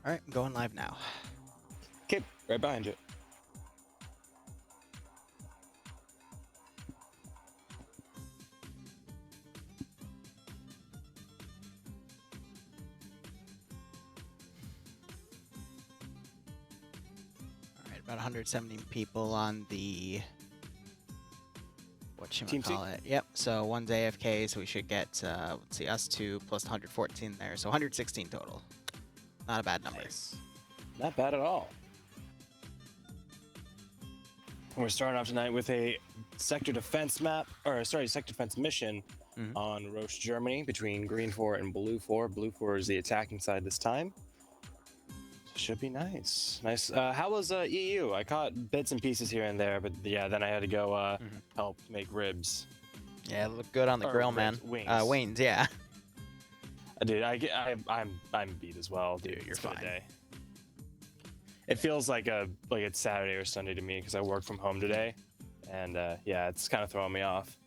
All right, I'm going live now. Okay, right behind you. All right, about 170 people on the whatchamacallit. Yep, so one's AFK, so we should get, let's see, us two plus 114 there, so 116 total. Not a bad number. Nice. Not bad at all. We're starting off tonight with a sector defense map, or sorry, sector defense mission on Roche, Germany, between Green 4 and Blue 4. Blue 4 is the attacking side this time. Should be nice. Nice. How was EU? I caught bits and pieces here and there, but yeah, then I had to go help make ribs. Yeah, it looked good on the grill, man. Wings. Wings, yeah. Dude, I'm beat as well. Dude, You're fine. Day. It feels like it's Saturday or Sunday to me because I work from home today, and yeah, it's kind of throwing me off.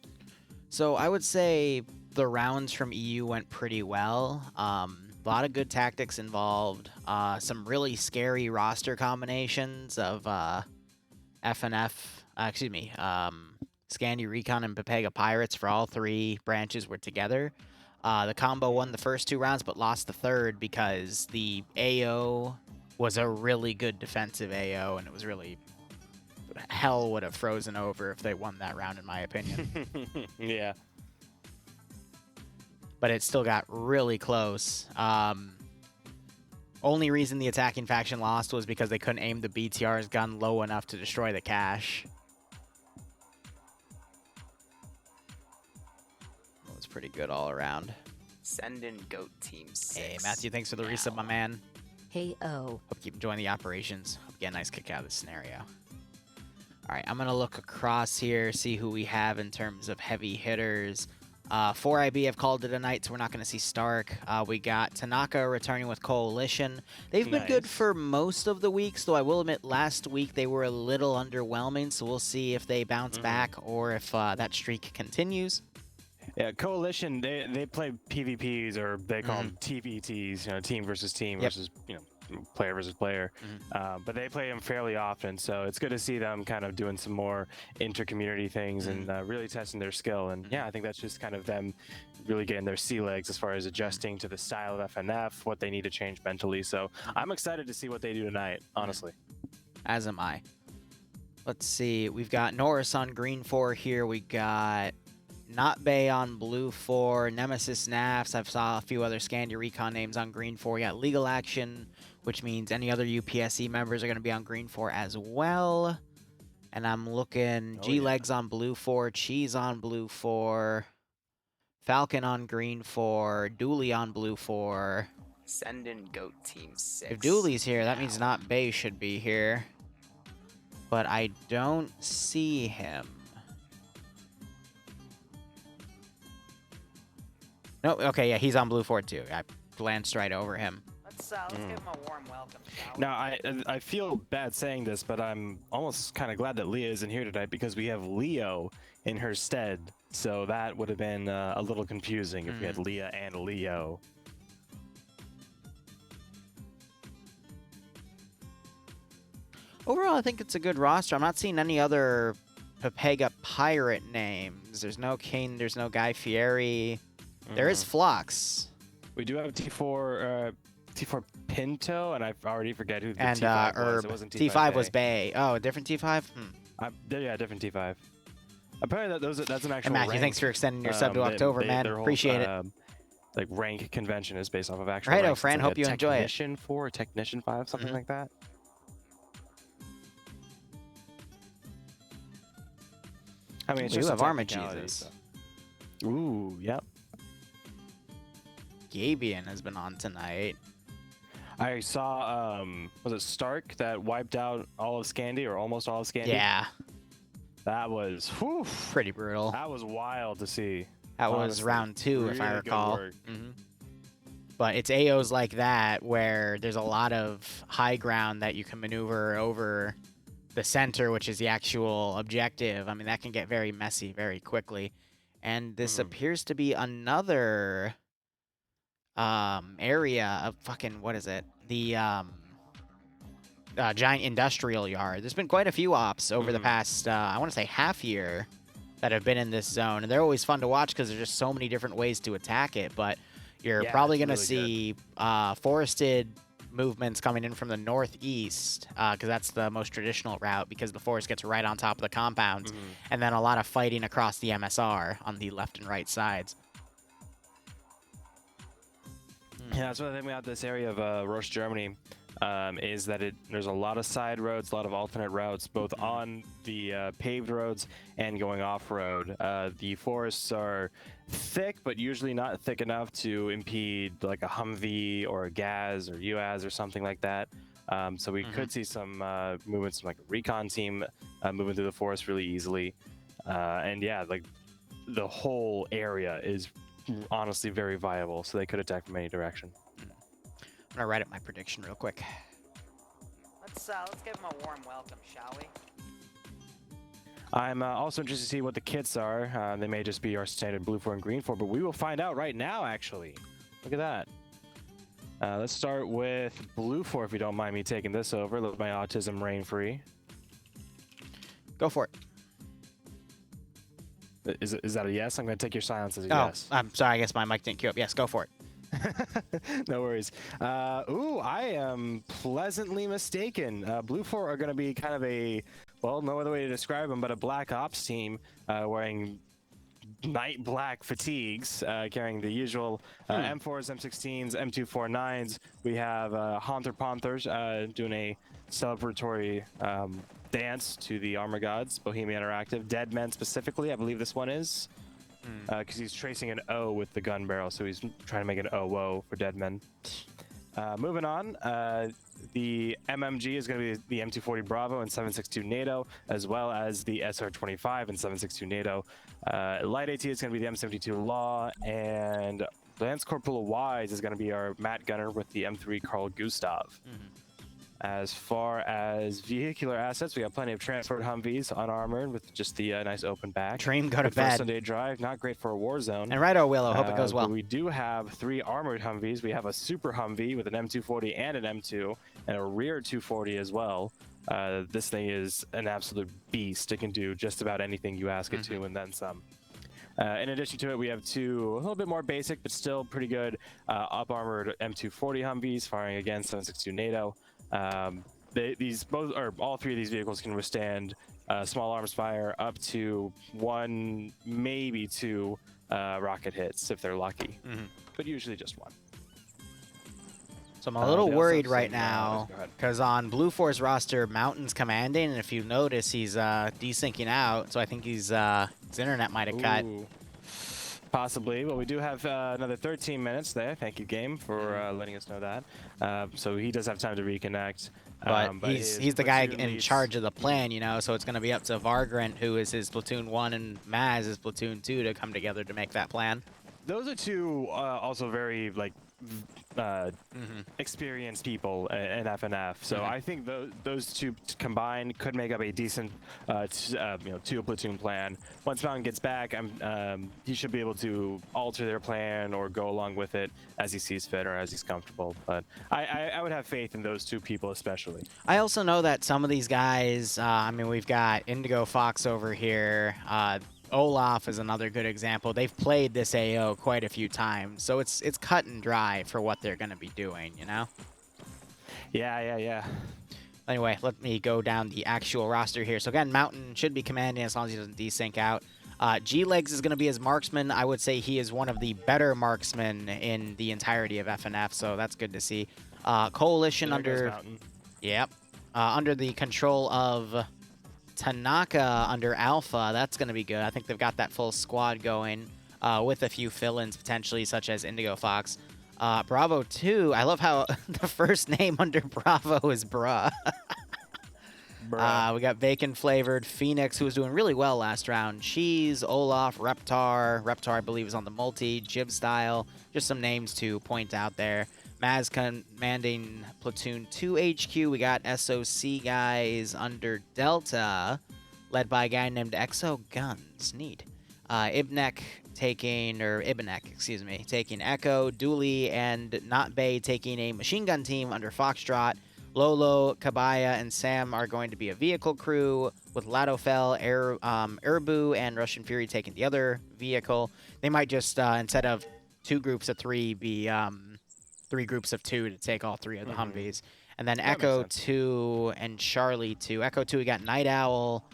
So I would say the rounds from EU went pretty well. A lot of good tactics involved. Some really scary roster combinations of FNF, Scandi Recon and Pepega Pirates for all three branches were together. The combo won the first two rounds but lost the third because the AO was a really good defensive AO, and it was really... hell would have frozen over if they won that round, in my opinion. Yeah. But it still got really close. Only reason the attacking faction lost was because they couldn't aim the BTR's gun low enough to destroy the cache. It was pretty good all around. Send in Goat Team 6. Hey, Matthew, thanks for the resub, my man. Hey-o. Hope you keep enjoying the operations. Hope you get a nice kick out of this scenario. All right, I'm going to look across here, see who we have in terms of heavy hitters. 4IB have called it a night, so we're not going to see Stark. We got Tanaka returning with Coalition. They've been good for most of the weeks, though I will admit last week they were a little underwhelming, so we'll see if they bounce back or if that streak continues. Yeah, Coalition, they play PvPs, or they call them TVTs, team versus team versus, player versus player. But they play them fairly often, so it's good to see them kind of doing some more inter-community things and really testing their skill. And yeah, I think that's just kind of them really getting their sea legs as far as adjusting to the style of FNF, what they need to change mentally. So I'm excited to see what they do tonight, honestly. As am I. Let's see. We've got Norris on Green 4 here. We got Not Bay on Blue 4, Nemesis Nafs. I've saw a few other Scandi Recon names on Green 4. We got Legal Action, which means any other UPSC members are going to be on Green 4 as well. And I'm looking G-Legs on Blue 4, Cheese on Blue 4, Falcon on Green 4, Dooley on Blue 4. Send in Goat Team 6. If Dooley's here, that means Not Bay should be here. But I don't see him. No, okay, yeah, he's on Blue 4 too. I glanced right over him. Let's give him a warm welcome. Now, I feel bad saying this, but I'm almost kind of glad that Leah isn't here tonight because we have Leo in her stead. So that would have been a little confusing if we had Leah and Leo. Overall, I think it's a good roster. I'm not seeing any other Pepega Pirate names. There's no Kane, there's no Guy Fieri. There is Flux. We do have T4 Pinto, and I already forget who the T5 was. It wasn't T5. T5 was Bay. Oh, a different T5? Yeah, different T5. Apparently that's an actual Matthew, rank. thanks for extending your sub to October, man. Appreciate it. Like rank convention is based off of actual Righto, ranks. Fran. Like hope you enjoy it. Technician 4, Technician 5, something like that. I mean, it's We just have Arma Jesus. So. Ooh, yep. Gabian has been on tonight. I saw, was it Stark that wiped out all of Scandi, or almost all of Scandi? Yeah. That was, pretty brutal. That was wild to see. That was round 2, if I recall. But it's AOs like that where there's a lot of high ground that you can maneuver over the center, which is the actual objective. I mean, that can get very messy very quickly. And this appears to be another area of fucking, what is it? the giant industrial yard. There's been quite a few ops over the past, I want to say, half year that have been in this zone, and they're always fun to watch because there's just so many different ways to attack it. But you're probably going to see forested movements coming in from the northeast because that's the most traditional route because the forest gets right on top of the compound, and then a lot of fighting across the MSR on the left and right sides. Yeah, that's one thing about this area of Roche, Germany, is that there's a lot of side roads, a lot of alternate routes, both on the paved roads and going off-road. The forests are thick, but usually not thick enough to impede like a Humvee or a Gaz or UAZ or something like that. So we could see some movements from like a recon team moving through the forest really easily. And yeah, like the whole area is honestly very viable, so they could attack from any direction. I'm gonna write up my prediction real quick. Let's give them a warm welcome, shall we? I'm also interested to see what the kits are. They may just be our standard blue 4 and green 4, but we will find out right now, actually. Look at that. Let's start with blue 4, if you don't mind me taking this over. Let my autism reign free. Go for it. Is that a yes? I'm going to take your silence as a Oh, yes. I'm sorry. I guess my mic didn't queue up. Yes, go for it. No worries. Ooh, I am pleasantly mistaken. Blue 4 are going to be kind of a, well, no other way to describe them, but a black ops team wearing night black fatigues, carrying the usual M4s, M16s, M249s. We have Haunter Panthers doing a celebratory dance to the armor gods, Bohemia Interactive. Dead Men specifically, I believe this one is. Because he's tracing an O with the gun barrel, so he's trying to make an OO for Dead Men. Moving on, the MMG is going to be the M240 Bravo and 7.62 NATO, as well as the SR25 and 7.62 NATO. Light AT is going to be the M72 Law, and Lance Corporal Wise is going to be our Matt Gunner with the M3 Carl Gustav. As far as vehicular assets, we got plenty of transport Humvees unarmored with just the nice open back. Dream, go to Good for a bed. Sunday drive, not great for a war zone. And righto, Willow. Hope it goes well. But we do have 3 armored Humvees. We have a super Humvee with an M240 and an M2, and a rear 240 as well. This thing is an absolute beast. It can do just about anything you ask it to, and then some. In addition to it, we have 2 a little bit more basic, but still pretty good up-armored M240 Humvees, firing again 7.62 NATO. All 3 of these vehicles can withstand small arms fire up to 1, maybe 2 rocket hits if they're lucky, but usually just 1. So I'm a little worried right now because on Blue 4's roster, Mountain's commanding, and if you notice, he's desyncing out. So I think his internet might have cut. Possibly. Well, we do have another 13 minutes there. Thank you, game, for letting us know that. So he does have time to reconnect. But he's the guy in charge of the plan, you know, so it's going to be up to Vargrant, who is his platoon 1, and Maz is platoon 2 to come together to make that plan. Those are 2 also very, like, experienced people in FNF, so I think those 2 combined could make up a decent 2 platoon plan. Once Mountain gets back, he should be able to alter their plan or go along with it as he sees fit or as he's comfortable, but I would have faith in those 2 people especially. I also know that some of these guys, I mean, we've got Indigo Fox over here, Olaf is another good example. They've played this AO quite a few times, so it's cut and dry for what they're going to be doing, you know? Yeah. Anyway, let me go down the actual roster here. So again, Mountain should be commanding as long as he doesn't desync out. G-Legs is going to be his marksman. I would say he is one of the better marksmen in the entirety of FNF, so that's good to see. Coalition under the control of Tanaka under Alpha, that's going to be good. I think they've got that full squad going with a few fill-ins potentially, such as Indigo Fox. Bravo 2, I love how the first name under Bravo is Bruh. We got bacon-flavored Phoenix, who was doing really well last round. Cheese, Olaf, Reptar. Reptar, I believe, is on the multi. Jib Style. Just some names to point out there. Maz commanding Platoon 2 HQ. We got SOC guys under Delta, led by a guy named Exo Guns. Neat. Ibenek, excuse me, taking Echo, Dooley, and Not Bay taking a machine gun team under Foxtrot. Lolo, Kabaya, and Sam are going to be a vehicle crew, with Ladofel, Urbu, and Russian Fury taking the other vehicle. They might just, instead of 2 groups of 3, be 3 groups of 2 to take all 3 of the Humvees. And then That Echo makes sense. 2 and Charlie 2. Echo 2, we got Night Owl.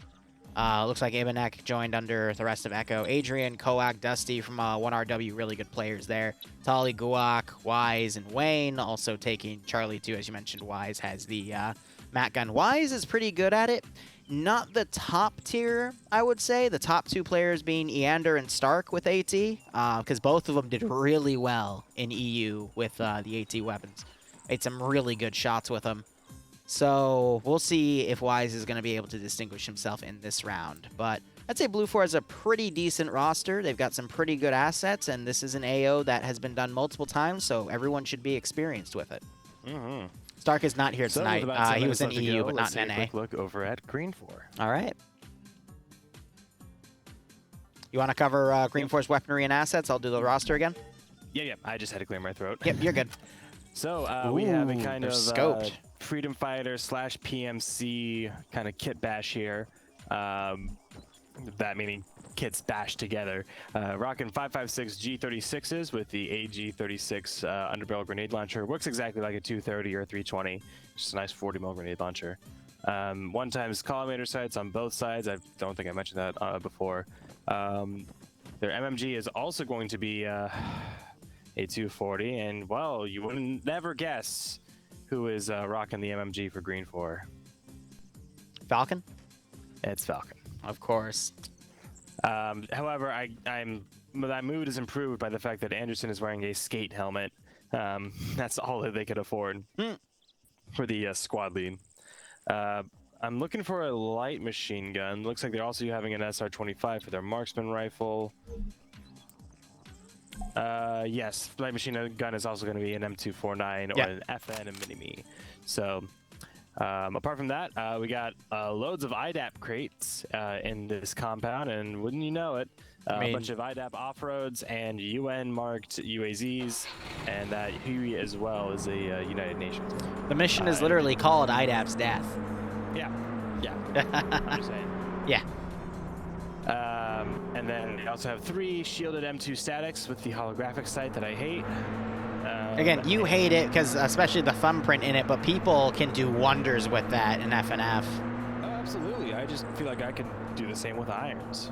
Looks like Ibenek joined under the rest of Echo. Adrian, Koak, Dusty from 1RW, really good players there. Tali, Guak, Wise, and Wayne also taking Charlie 2. As you mentioned, Wise has the Matt gun. Wise is pretty good at it. Not the top tier, I would say. The top 2 players being Eander and Stark with AT, because both of them did really well in EU with the AT weapons. Made some really good shots with them. So we'll see if Wise is going to be able to distinguish himself in this round. But I'd say Blue 4 has a pretty decent roster. They've got some pretty good assets, and this is an AO that has been done multiple times, so everyone should be experienced with it. Stark is not here tonight. He was in EU, but not in NA. Quick look over at Green 4. All right. You want to cover Green 4's weaponry and assets? I'll do the roster again. Yeah. I just had to clear my throat. Yep, you're good. So we have a kind of scoped. Freedom Fighter / PMC kind of kit bash here. That meaning kits bashed together. Rocking 5.56 G36s with the AG36 underbarrel grenade launcher. Works exactly like a 230 or 320. Just a nice 40mm grenade launcher. 1x collimator sights on both sides. I don't think I mentioned that before. Their MMG is also going to be a 240, and well, you would never guess who is rocking the MMG for Green 4. Falcon? It's Falcon. Of course. However, my mood is improved by the fact that Anderson is wearing a skate helmet. That's all that they could afford for the squad lead. I'm looking for a light machine gun. Looks like they're also having an SR-25 for their marksman rifle. Yes, light machine gun is also going to be an M249 or an FN and Mini-Me. So, apart from that, we got loads of IDAP crates in this compound, and wouldn't you know it, a bunch of IDAP off-roads and UN-marked UAZs, and that Huey as well is a United Nations. The mission is literally called IDAP's death. Yeah. I'm just saying. Yeah. And then they also have 3 shielded M2 statics with the holographic sight that I hate. Again, you hate it because especially the thumbprint in it, but people can do wonders with that in FNF. Oh, absolutely. I just feel like I can do the same with irons.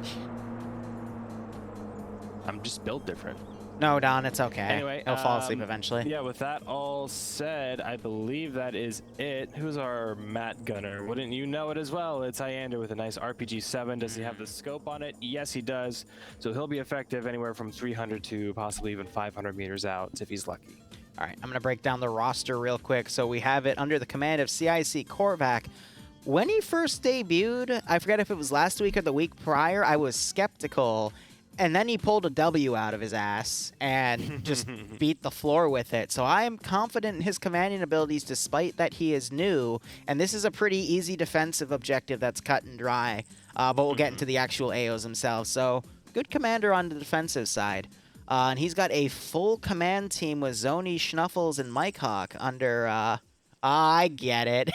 I'm just built different. No, Don, it's okay. Anyway, he'll fall asleep eventually. Yeah, with that all said, I believe that is it. Who's our Matt Gunner? Wouldn't you know it as well? It's Iander with a nice RPG-7. Does he have the scope on it? Yes, he does. So he'll be effective anywhere from 300 to possibly even 500 meters out if he's lucky. All right, I'm going to break down the roster real quick. So we have it under the command of CIC Korvac. When he first debuted, I forget if it was last week or the week prior, I was skeptical. And then he pulled a W out of his ass and just beat the floor with it. So I am confident in his commanding abilities despite that he is new. And this is a pretty easy defensive objective that's cut and dry. But we'll get into the actual AOs themselves. So good commander on the defensive side. And he's got a full command team with Zoni, Schnuffles, and Mike Hawk under... I get it.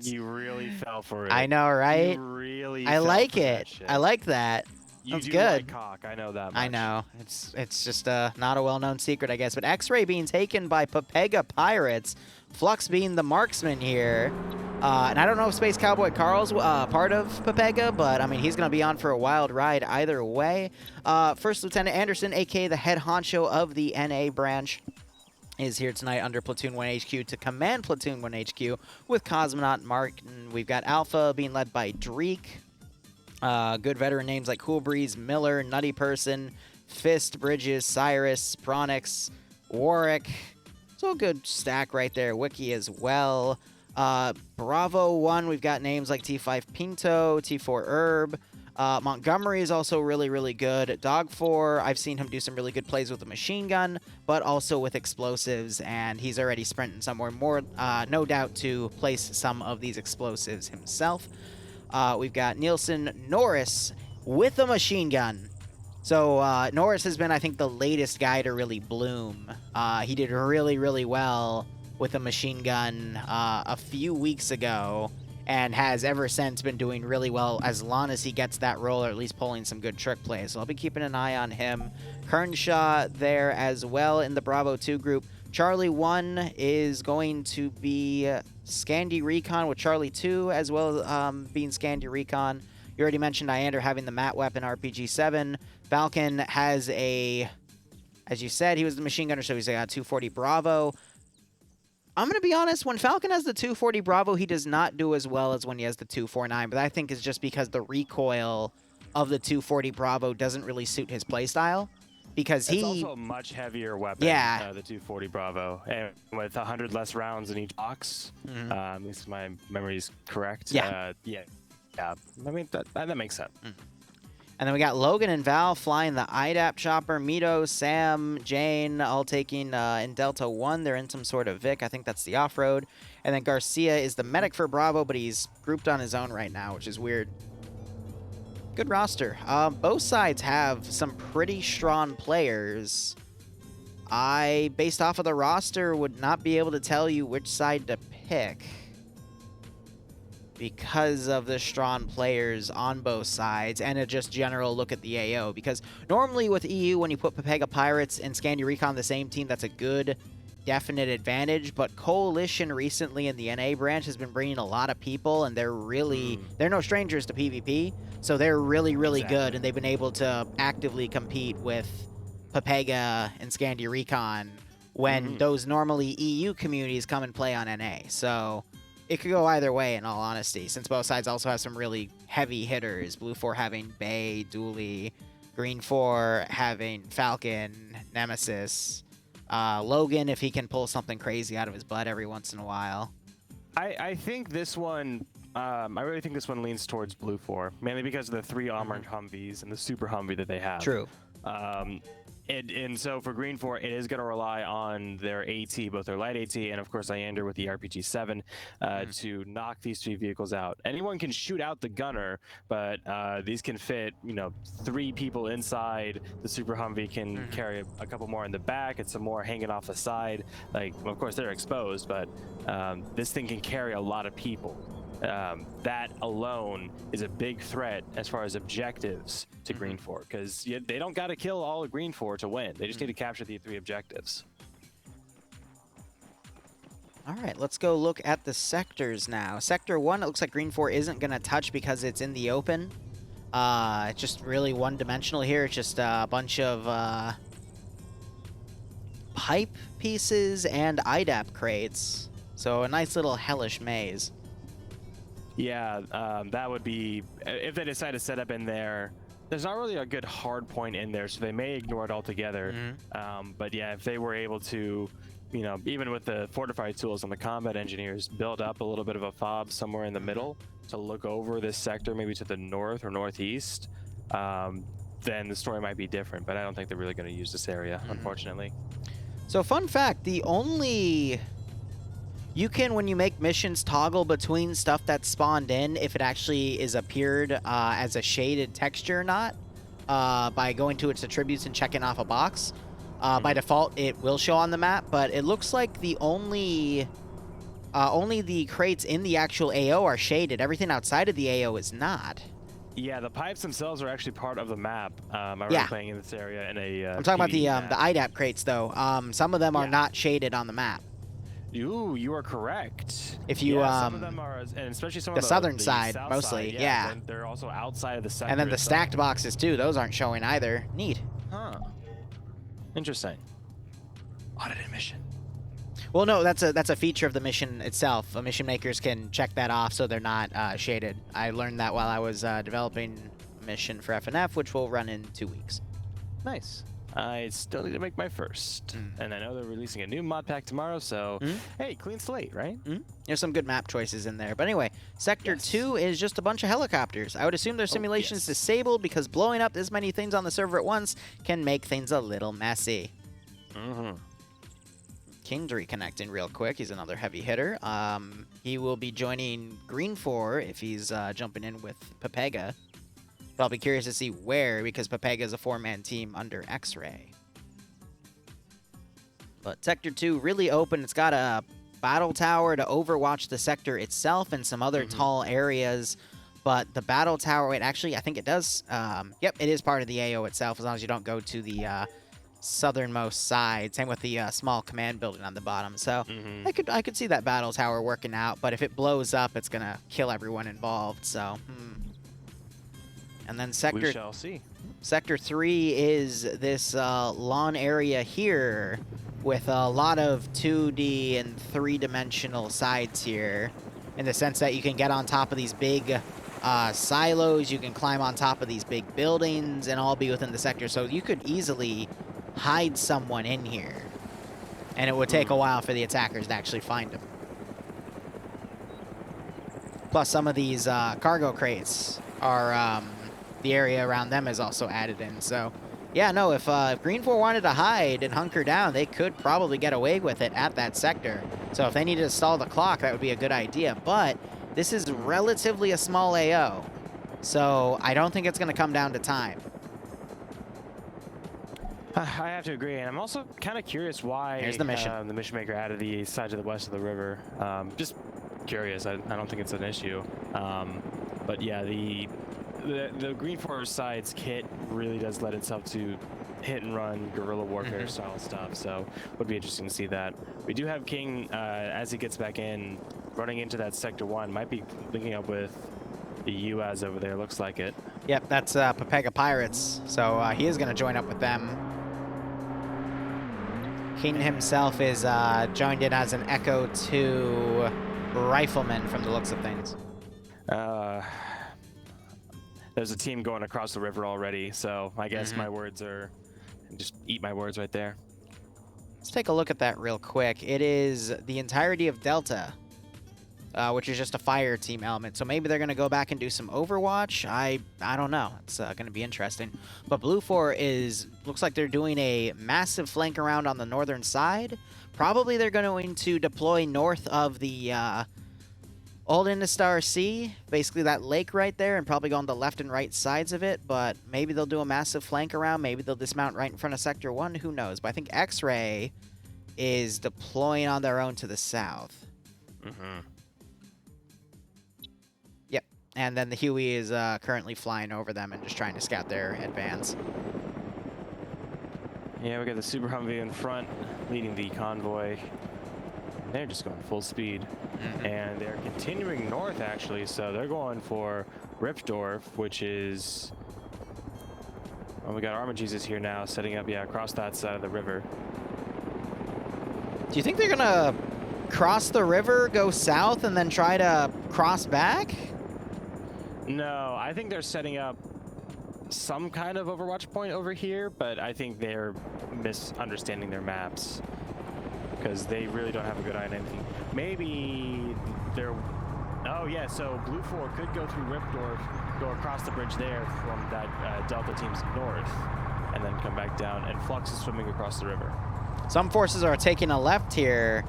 You really fell for it. I know, right? You really I like it. Shit. I like that. You That's do good. like cock, I know that much. I know. It's just not a well-known secret, I guess. But X-Ray being taken by Papega Pirates. Flux being the marksman here. And I don't know if Space Cowboy Carl's part of Papega, but, I mean, he's going to be on for a wild ride either way. First Lieutenant Anderson, a.k.a. the head honcho of the NA branch, is here tonight under Platoon 1 HQ to command Platoon 1 HQ with Cosmonaut Martin. We've got Alpha being led by Dreek. Good veteran names like Cool Breeze, Miller, Nutty Person, Fist, Bridges, Cyrus, Pronix, Warwick. So a good stack right there. Wiki as well. Bravo 1, we've got names like T5 Pinto, T4 Herb. Montgomery is also really, really good. Dog 4, I've seen him do some really good plays with a machine gun, but also with explosives, and he's already sprinting somewhere more, no doubt, to place some of these explosives himself. We've got Nielsen, Norris, with a machine gun. So Norris has been, I think, the latest guy to really bloom. He did really, really well with a machine gun a few weeks ago, and has ever since been doing really well as long as he gets that role, or at least pulling some good trick plays. So I'll be keeping an eye on him. Kernshaw there as well in the Bravo 2 group. Charlie 1 is going to be Scandi Recon with Charlie 2, as well as being Scandi Recon. You already mentioned Iander having the Mat Weapon RPG-7. Falcon has a, as you said, he was the machine gunner, so he's got 240 Bravo. I'm going to be honest, when Falcon has the 240 Bravo, he does not do as well as when he has the 249, but I think it's just because the recoil of the 240 Bravo doesn't really suit his playstyle. Because it's also a much heavier weapon, yeah. The 240 Bravo, and with 100 less rounds in each box, at least my memory is correct. Yeah. Yeah. I mean, that makes sense. And then we got Logan and Val flying the IDAP chopper. Mito, Sam, Jane all taking in Delta 1. They're in some sort of Vic. I think that's the off-road. And then Garcia is the medic for Bravo, but he's grouped on his own right now, which is weird. Good roster. Both sides have some pretty strong players. I, based off of the roster, would not be able to tell you which side to pick because of the strong players on both sides and a just general look at the AO. Because normally with EU, when you put Pepega Pirates and Scandi Recon the same team, that's a good, definite advantage. But Coalition recently in the NA branch has been bringing a lot of people, and they're really, they're no strangers to PvP. So they're really, really good, and they've been able to actively compete with Pepega and Scandi Recon when those normally EU communities come and play on NA. So it could go either way, in all honesty, since both sides also have some really heavy hitters. Blue 4 having Bay, Dooley, Green 4 having Falcon, Nemesis, Logan if he can pull something crazy out of his butt every once in a while. I think this one, I really think this one leans towards Blue 4, mainly because of the 3 armored Humvees and the super Humvee that they have. True. And so for Green 4, it is going to rely on their AT, both their light AT and, of course, Iander with the RPG-7 to knock these 3 vehicles out. Anyone can shoot out the gunner, but these can fit, 3 people inside. The Super Humvee can carry a couple more in the back and some more hanging off the side. Like, well, of course, they're exposed, but this thing can carry a lot of people. That alone is a big threat as far as objectives to Green 4, because they don't got to kill all of Green 4 to win. They just need to capture the 3 objectives. All right, let's go look at the sectors now. Sector 1, it looks like Green 4 isn't going to touch because it's in the open. It's just really one-dimensional here. It's just a bunch of pipe pieces and IDAP crates. So a nice little hellish maze. Yeah, that would be, if they decide to set up in there, there's not really a good hard point in there, so they may ignore it altogether. But yeah, if they were able to, even with the fortified tools and the combat engineers, build up a little bit of a fob somewhere in the middle to look over this sector, maybe to the north or northeast, then the story might be different. But I don't think they're really going to use this area, unfortunately. So fun fact, the only... You can, when you make missions, toggle between stuff that's spawned in if it actually is appeared as a shaded texture or not by going to its attributes and checking off a box. By default, it will show on the map, but it looks like the only the crates in the actual AO are shaded. Everything outside of the AO is not. Yeah, the pipes themselves are actually part of the map. I remember playing in this area in a I'm talking about the IDAP crates, though. Some of them are not shaded on the map. Ooh, you are correct. If you some of them are, and especially some the of southern side south mostly, side, they're also outside of the sector. And then the stacked boxes too; those aren't showing either. Neat. Huh. Interesting. Audited mission. Well, no, that's a feature of the mission itself. Mission makers can check that off so they're not shaded. I learned that while I was developing a mission for FNF, which will run in 2 weeks. Nice. I still need to make my first. And I know they're releasing a new mod pack tomorrow, so hey, clean slate, right? There's some good map choices in there. But anyway, Sector 2 is just a bunch of helicopters. I would assume their simulation is disabled because blowing up this many things on the server at once can make things a little messy. King's reconnecting real quick. He's another heavy hitter. He will be joining Green 4 if he's jumping in with Pepega. But I'll be curious to see where, because Pepega is a 4-man team under X-Ray. But Sector 2, really open. It's got a battle tower to overwatch the sector itself and some other tall areas. But the battle tower, wait, actually, I think it does. Yep, it is part of the AO itself, as long as you don't go to the southernmost side. Same with the small command building on the bottom. So I could see that battle tower working out. But if it blows up, it's going to kill everyone involved. So, And then We shall see. Sector 3 is this lawn area here with a lot of 2D and 3-dimensional sides here, in the sense that you can get on top of these big silos, you can climb on top of these big buildings, and all be within the sector. So you could easily hide someone in here, and it would take a while for the attackers to actually find them. Plus, some of these cargo crates are... the area around them is also added in. So, yeah, no, if Green 4 wanted to hide and hunker down, they could probably get away with it at that sector. So if they needed to stall the clock, that would be a good idea. But this is relatively a small AO, so I don't think it's going to come down to time. I have to agree, and I'm also kind of curious why Here's the mission. The mission maker added the side to the west of the river. Just curious. I don't think it's an issue. But yeah, the Green Forest sides kit really does lend itself to hit and run guerrilla warfare style stuff, so would be interesting to see that. We do have King as he gets back in, running into that sector 1, might be linking up with the UAS over there, looks like it. Yep, that's Pepega Pirates, so he is going to join up with them. King himself is joined in as an Echo 2 rifleman from the looks of things. There's a team going across the river already, so I guess my words are... just eat my words right there. Let's take a look at that real quick. It is the entirety of Delta, which is just a fire team element. So maybe they're going to go back and do some Overwatch. I don't know. It's going to be interesting. But Blue 4 looks like they're doing a massive flank around on the northern side. Probably they're going to deploy north of the... Old Industar Sea, basically that lake right there, and probably go on the left and right sides of it, but maybe they'll do a massive flank around, maybe they'll dismount right in front of Sector 1, who knows. But I think X-Ray is deploying on their own to the south. Yep, and then the Huey is currently flying over them and just trying to scout their advance. Yeah, we got the Super Humvee in front, leading the convoy. They're just going full speed. And they're continuing north, actually, so they're going for Ripsdorf, which is... Well, we got Armor Jesus here now, setting up, yeah, across that side of the river. Do you think they're going to cross the river, go south, and then try to cross back? No, I think they're setting up some kind of Overwatch point over here, but I think they're misunderstanding their maps, because they really don't have a good eye on anything. Maybe they're... Oh, yeah, so Blue 4 could go through Ripsdorf, go across the bridge there from that Delta team's north, and then come back down, and Flux is swimming across the river. Some forces are taking a left here.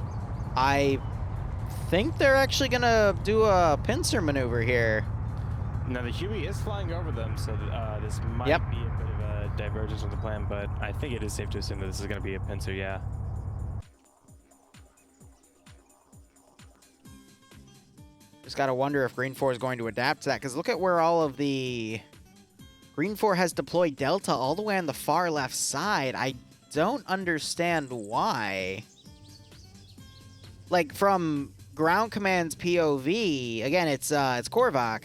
I think they're actually going to do a pincer maneuver here. Now, the Huey is flying over them, so this might be a bit of a divergence from the plan, but I think it is safe to assume that this is going to be a pincer, yeah. Just got to wonder if Green 4 is going to adapt to that, because look at where all of the... Green 4 has deployed Delta all the way on the far left side. I don't understand why. Like, from Ground Command's POV, again, it's Korvac,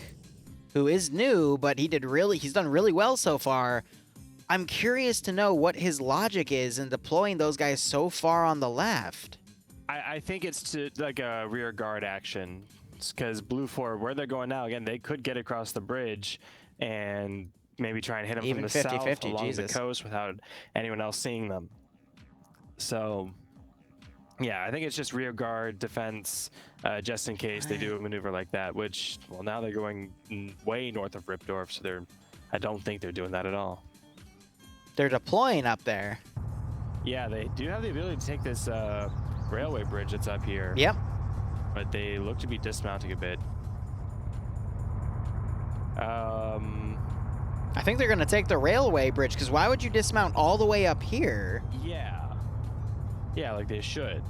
who is new, but he's done really well so far. I'm curious to know what his logic is in deploying those guys so far on the left. I think it's like a rear guard action. Because Blue 4, where they're going now, again, they could get across the bridge and maybe try and hit them Even from the 50, south 50, along Jesus. the coast without anyone else seeing them. So, yeah, I think it's just rear guard defense, just in case they do a maneuver like that, which, well, now they're going way north of Ripsdorf, so I don't think they're doing that at all. They're deploying up there. Yeah, they do have the ability to take this railway bridge that's up here. Yep. But they look to be dismounting a bit. I think they're going to take the railway bridge, because why would you dismount all the way up here? Yeah. Yeah, like they should.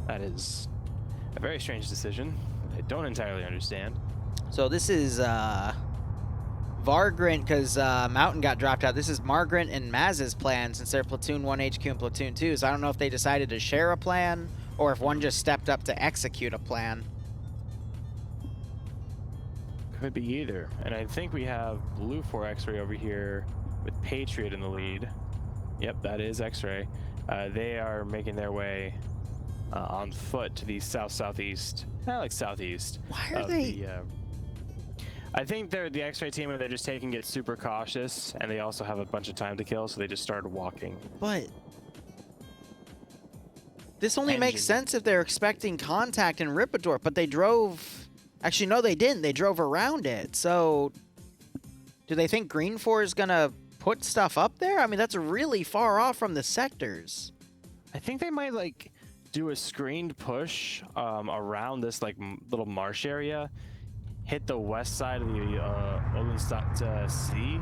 That is a very strange decision. I don't entirely understand. So this is Vargrant, because Mountain got dropped out. This is Margrant and Maz's plan, since they're Platoon 1 HQ and Platoon 2. So I don't know if they decided to share a plan, or if one just stepped up to execute a plan. Could be either. And I think we have Blue 4 X-Ray over here with Patriot in the lead. Yep, that is X-Ray. They are making their way on foot to the south-southeast. Like southeast. Why are they... I think they're the X-Ray team, and they're just taking it super cautious, and they also have a bunch of time to kill, so they just started walking. But... this only makes sense if they're expecting contact in Ripidorf, but they drove... Actually, no, they didn't. They drove around it. So, do they think Green 4 is going to put stuff up there? I mean, that's really far off from the sectors. I think they might, like, do a screened push around this, like, little marsh area, hit the west side of the Olenstadt Sea,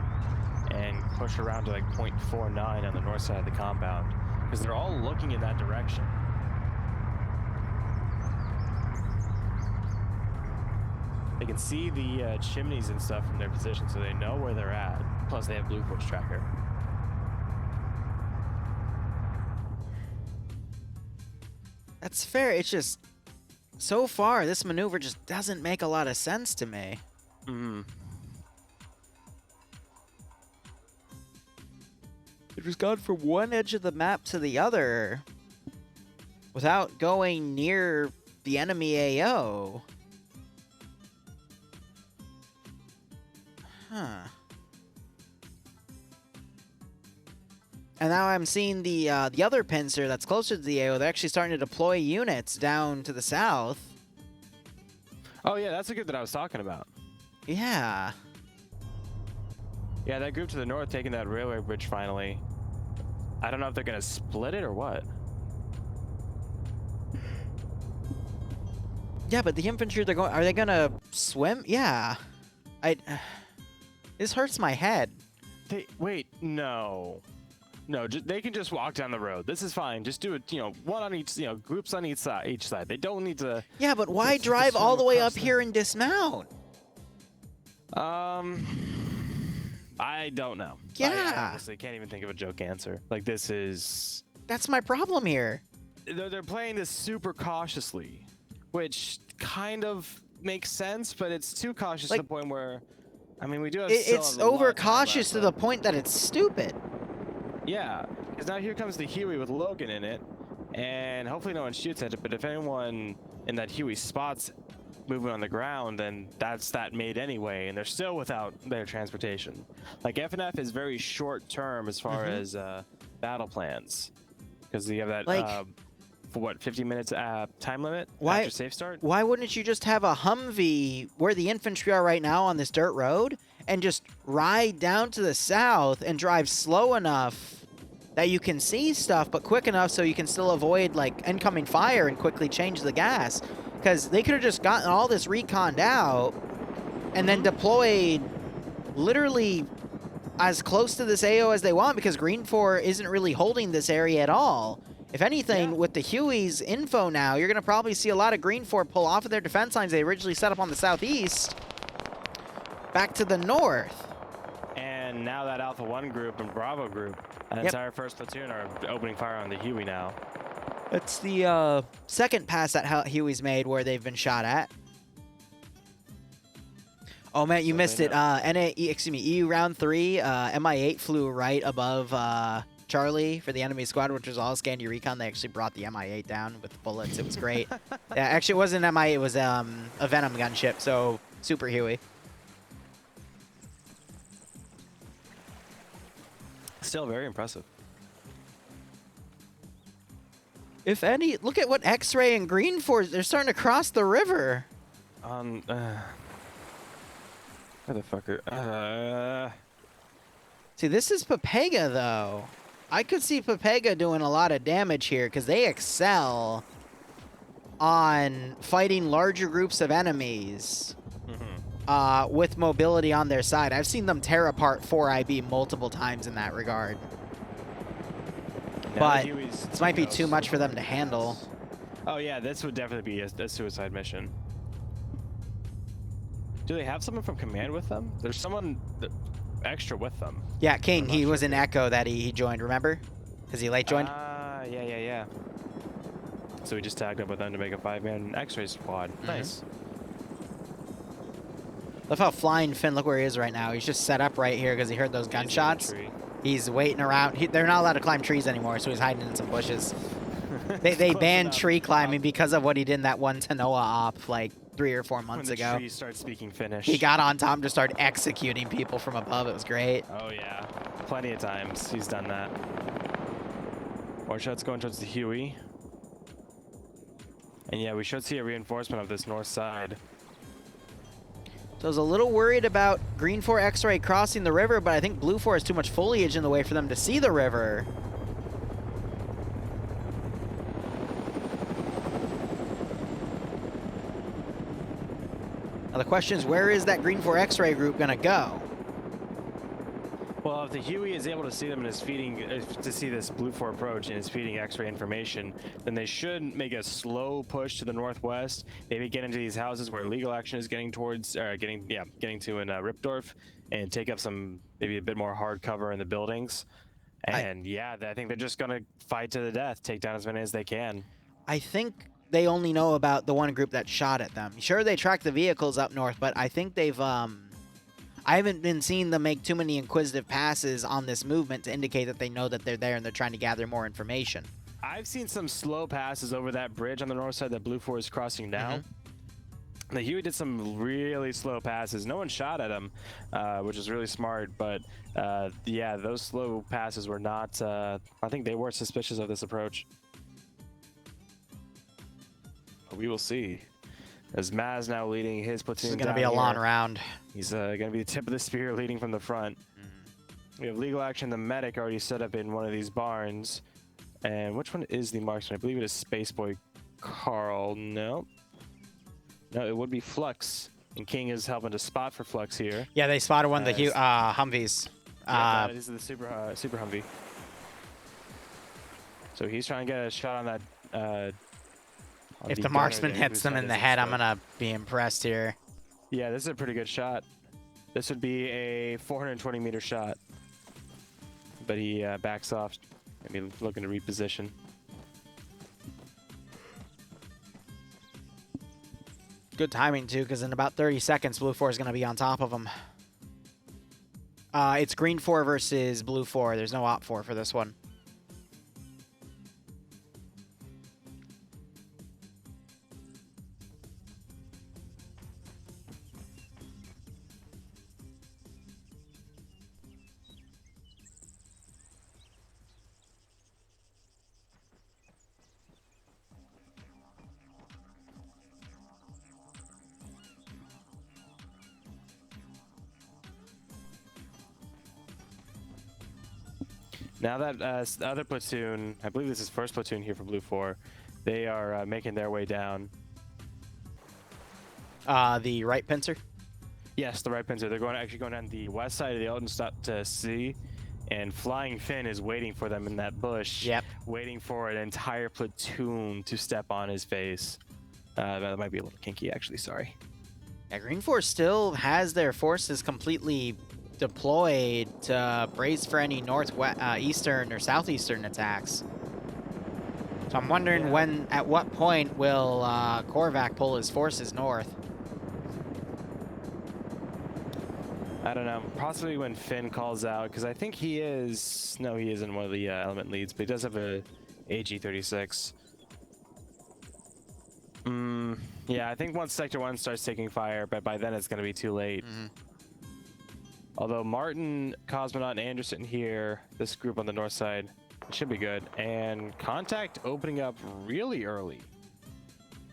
and push around to, like, 0.49 on the north side of the compound. Because they're all looking in that direction. They can see the chimneys and stuff from their position, so they know where they're at. Plus, they have Blue Force tracker. That's fair. It's just, so far, this maneuver just doesn't make a lot of sense to me. Mm-hmm. It just gone from one edge of the map to the other without going near the enemy AO. Huh. And now I'm seeing the other pincer that's closer to the AO. They're actually starting to deploy units down to the south. Oh, yeah, that's the group that I was talking about. Yeah. Yeah, that group to the north taking that railway bridge finally. I don't know if they're going to split it or what. Yeah, but the infantry, are they going to swim? Yeah. This hurts my head. Wait, no. No, they can just walk down the road. This is fine. Just do it, one on each, groups on each side. They don't need to... Yeah, but why drive all the way up here and dismount? I don't know. Yeah. I honestly can't even think of a joke answer. Like, this is... That's my problem here. They're playing this super cautiously, which kind of makes sense, but it's too cautious to the point where... I mean, we do have... It's overcautious to the point that it's stupid. Yeah, because now here comes the Huey with Logan in it, and hopefully no one shoots at it, but if anyone in that Huey spots moving on the ground, then that's that mate anyway, and they're still without their transportation. Like, FNF is very short-term as far as battle plans, because you have that... for what, 50 minutes time limit after safe start? Why wouldn't you just have a Humvee where the infantry are right now on this dirt road and just ride down to the south and drive slow enough that you can see stuff, but quick enough so you can still avoid, like, incoming fire and quickly change the gas? Because they could have just gotten all this reconned out and then deployed literally as close to this AO as they want, because Green 4 isn't really holding this area at all. If anything, with the Huey's info now, you're going to probably see a lot of Green 4 pull off of their defense lines they originally set up on the southeast back to the north. And now that Alpha 1 group and Bravo group, an entire first platoon are opening fire on the Huey now. It's the second pass that Huey's made where they've been shot at. Oh, man, you missed it. EU round 3, MI8 flew right above... Charlie for the enemy squad, which was all Scandi Recon. They actually brought the MI8 down with bullets. It was great. Yeah, actually, it wasn't MI8. It was a Venom gunship, so super Huey. Still very impressive. If any, look at what X-Ray and Green Force. They're starting to cross the river. Motherfucker. See, this is Pepega, though. I could see Pepega doing a lot of damage here because they excel on fighting larger groups of enemies. with mobility on their side. I've seen them tear apart 4IB multiple times in that regard. But this might be too much for them to handle. Oh yeah, this would definitely be a suicide mission. Do they have someone from command with them? There's someone extra with them. Yeah, King, he was in Echo that he joined, remember? Because he late joined? Yeah. So we just tagged up with them to make a 5-man X-ray squad. Nice. Love how Flying Finn, look where he is right now. He's just set up right here because he heard those gunshots. He's waiting around. They're not allowed to climb trees anymore, so he's hiding in some bushes. They banned tree climbing because of what he did in that one Tanoa op like 3 or 4 months ago. When the trees start speaking Finnish. He got on top and just started executing people from above. It was great. Oh yeah, plenty of times he's done that. More shots going towards the Huey. And yeah, we should see a reinforcement of this north side. So I was a little worried about Green 4 X-Ray crossing the river, but I think Blue 4 has too much foliage in the way for them to see the river. Now the question is, where is that Green 4 X-Ray group going to go? Well, if the Huey is able to see them and is feeding, to see this Blue 4 approach and is feeding X-ray information, then they should make a slow push to the northwest. Maybe get into these houses where legal action is getting towards, getting to in Ripdorf, and take up some maybe a bit more hard cover in the buildings. And yeah, I think they're just gonna fight to the death, take down as many as they can. I think they only know about the one group that shot at them. Sure, they tracked the vehicles up north, but I think they've I haven't been seeing them make too many inquisitive passes on this movement to indicate that they know that they're there and they're trying to gather more information. I've seen some slow passes over that bridge on the north side that Blue 4 is crossing now. The Huey did some really slow passes. No one shot at him, which is really smart, but yeah, those slow passes were not, I think they were suspicious of this approach. But we will see. As Maz now leading his platoon. This is going to be a long round. He's going to be the tip of the spear leading from the front. We have legal action. The medic already set up in one of these barns. And which one is the marksman? I believe it is Spaceboy Carl. No. No, it would be Flux. And King is helping to spot for Flux here. Yeah, they spotted one of the Humvees. Yeah, this is the Super Humvee. So he's trying to get a shot on that. If the marksman hits them in the head, I'm going to be impressed here. Yeah, this is a pretty good shot. This would be a 420-meter shot. But he backs off, maybe looking to reposition. Good timing, too, because in about 30 seconds, Blue 4 is going to be on top of him. It's Green 4 versus Blue 4. There's no Op 4 for this one. Now that the other platoon, I believe this is first platoon here for Blue 4, they are making their way down. The right pincer? Yes, the right pincer. They're actually going down the west side of the Elton Stop to sea, and Flying Finn is waiting for them in that bush. Yep. Waiting for an entire platoon to step on his face. That might be a little kinky, actually. Sorry. Yeah, Green 4 still has their forces completely deployed to brace for any eastern or southeastern attacks. So I'm wondering at what point will Korvac pull his forces north? I don't know. Possibly when Finn calls out, because I think he is... No, he isn't one of the element leads, but he does have a AG-36. Yeah, I think once Sector 1 starts taking fire, but by then it's going to be too late. Although Martin, Cosmonaut, and Anderson here, this group on the north side, it should be good. And contact opening up really early.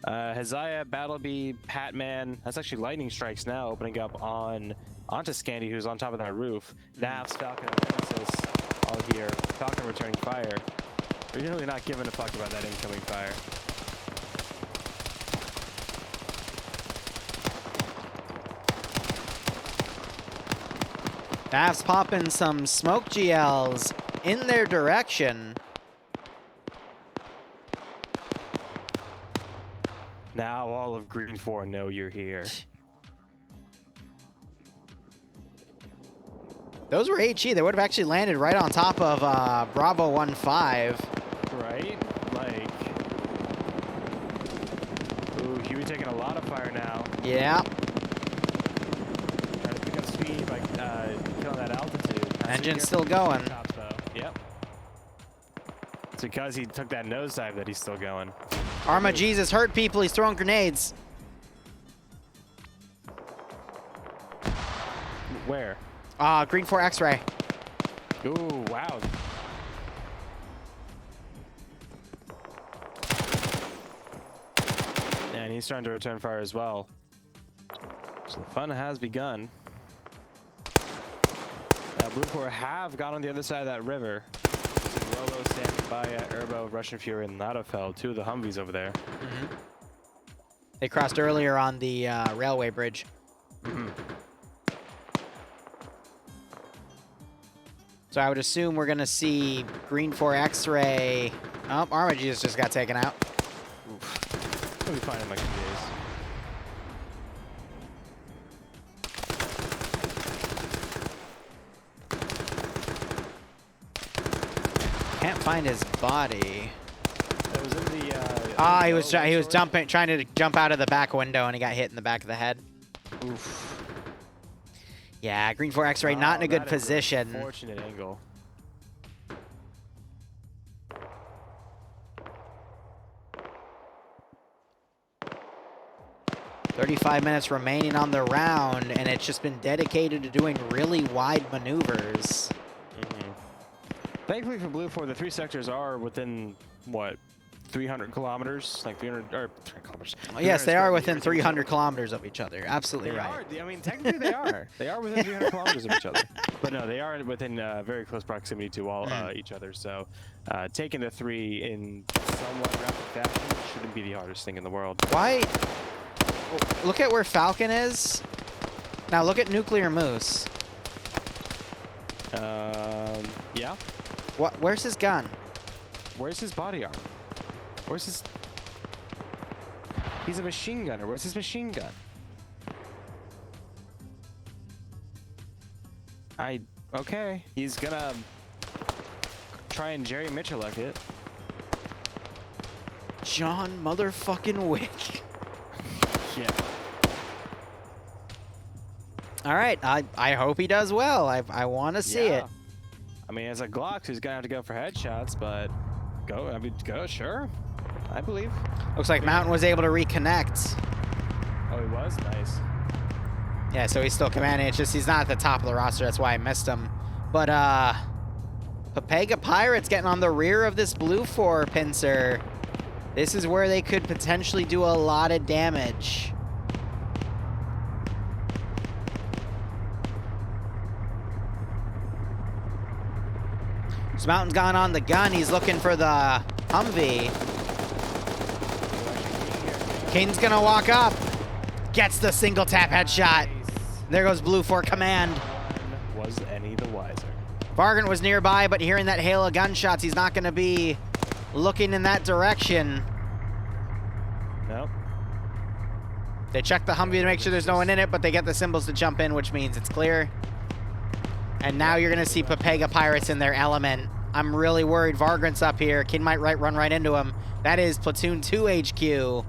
Haziah, Battlebee, Patman, that's actually lightning strikes now opening up onto Scandy, who's on top of that roof. Navs, Falcon, and Nemesis all here. Falcon returning fire. We're really not giving a fuck about that incoming fire. Nav's popping some smoke GLs in their direction. Now all of Green 4 know you're here. Those were HE. They would have actually landed right on top of Bravo 1-5. Right? Like, ooh, Huey taking a lot of fire now. Yeah. Trying to pick up speed by killing that altitude. Engine's still going. Yep. It's because he took that nosedive that he's still going. Arma Jesus hurt people. He's throwing grenades. Where? Green 4 X-ray. Ooh, wow. And he's starting to return fire as well. So the fun has begun. Blue 4 have got on the other side of that river. Robo standing by Erbo, Russian Fury, and Ladofeld, two of the Humvees over there. They crossed earlier on the railway bridge. So I would assume we're going to see Green 4 X-ray. Oh, Arma Jesus just got taken out. Oof. He'll be fine in like 2 days. Can't find his body. That was in the. He was trying to jump out of the back window, and he got hit in the back of the head. Oof. Yeah, Green 4 X-ray not in a good position. Fortunate angle. "35 minutes remaining on the round, and it's just been dedicated to doing really wide maneuvers." Thankfully for Blue 4, the three sectors are within, what, 300 kilometers? Like 300, or 300 kilometers. Yes, they are within 300 kilometers of each other. Absolutely They right. are. I mean, technically they are. They are within 300 kilometers of each other. But no, they are within very close proximity to all each other. So taking the three in somewhat rapid fashion shouldn't be the hardest thing in the world. Why? Look at where Falcon is. Now look at Nuclear Moose. Yeah. What? Where's his gun? Where's his body armor? Where's his... He's a machine gunner. Where's his machine gun? Okay. He's gonna try and Jerry Mitchell-like it. John motherfucking Wick. Yeah. All right. I hope he does well. I want to see it. I mean, as a Glock, he's gonna have to go for headshots, but go. I mean, go. Sure. I believe. Looks like Mountain was able to reconnect. Oh, he was? Nice. Yeah, so he's still commanding. It's just he's not at the top of the roster. That's why I missed him. But Papega Pirates getting on the rear of this Blue 4 pincer. This is where they could potentially do a lot of damage. So Mountain's gone on the gun. He's looking for the Humvee. Kane's gonna walk up. Gets the single tap headshot. There goes Blue 4 command. Was any the wiser? Vargant was nearby, but hearing that hail of gunshots, he's not gonna be looking in that direction. Nope. They check the Humvee to make sure there's no one in it, but they get the symbols to jump in, which means it's clear. And now you're gonna see Papega Pirates in their element. I'm really worried Vargant's up here. Kid might run right into him. That is Platoon 2 HQ,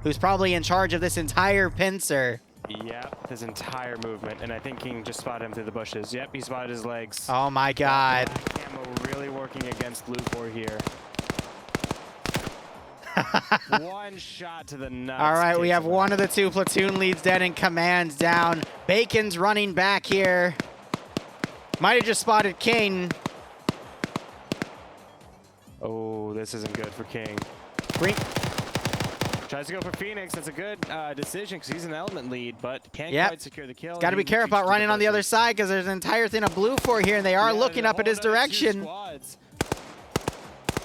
who's probably in charge of this entire pincer. Yep, his entire movement, and I think King just spotted him through the bushes. Yep, he spotted his legs. Oh my God. Camo really working against Blue 4 here. One shot to the nuts. All right, we have one of the two platoon leads dead and commands down. Bacon's running back here. Might have just spotted King. Oh, this isn't good for King. Green. Tries to go for Phoenix. That's a good decision because he's an element lead, but can't quite secure the kill. Got to be careful about running on the other side because there's an entire thing of Blue 4 here, and they are looking up at his direction.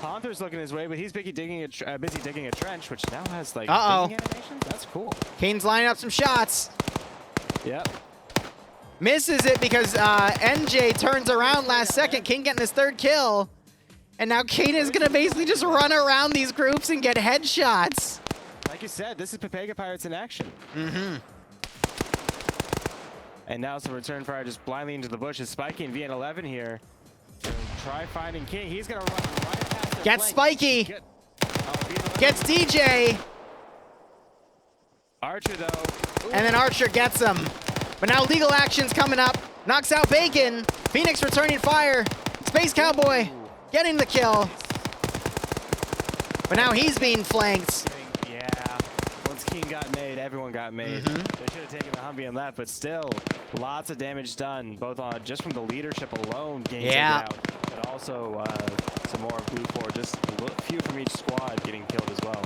Panther's looking his way, but he's busy digging a trench, which now has like Uh-oh. digging animations. That's cool. Kane's lining up some shots. Yep. Misses it because NJ turns around last second. King getting his 3rd kill. And now Kane is going to basically just run around these groups and get headshots. Like you said, this is Pepega Pirates in action. Mm-hmm. And now some return fire just blindly into the bushes. Spiking VN11 here. Try finding King. He's going to run right past the Gets flank. Spiky. VN11. Gets DJ. Archer, though. Ooh. And then Archer gets him. But now legal action's coming up. Knocks out Bacon. Phoenix returning fire. Space Cowboy getting the kill. But now he's being flanked. Yeah. Once King got made, everyone got made. They should have taken the Humvee and left, but still, lots of damage done, both on just from the leadership alone getting taken out, but also some more of Blue 4, just a few from each squad getting killed as well.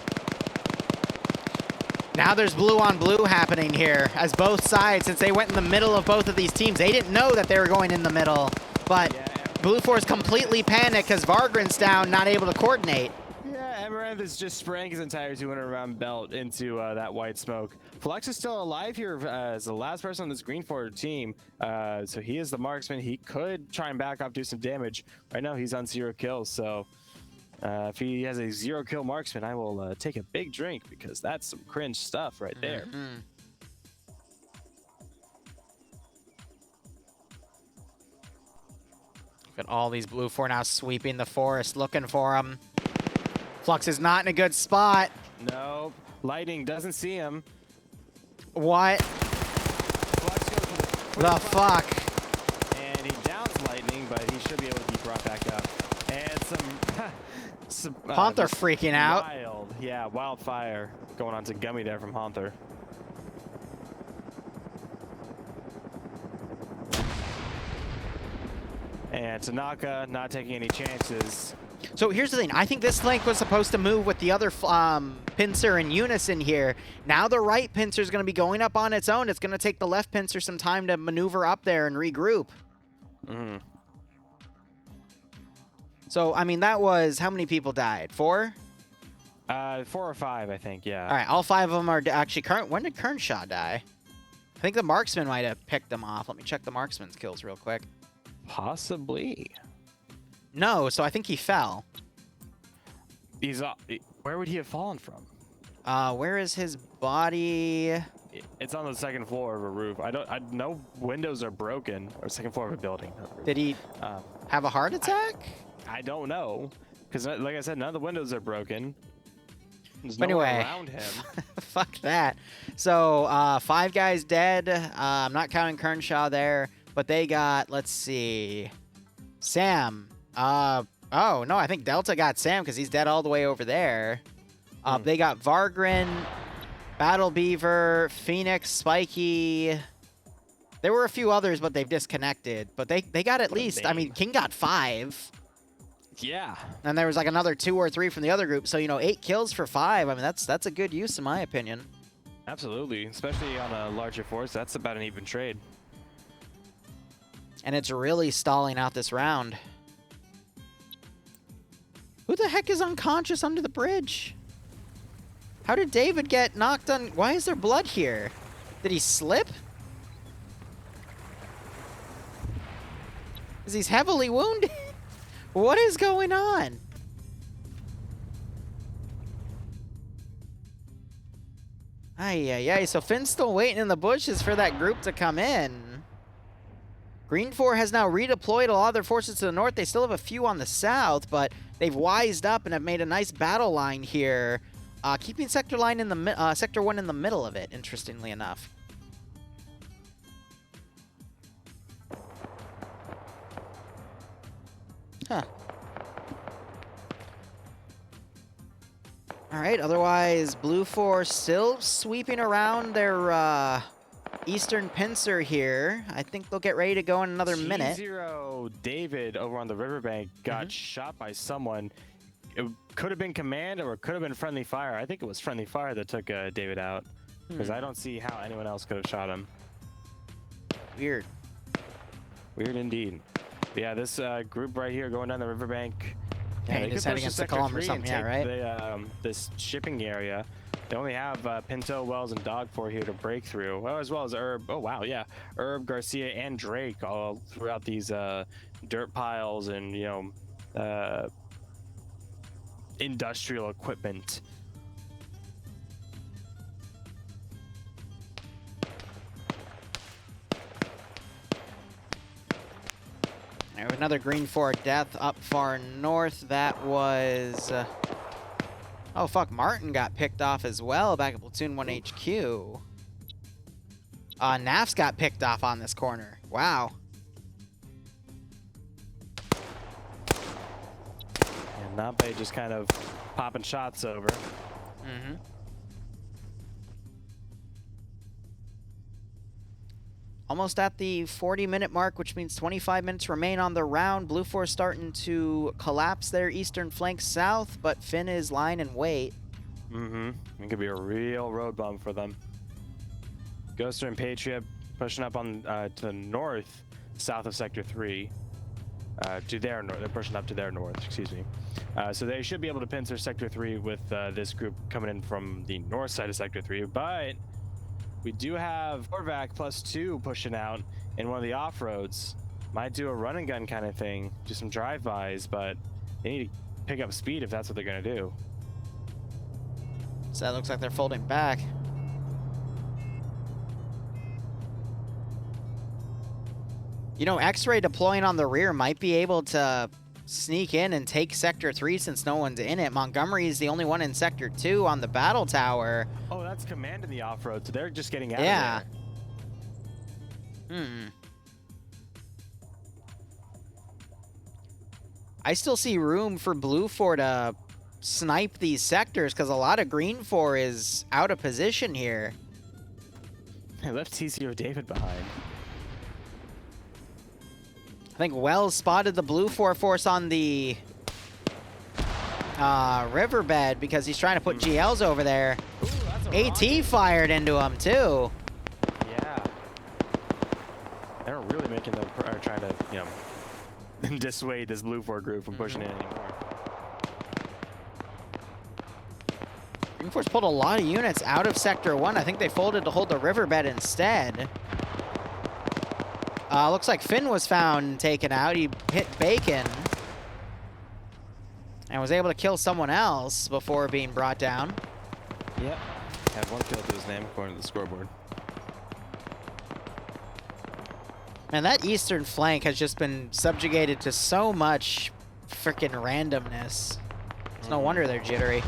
Now there's blue on blue happening here, as both sides, since they went in the middle of both of these teams, they didn't know that they were going in the middle, but Blue 4 is completely panicked because Vargren's down, not able to coordinate. Yeah, Amaranth is just spraying his entire 200-round belt into that white smoke. Flux is still alive here as the last person on this green 4 team, so he is the marksman. He could try and back off, do some damage. Right now he's on 0 kills, so if he has a 0 kill marksman, I will take a big drink because that's some cringe stuff right there. Got all these Blue 4 now sweeping the forest, looking for him. Flux is not in a good spot. No, Lightning doesn't see him. What Flux goes for the fuck? And he downs Lightning, but he should be able to be brought back up. And some Panther freaking out. Wildfire going on to Gummy there from Panther. And Tanaka not taking any chances. So here's the thing. I think this flank was supposed to move with the other pincer in unison here. Now the right pincer is going to be going up on its own. It's going to take the left pincer some time to maneuver up there and regroup. So, I mean, that was, how many people died? 4? 4 or 5, I think, yeah. All right, all 5 of them are actually current. When did Kernshaw die? I think the marksman might have picked them off. Let me check the marksman's kills real quick. Possibly. No, so I think he fell. He's where would he have fallen from? Where is his body? It's on the 2nd floor of a roof. I know windows are broken, or 2nd floor of a building. Did he have a heart attack? I don't know, because like I said, none of the windows are broken. There's But no one anyway, around him. fuck that. So 5 guys dead. I'm not counting Kernshaw there, but they got, let's see, Sam. Oh no, I think Delta got Sam because he's dead all the way over there. They got Vargren, Battle Beaver, Phoenix, Spiky. There were a few others, but they've disconnected. But they got at least, I mean, King got 5. Yeah. And there was like another 2 or 3 from the other group. So, you know, 8 kills for 5. I mean, that's a good use in my opinion. Absolutely, especially on a larger force. That's about an even trade. And it's really stalling out this round. Who the heck is unconscious under the bridge? How did David get knocked on? Why is there blood here? Did he slip? Is he heavily wounded? What is going on? Ay. So Finn's still waiting in the bushes for that group to come in. Green 4 has now redeployed a lot of their forces to the north. They still have a few on the south, but they've wised up and have made a nice battle line here, keeping Sector 1 in the middle of it, interestingly enough. Huh. All right, otherwise, Blue 4 still sweeping around their eastern pincer here. I think they'll get ready to go in another minute. T0 David over on the riverbank got shot by someone. It could have been command or it could have been friendly fire. I think it was friendly fire that took David out because I don't see how anyone else could have shot him. Weird. Weird indeed. But yeah, this group right here going down the riverbank. Pain is heading against the column or something, yeah, right? This shipping area. They only have Pinto, Wells, and Dog4 here to break through, well, as well as Herb. Oh, wow, yeah. Herb, Garcia, and Drake all throughout these dirt piles and, you know, industrial equipment. There was another green 4 death up far north. That was... oh, fuck. Martin got picked off as well back at Platoon 1 HQ. Nafs got picked off on this corner. Wow. And Nabe just kind of popping shots over. Mm-hmm. Almost at the 40-minute mark, which means 25 minutes remain on the round. Blue 4 starting to collapse their eastern flank south, but Finn is lying in wait. Mm-hmm. It could be a real road bump for them. Ghoster and Patriot pushing up on to the north, south of Sector 3. To their north, they're pushing up to their north, excuse me. So they should be able to pincer Sector 3 with this group coming in from the north side of Sector 3, but we do have Korvac +2 pushing out in one of the off-roads. Might do a run and gun kind of thing, do some drive-bys, but they need to pick up speed if that's what they're gonna do. So that looks like they're folding back. You know, X-Ray deploying on the rear might be able to sneak in and take Sector 3 since no one's in it. Montgomery is the only one in Sector 2 on the battle tower. Oh, that's command in the off-road, so they're just getting out yeah. of there. I still see room for Blue 4 to snipe these sectors because a lot of Green 4 is out of position here. They left TCO David behind. I think Wells spotted the Blue 4 force on the riverbed because he's trying to put GLs over there. Ooh, AT fired into him too. Yeah. They're really making them trying to, you know, dissuade this Blue 4 group from pushing in anymore. Green 4's pulled a lot of units out of Sector 1. I think they folded to hold the riverbed instead. Looks like Finn was found and taken out. He hit Bacon and was able to kill someone else before being brought down. Yep. Had one kill to his name according to the scoreboard. And that eastern flank has just been subjugated to so much freaking randomness. It's no wonder they're jittery.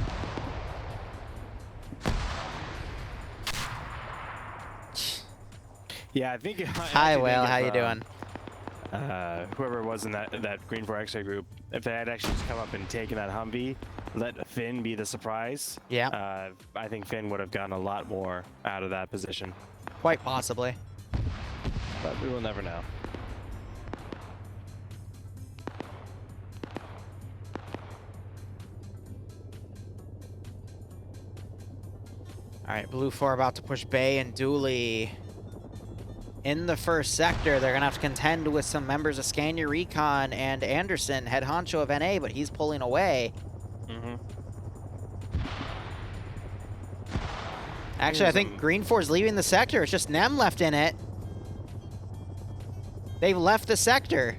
Yeah, I think. Hi, Will. How you doing? Whoever was in that Green 4 X-ray group, if they had actually just come up and taken that Humvee, let Finn be the surprise. Yeah. I think Finn would have gotten a lot more out of that position. Quite possibly. But we will never know. All right, Blue 4 about to push Bay and Dooley in the first sector. They're going to have to contend with some members of Scania Recon and Anderson, head honcho of NA, but he's pulling away. Actually, I think Green 4's leaving the sector. It's just Nem left in it. They've left the sector.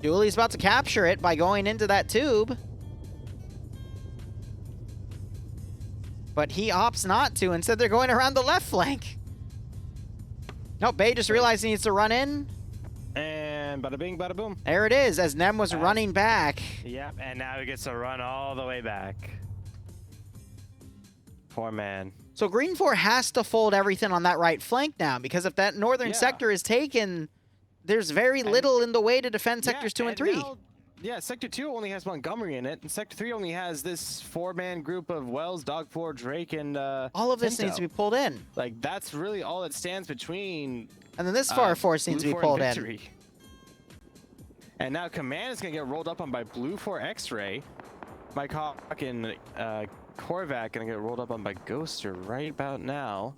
Dooley's about to capture it by going into that tube. But he opts not to. Instead, they're going around the left flank. Nope, Bay just realized he needs to run in. And bada bing, bada boom. There it is, as Nem was running back. Yep, and now he gets to run all the way back. Poor man. So Green 4 has to fold everything on that right flank now, because if that northern sector is taken, there's very little in the way to defend sectors 2 and 3. Now, yeah, Sector 2 only has Montgomery in it, and Sector 3 only has this 4-man group of Wells, Dog4, Drake, and all of this Pinto. needs to be pulled in. Like, that's really all that stands between. And then this far force needs to be pulled in. And now Command is going to get rolled up on by Blue 4 X-Ray. Mike Hawk and Korvac going to get rolled up on by Ghoster right about now.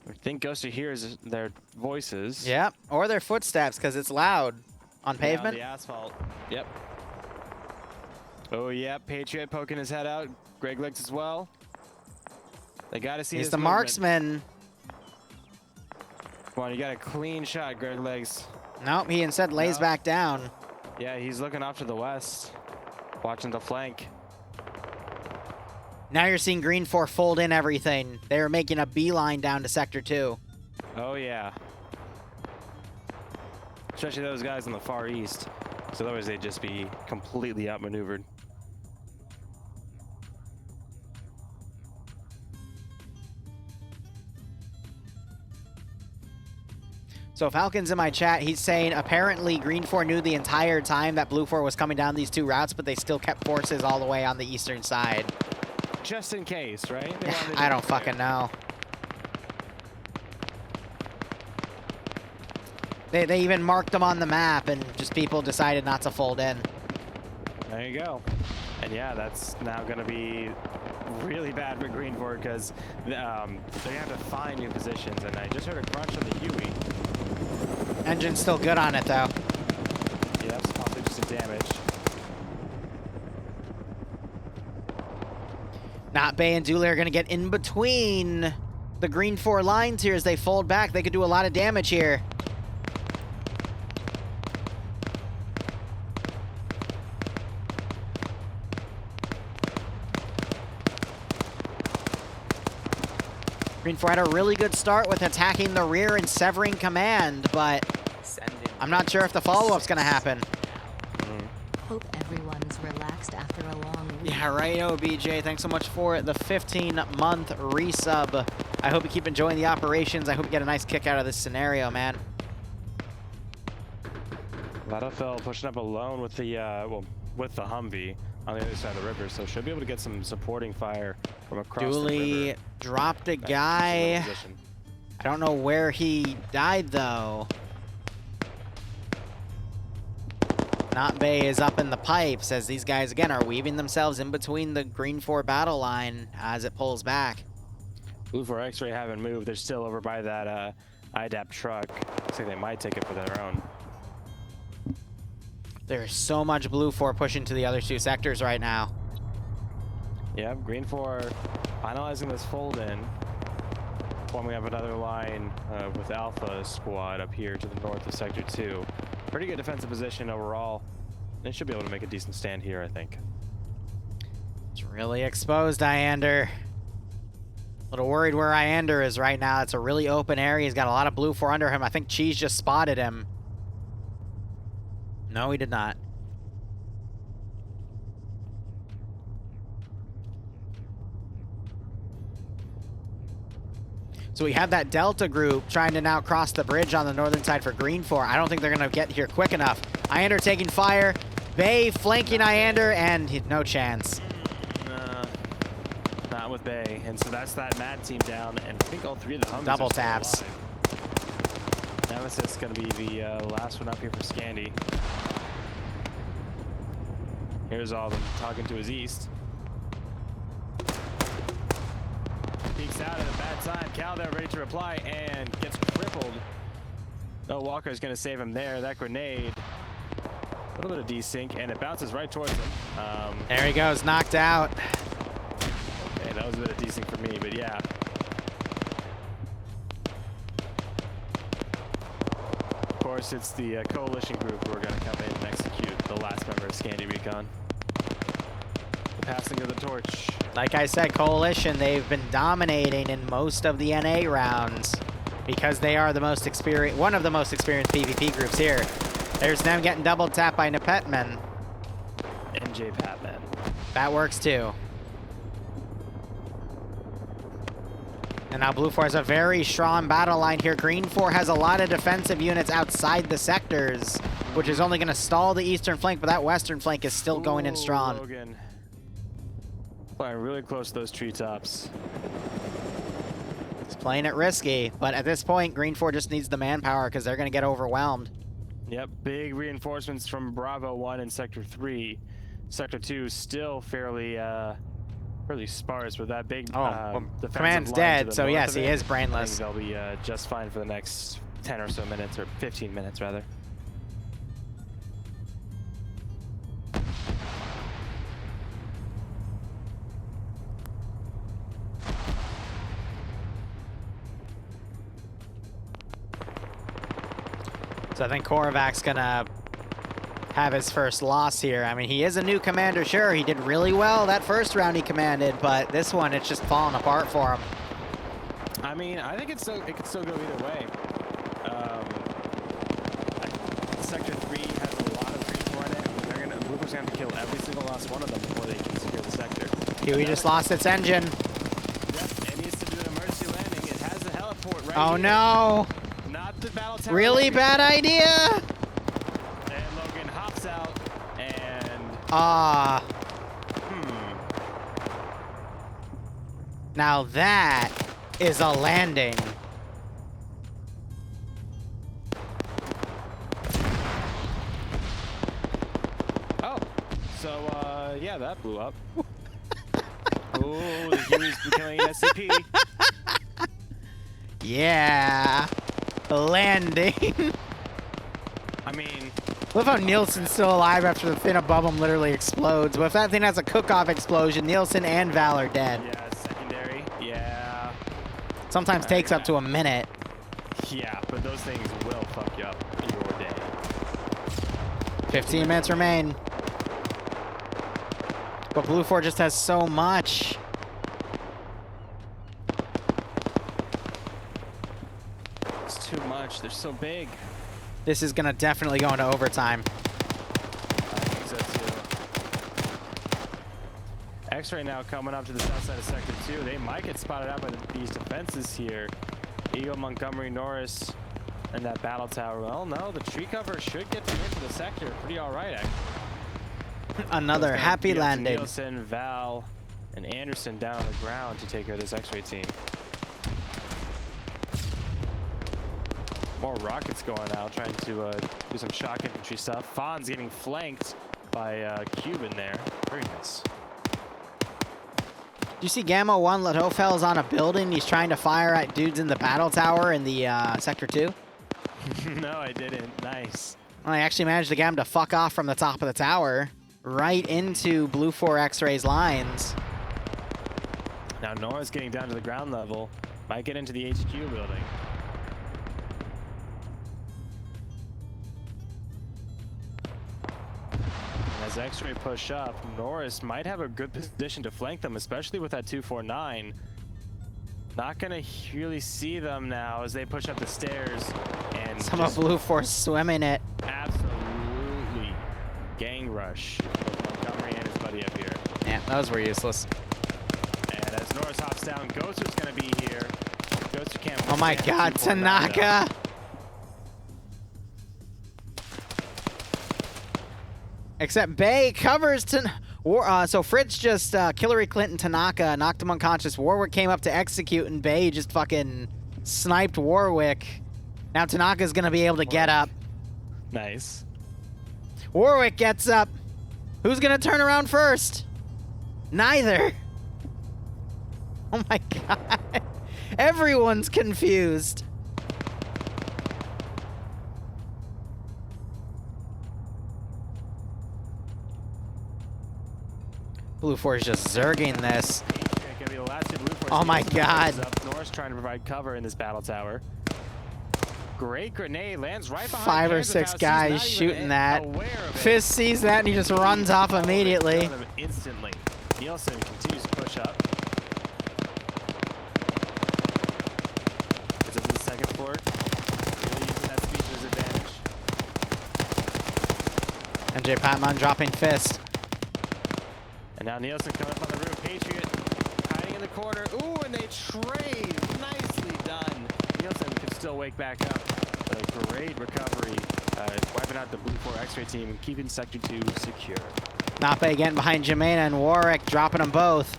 I think Ghoster hears their voices. Yeah, or their footsteps, because it's loud on pavement. On the asphalt. Yep. Oh yeah, Patriot poking his head out. Greg Legs as well. They got to see He's his the movement. marksman. Come on, you got a clean shot, Greg Legs. Nope, he instead lays back down. Yeah, he's looking off to the west, watching the flank. Now you're seeing Green 4 fold in everything. They're making a beeline down to Sector 2. Oh yeah. Especially those guys in the far east. So otherwise they'd just be completely outmaneuvered. So Falcon's in my chat. He's saying apparently Green 4 knew the entire time that Blue 4 was coming down these two routes, but they still kept forces all the way on the eastern side. Just in case, right? I don't fucking know. They even marked them on the map, and just people decided not to fold in. There you go. And yeah, that's now going to be really bad for Green 4 because they have to find new positions. And I just heard a crunch on the Huey. Engine's still good on it, though. Yeah, that's possibly just a damage. Not Bay and Dooley are going to get in between the Green 4 lines here as they fold back. They could do a lot of damage here. Green 4 had a really good start with attacking the rear and severing command, but I'm not sure if the follow-up's going to happen. Hope everyone's relaxed after a long week. Yeah, right, OBJ. Thanks so much for the 15-month resub. I hope you keep enjoying the operations. I hope you get a nice kick out of this scenario, man. Ladafell pushing up alone with the with the Humvee on the other side of the river, so should be able to get some supporting fire from across the Dooley river. dropped a guy. I don't know where he died, though. Not Bay is up in the pipes as these guys, again, are weaving themselves in between the Green 4 battle line as it pulls back. Blue 4 X-Ray haven't moved. They're still over by that IDAP truck. Looks like they might take it for their own. There's so much Blue 4 pushing to the other two sectors right now. Yeah, Green 4 finalizing this fold-in. Forming up another line with Alpha Squad up here to the north of Sector 2. Pretty good defensive position overall. They should be able to make a decent stand here, I think. It's really exposed, Iander. A little worried where Iander is right now. It's a really open area. He's got a lot of Blue 4 under him. I think Cheese just spotted him. No, he did not. So we have that Delta group trying to now cross the bridge on the northern side for Green 4. I don't think they're going to get here quick enough. Iander taking fire. Bay flanking Iander, and no chance. Not with Bay. And so that's that Mad team down, and I think all three of the Humvees Double are still taps. alive. Nemesis is going to be the last one up here for Scandy. Here's all of them talking to his east. Peeks out at a bad time. Cal there ready to reply and gets crippled. No, Walker's going to save him there. That grenade. A little bit of desync, and it bounces right towards him. There he goes, knocked out. Okay, that was a bit of desync for me, but yeah. Of course, it's the coalition group who are going to come in and execute the last member of Scandy Recon. The passing of the torch. Like I said, Coalition, they've been dominating in most of the NA rounds because they are the most experienced, one of the most experienced PvP groups here. There's them getting double tapped by Nepetman. NJ Patman. That works too. And now Blue 4 has a very strong battle line here. Green 4 has a lot of defensive units outside the sectors, which is only going to stall the eastern flank, but that western flank is still going in strong. Logan. Flying really close to those treetops. He's playing it risky, but at this point, Green 4 just needs the manpower because they're going to get overwhelmed. Yep, big reinforcements from Bravo 1 and Sector 3. Sector 2 still fairly sparse with that big defensive Command's line dead, to the so north yes, of he it. is brainless. I think they'll be just fine for the next 10 or so minutes, or 15 minutes rather. So I think Korovac's gonna have his first loss here. I mean, he is a new commander, sure. He did really well that first round he commanded, but this one, it's just falling apart for him. I mean, I think it could still go either way. Sector 3 has a lot of free for in it. Blue Force gonna have to kill every single last one of them before they can secure the sector. Kiwi just lost its engine. Yep, it needs to do an emergency landing. It has the heliport right Oh here. no! Not the battle tower. Really bad idea! And Logan hops out and... Now that is a landing. Oh, so yeah, that blew up. Oh, the Huey's becoming an SCP. Yeah. Landing. I mean... Love how Nielsen's still alive after the thing above him literally explodes. But if that thing has a cook-off explosion, Nielsen and Val are dead. Yeah, secondary. Yeah. Sometimes takes up to a minute. Yeah, but those things will fuck you up in your day. 15 minutes remain. But Blue 4 just has so much. It's too much. They're so big. This is gonna definitely go into overtime. I think so too. X-Ray now coming up to the south side of Sector 2. They might get spotted out by these defenses here. Eagle, Montgomery, Norris, and that battle tower. Well, no, the tree cover should get them into the sector. Pretty all right, actually. Another happy landing. Nielsen, Val, and Anderson down on the ground to take care of this X-Ray team. More rockets going out, trying to do some shock infantry stuff. Fawn's getting flanked by Cuban there. Very nice. Do you see Gamma 1 Latofel's on a building? He's trying to fire at dudes in the battle tower in the Sector 2. No, I didn't. Nice. Well, I actually managed to get him to fuck off from the top of the tower, right into Blue 4 X-Ray's lines. Now Nora's getting down to the ground level. Might get into the HQ building. As X-Ray push up, Norris might have a good position to flank them, especially with that 249. Not gonna really see them now as they push up the stairs and Some of Blue 4 swimming it. absolutely gang rush Montgomery and his buddy up here. Yeah, those were useless. And as Norris hops down, Ghoster's gonna be here. Ghoster can't. Oh my god, Tanaka! Except Bay covers so Fritz just Hillary Clinton Tanaka knocked him unconscious. Warwick came up to execute and Bay just fucking sniped Warwick. Now Tanaka's gonna be able to get up. Nice. Warwick gets up. Who's gonna turn around first? Neither. Oh my god. Everyone's confused. Blue 4 is just zerging this. Gonna be the last two Blue Force Oh my god. Norris trying to provide cover in this battle tower. Great grenade lands right behind 5 or Kansas 6 House. He's guys not shooting even that. aware of it. Fizz sees that and he just runs off immediately. Instantly. Nielsen continues to push up. Is this the second floor? Really using that speed to his advantage. MJ Patman dropping fist. And now Nielsen coming up on the roof. Patriot hiding in the corner. Ooh, and they trade. Nicely done. Nielsen can still wake back up. A great recovery. Wiping out the Blue 4 X-Ray team and keeping Sector 2 secure. Nape getting behind Jemena and Warwick, dropping them both.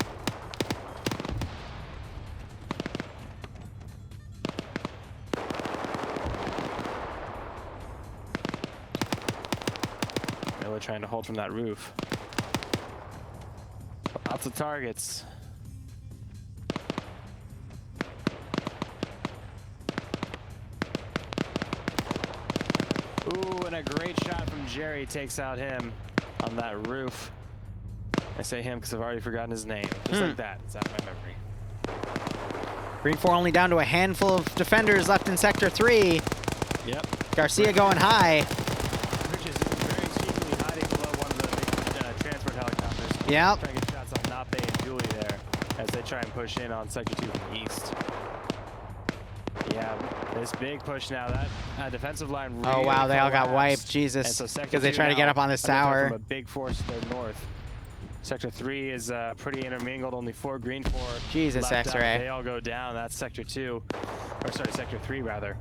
Miller trying to hold from that roof. Lots of targets. Ooh, and a great shot from Jerry takes out him on that roof. I say him because I've already forgotten his name. Just like that, it's out of my memory. Green 4 only down to a handful of defenders left in Sector 3. Yep. Garcia going high. Which is very cheaply hiding below one of the big transport helicopters. Yep. Trying to get shots on Nape and Julie there as they try and push in on Sector 2 from the east. Yeah, this big push now. That defensive line really Oh, wow, they all got collapsed. wiped. Jesus. So Because they try to get up on this tower. From a big force to their north. Sector 3 is pretty intermingled. Only 4 green, 4 Jesus, left out. X-ray. They all go down. That's Sector 2. Or sorry, Sector 3 rather.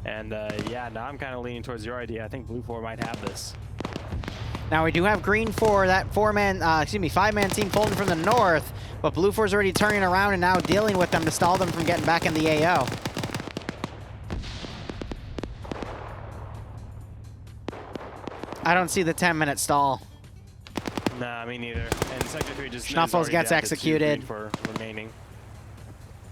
And yeah, now I'm kind of leaning towards your idea. I think Blue 4 might have this. Now we do have green 4, that 5-man team pulling from the north, but Blue 4's already turning around and now dealing with them to stall them from getting back in the AO. I don't see the 10-minute stall. Nah, me neither. And Sector 3 just Schnuffles gets executed. For remaining.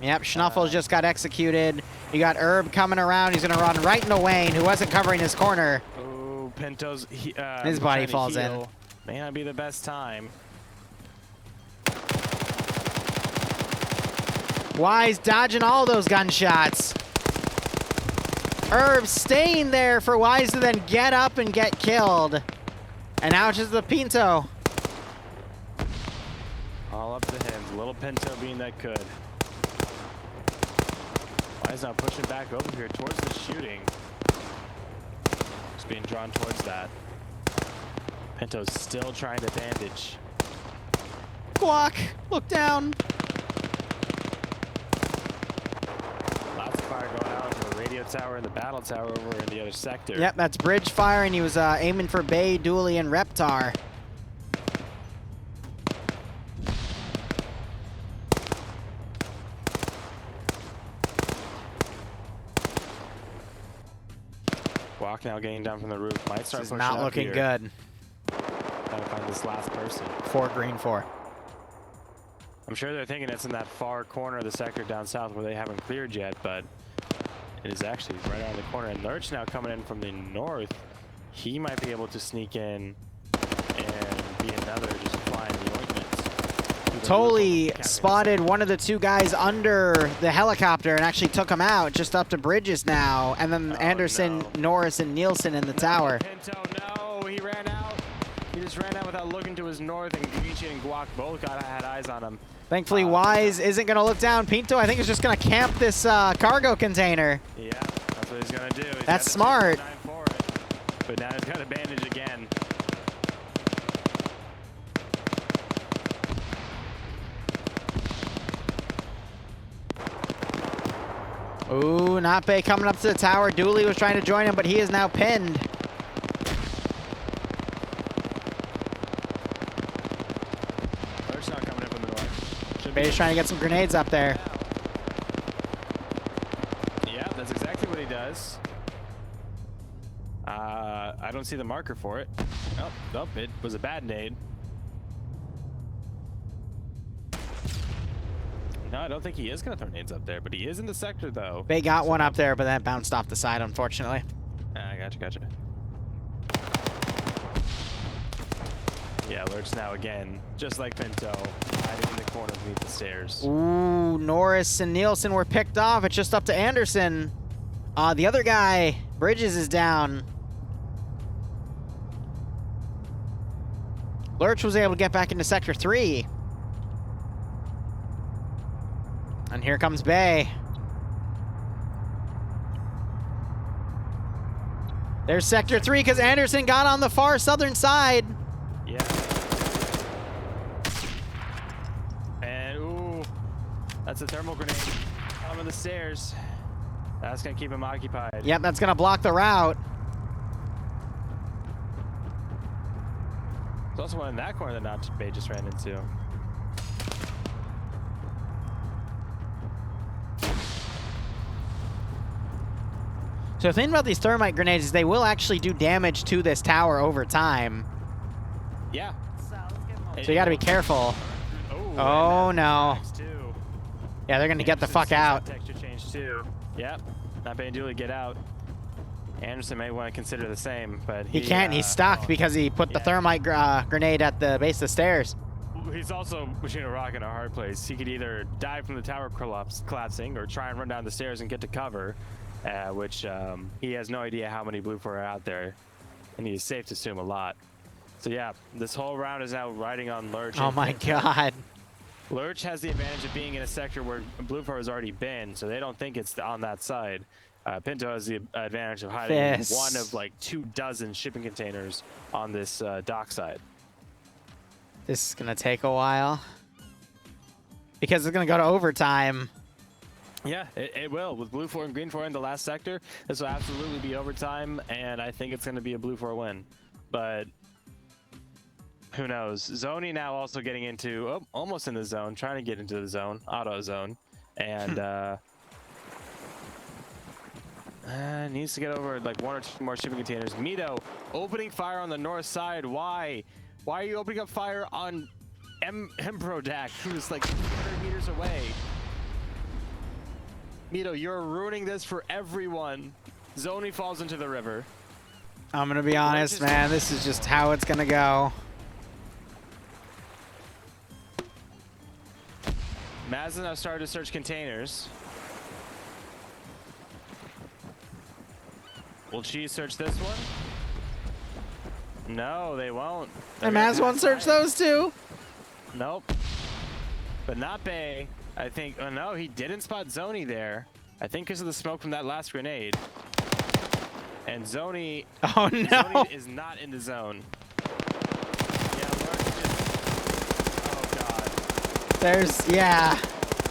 Yep, Schnuffles just got executed. You got Herb coming around. He's going to run right into Wayne, who wasn't covering his corner. Oh, Pinto's his body falls in. May not be the best time. Wise dodging all those gunshots. Herb staying there for Wise to then get up and get killed. And now it's just the Pinto. All up to him. Little Pinto being that good. Wise now pushing back over here towards the shooting. Just being drawn towards that. Pinto's still trying to bandage. Guac, look down. Lots of fire going out to the radio tower and the battle tower over in the other sector. Yep, that's bridge fire, and he was aiming for Bay, Dooley, and Reptar. Walk now getting down from the roof. Might start This is pushing not up looking here. good. Trying to find this last person. 4 green 4. I'm sure they're thinking it's in that far corner of the sector down south where they haven't cleared yet, but it is actually right around the corner. And Lurch now coming in from the north. He might be able to sneak in and be another just flying the ointment. Totally spotted one of the 2 guys under the helicopter and actually took him out, just up to Bridges now. And then Anderson, no. Norris, and Nielsen in the tower. Pinto, no, he ran out. He just ran out without looking to his north, and Greenchin and Guac both had eyes on him. Thankfully, Wise isn't going to look down. Pinto, I think, is just going to camp this cargo container. Yeah, that's what he's going to do. He's That's got smart. the 2-9 for it, but now he's got a bandage again. Ooh, Nape coming up to the tower. Dooley was trying to join him, but he is now pinned. Lurch not coming in from the north. Bay's trying to get some grenades up there. Yeah, that's exactly what he does. I don't see the marker for it. Oh, nope, it was a bad nade. No, I don't think he is going to throw nades up there, but he is in the sector, though. Bay got one up there, but that bounced off the side, unfortunately. Ah, gotcha. Yeah, Lurch now again, just like Pinto, hiding in the corner beneath the stairs. Ooh, Norris and Nielsen were picked off. It's just up to Anderson. The other guy, Bridges, is down. Lurch was able to get back into Sector 3. And here comes Bay. There's Sector 3 because Anderson got on the far southern side. Yeah. And, ooh, that's a thermal grenade. Over the stairs. That's going to keep him occupied. Yep, that's going to block the route. There's also one in that corner that Not Bay just ran into. So the thing about these thermite grenades is they will actually do damage to this tower over time. Yeah. So let's give him a So you got to be careful. Oh, no. Yeah, they're going to get the fuck out. Texture change too. Yep. Not Bay and Dooley get out. Anderson may want to consider the same, but He can't. He's stuck because he put the thermite grenade at the base of the stairs. He's also between a rock and a hard place. He could either dive from the tower collapsing or try and run down the stairs and get to cover. which he has no idea how many blue 4 are out there, and he's safe to assume a lot. So yeah, this whole round is now riding on Lurch. Oh my god. Lurch has the advantage of being in a sector where blue 4 has already been, so they don't think it's on that side. Pinto has the advantage of hiding in one of like 24 shipping containers on this dock side. This is gonna take a while because it's gonna go to overtime. Yeah, it will. With blue 4 and green 4 in the last sector, this will absolutely be overtime, and I think it's going to be a blue 4 win. But who knows? Zoni now also getting into, almost in the zone, trying to get into the zone, auto zone, and needs to get over like 1 or 2 more shipping containers. Mito opening fire on the north side. Why? Why are you opening up fire on Emprodak, who's like 300 meters away? Mito, you're ruining this for everyone. Zoni falls into the river. I'm gonna be honest, man. This is just how it's gonna go. Mazda now started to search containers. Will she search this one? No, they won't. And Maz won't search those two. Nope. But not Bay. I think, oh no, he didn't spot Zoni there. I think because of the smoke from that last grenade. And Zoni, oh no, Zoni is not in the zone. Yeah, oh god. There's, yeah,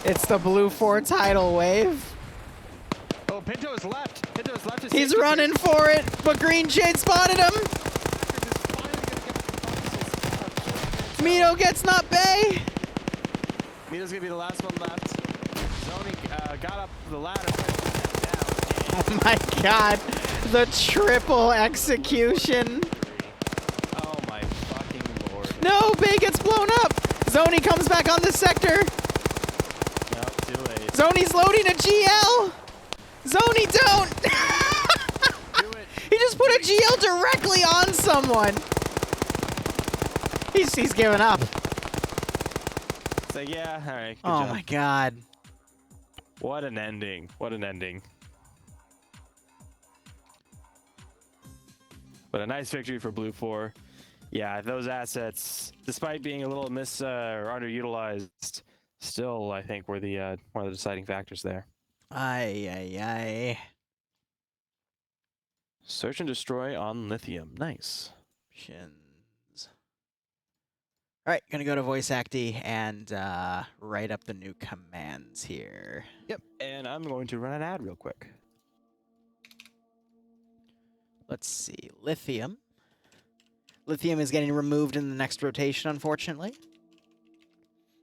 it's the blue 4 tidal wave. Oh, Pinto is left. Pinto is left. He's running for it, but Green Shade spotted him. Mito gets not Bay. Mito's gonna be the last one left. Zoni got up the ladder, down. Oh my god, the triple execution. Oh my fucking lord. No, Bay gets blown up. Zoni comes back on the sector. No, too late. Zoni's loading a GL. Zoni, don't. Do it. He just put a GL directly on someone. He's giving up. It's like, yeah, all right. Good Oh job. my god. What an ending. What an ending. But a nice victory for Blue 4. Yeah, those assets, despite being a little or underutilized, still, I think, were the one of the deciding factors there. Aye. Search and destroy on lithium. Nice. Shins. All right, gonna go to voice acty and write up the new commands here. Yep, and I'm going to run an ad real quick. Let's see, lithium. Lithium is getting removed in the next rotation, unfortunately.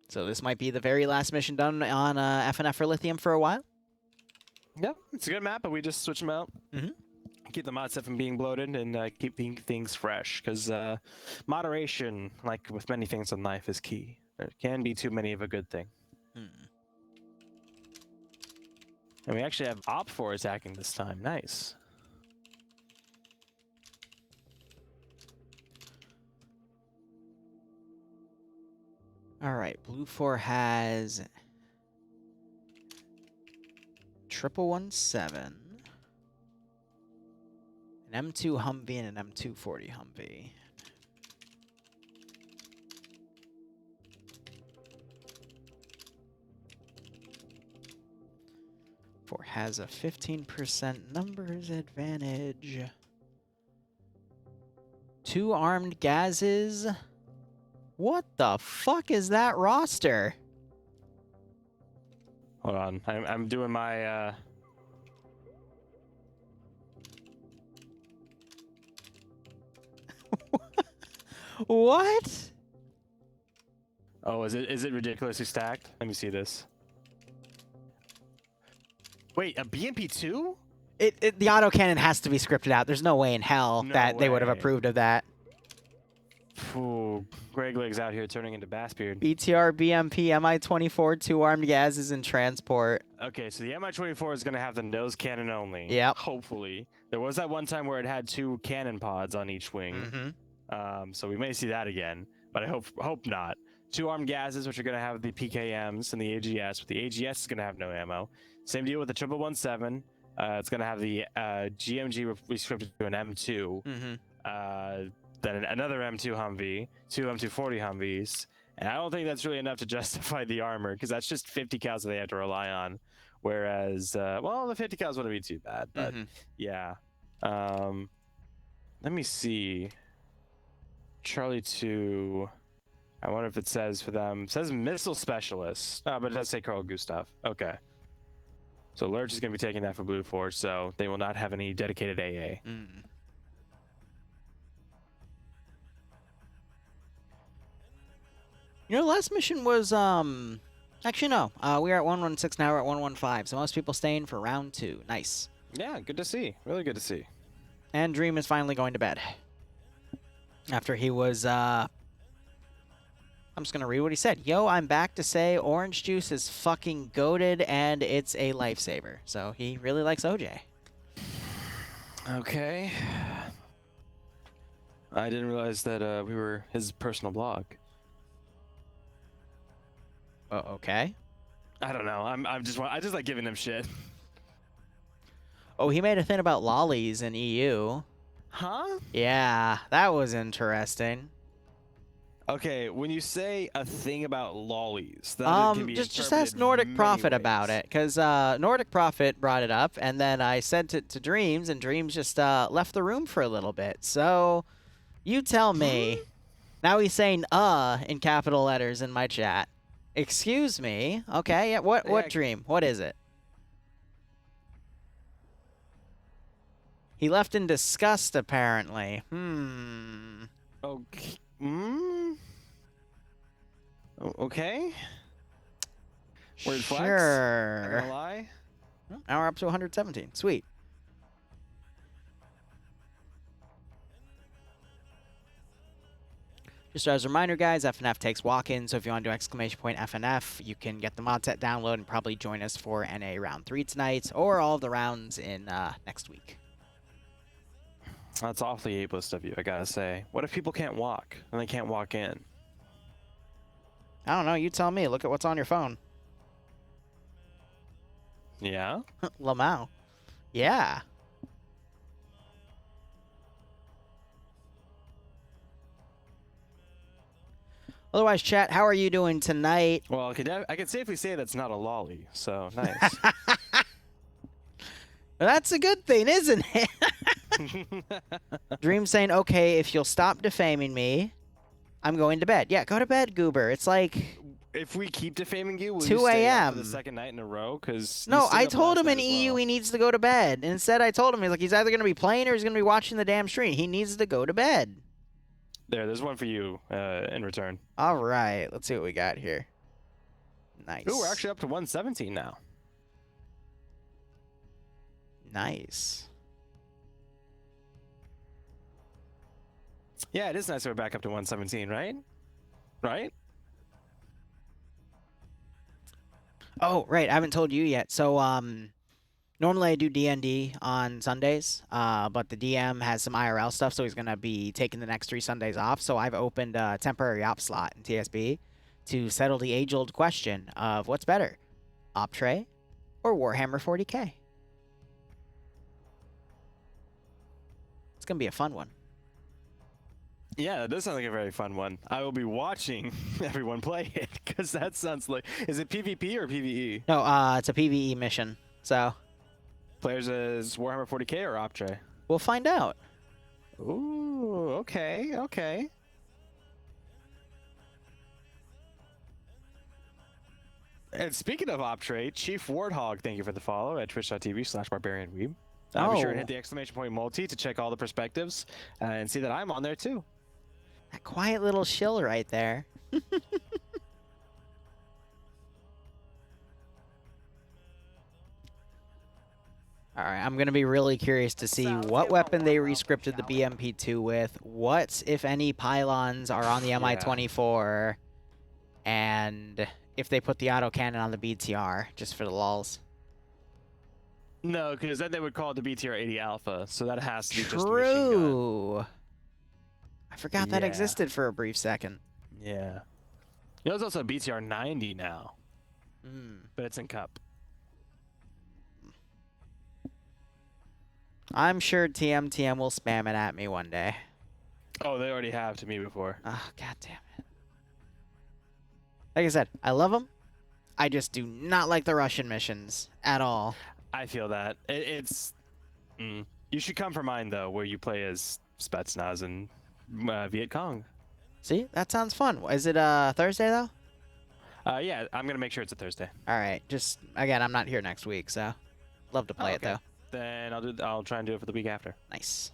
So this might be the very last mission done on FNF for lithium for a while. Yep, it's a good map, but we just switch them out. Keep the mod set from being bloated and keeping things fresh, because moderation, like with many things in life, is key. There can be too many of a good thing. And we actually have Op4 attacking this time. Nice. All right, Blue 4 has 1117, an M2 Humvee, and an M240 Humvee. Four has a 15% numbers advantage. 2 armed gazes. What the fuck is that roster? Hold on, I'm doing my. What? Oh, is it ridiculously stacked? Let me see this. Wait, a BMP2? The autocannon has to be scripted out. There's no way in hell that they would have approved of that. Ooh, Greg Leg's out here turning into Bassbeard. BTR, BMP, MI-24, 2 armed gazes, and transport. Okay, so the MI-24 is going to have the nose cannon only. Yep. Hopefully. There was that one time where it had 2 cannon pods on each wing. So we may see that again, but I hope not. 2 armed gazes, which are going to have the PKMs and the AGS, but the AGS is going to have no ammo. Same deal with the 1117. It's going to have the GMG rescripted to an M2. Then another M2 Humvee, 2 M240 Humvees. And I don't think that's really enough to justify the armor, because that's just 50 cals that they have to rely on. Whereas, well, the 50 cals wouldn't be too bad, but yeah. Let me see. Charlie 2. I wonder if it says for them. It says missile specialist. Oh, but it does say Carl Gustav. Okay. So Lurch is going to be taking that for Blue Force, so they will not have any dedicated AA. You know, last mission was, actually, no. We are at 116 now. We're at 115. So most people staying for round 2. Nice. Yeah, good to see. Really good to see. And Dream is finally going to bed. After he was, I'm just going to read what he said. Yo, I'm back to say orange juice is fucking goated and it's a lifesaver. So he really likes OJ. Okay. I didn't realize that we were his personal blog. Okay. I don't know. I just like giving him shit. Oh, he made a thing about lollies in EU. Huh? Yeah, that was interesting. Okay, when you say a thing about lollies, that can be just ask Nordic Prophet about it, because Nordic Prophet brought it up, and then I sent it to Dreams, and Dreams just left the room for a little bit. So, you tell me. Now he's saying in capital letters in my chat. Excuse me. Okay, yeah. What Dream? What is it? He left in disgust, apparently. Okay. Okay. Word flex. Sure. Not gonna lie. Now we're up to 117. Sweet. Just as a reminder, guys, FNF takes walk-ins, so if you want to do !FNF, you can get the mod set download and probably join us for NA Round 3 tonight, or all of the rounds in next week. That's awfully ableist of you, I gotta say. What if people can't walk and they can't walk in? I don't know. You tell me. Look at what's on your phone. Yeah? Lamau. Yeah. Otherwise, chat, how are you doing tonight? Well, I can safely say that's not a lolly, so nice. That's a good thing, isn't it? Dream saying, okay, if you'll stop defaming me, I'm going to bed. Yeah, go to bed, Goober. It's like... If we keep defaming you, will 2 you stay up a.m. for the second night in a row? Because no, I told him in EU he needs to go to bed. And instead, I told him he's either going to be playing or he's going to be watching the damn stream. He needs to go to bed. There's one for you in return. All right, let's see what we got here. Nice. Ooh, we're actually up to 117 now. Nice. Yeah, it is nice that we're back up to 117, right? Right? Oh, right. I haven't told you yet. So, normally I do DND on Sundays, but the DM has some IRL stuff, so he's going to be taking the next 3 Sundays off. So I've opened a temporary op slot in TSB to settle the age-old question of what's better, Optray or Warhammer 40K? It's going to be a fun one. Yeah, that does sound like a very fun one. I will be watching everyone play it, because that sounds like... Is it PvP or PvE? No, it's a PvE mission, so... Players as Warhammer 40K or Optray? We'll find out. Ooh, okay, okay. And speaking of Optray, Chief Warthog, thank you for the follow at twitch.tv/barbarianweeb. Be sure to hit the exclamation point multi to check all the perspectives and see that I'm on there too. That quiet little shill right there. All right, I'm going to be really curious to see what weapon they rescripted the BMP2 with, what, if any, pylons are on the Mi-24, and if they put the autocannon on the BTR, just for the lulz. No, because then they would call it the BTR 80 Alpha, so that has to be just a machine True. I forgot that existed for a brief second. Yeah. You know, there's also a BTR 90 now, but it's in Cup. I'm sure TM will spam it at me one day. Oh, they already have to me before. Oh, god damn it. Like I said, I love them. I just do not like the Russian missions at all. I feel that. You should come for mine, though, where you play as Spetsnaz and Viet Cong. See? That sounds fun. Is it Thursday, though? Yeah, I'm going to make sure it's a Thursday. All right. Just, again, I'm not here next week, so love to play it, though. Then I'll try and do it for the week after. Nice.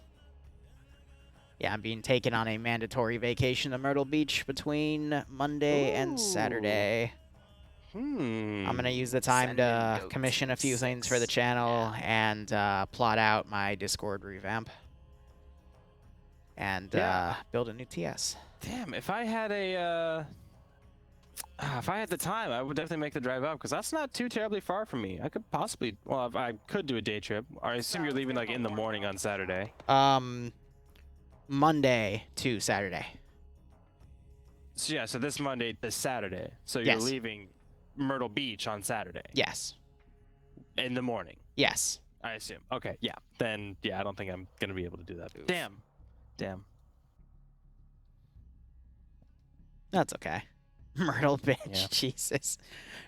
Yeah, I'm being taken on a mandatory vacation to Myrtle Beach between Monday and Saturday. I'm going to use the time to commission a few things for the channel and plot out my Discord revamp. And build a new TS. Damn, if I had the time, I would definitely make the drive up, because that's not too terribly far from me. I could possibly, well, I could do a day trip. Or I assume you're leaving like in the morning on Saturday. Monday to Saturday. So yeah, so this Monday to Saturday. So you're leaving Myrtle Beach on Saturday. Yes. In the morning. Yes. I assume. Okay, yeah. Then yeah, I don't think I'm gonna be able to do that. Oof. Damn. That's okay. Myrtle bitch. Yeah. Jesus.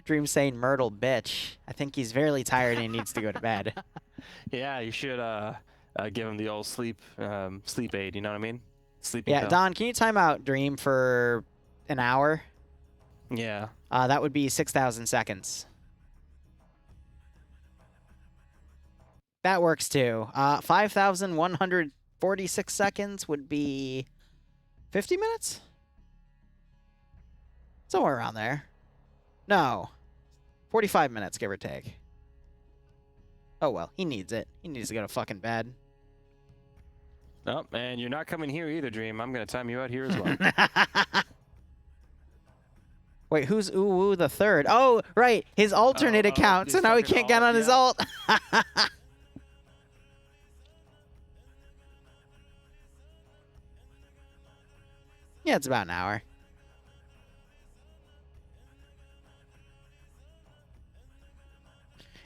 Dream saying Myrtle bitch. I think he's very tired and he needs to go to bed. Yeah, you should give him the old sleep aid, you know what I mean? Sleeping yeah, pill. Don, can you time out Dream for an hour? Yeah. That would be 6,000 seconds. That works too. 5,146 seconds would be 50 minutes? Somewhere around there. No. 45 minutes, give or take. Oh, well, he needs it. He needs to go to fucking bed. Oh, and you're not coming here either, Dream. I'm going to time you out here as well. Wait, who's Uwu the third? Oh, right. His alternate account, so now he can't get on his alt. Yeah, it's about an hour.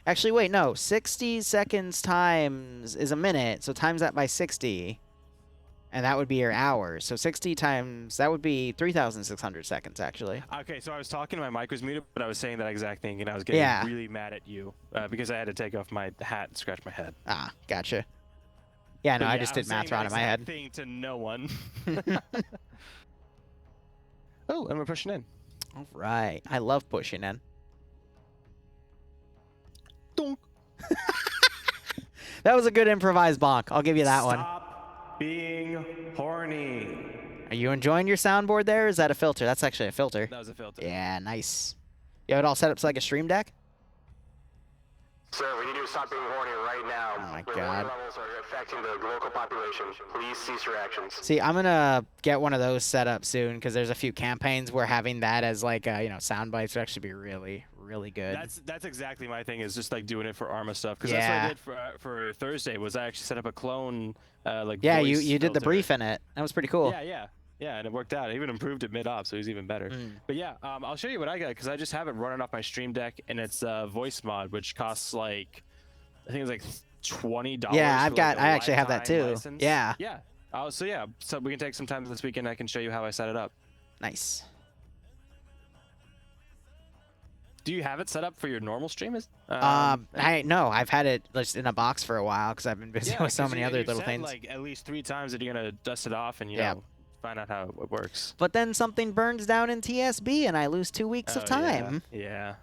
Actually, wait, no. 60 seconds times is a minute, so times that by 60. And that would be your hours. So 60 times, that would be 3,600 seconds, actually. Okay, so I was talking, my mic was muted, but I was saying that exact thing, and I was getting really mad at you because I had to take off my hat and scratch my head. Ah, gotcha. Yeah, no, I just did math wrong in my head. Thing to no one. Oh, and we're pushing in. All right. I love pushing in. Donk. That was a good improvised bonk. I'll give you that one. Stop being horny. Are you enjoying your soundboard there? Or is that a filter? That's actually a filter. That was a filter. Yeah, nice. You have it all set up so like a stream deck? Sir, we need you to stop being horny right now. Oh my the god. levels are affecting the local population. Please cease your actions. See, I'm gonna get one of those set up soon because there's a few campaigns where having that as like sound bites would actually be really, really good. That's exactly my thing, is just like doing it for Arma stuff, because that's what I did for Thursday. Was I actually set up a clone yeah, voice you did the filter. brief in it. That was pretty cool. Yeah, and it worked out. I even improved it mid-op, so it was even better. But yeah, I'll show you what I got, because I just have it running off my Stream Deck, and it's voice mod, which costs like, I think it's like $20. Yeah, I actually have that too. License. Yeah. Yeah. So we can take some time this weekend. I can show you how I set it up. Nice. Do you have it set up for your normal stream? No, I've had it just in a box for a while because I've been busy with so many other little things. Like at least 3 times that you're gonna dust it off and you know find out how it works. But then something burns down in TSB and I lose 2 weeks of time. Yeah.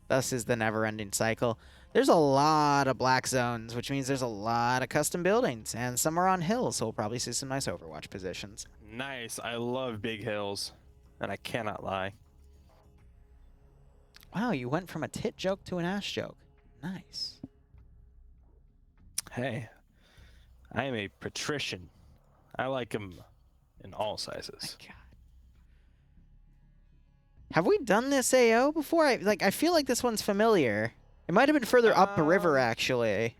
Thus is the never-ending cycle. There's a lot of black zones, which means there's a lot of custom buildings, and some are on hills, so we'll probably see some nice Overwatch positions. Nice. I love big hills, and I cannot lie. Wow, you went from a tit joke to an ass joke. Nice. Hey, I am a patrician. I like them in all sizes. My God. Have we done this AO before? I feel like this one's familiar. It might have been further up the river, actually.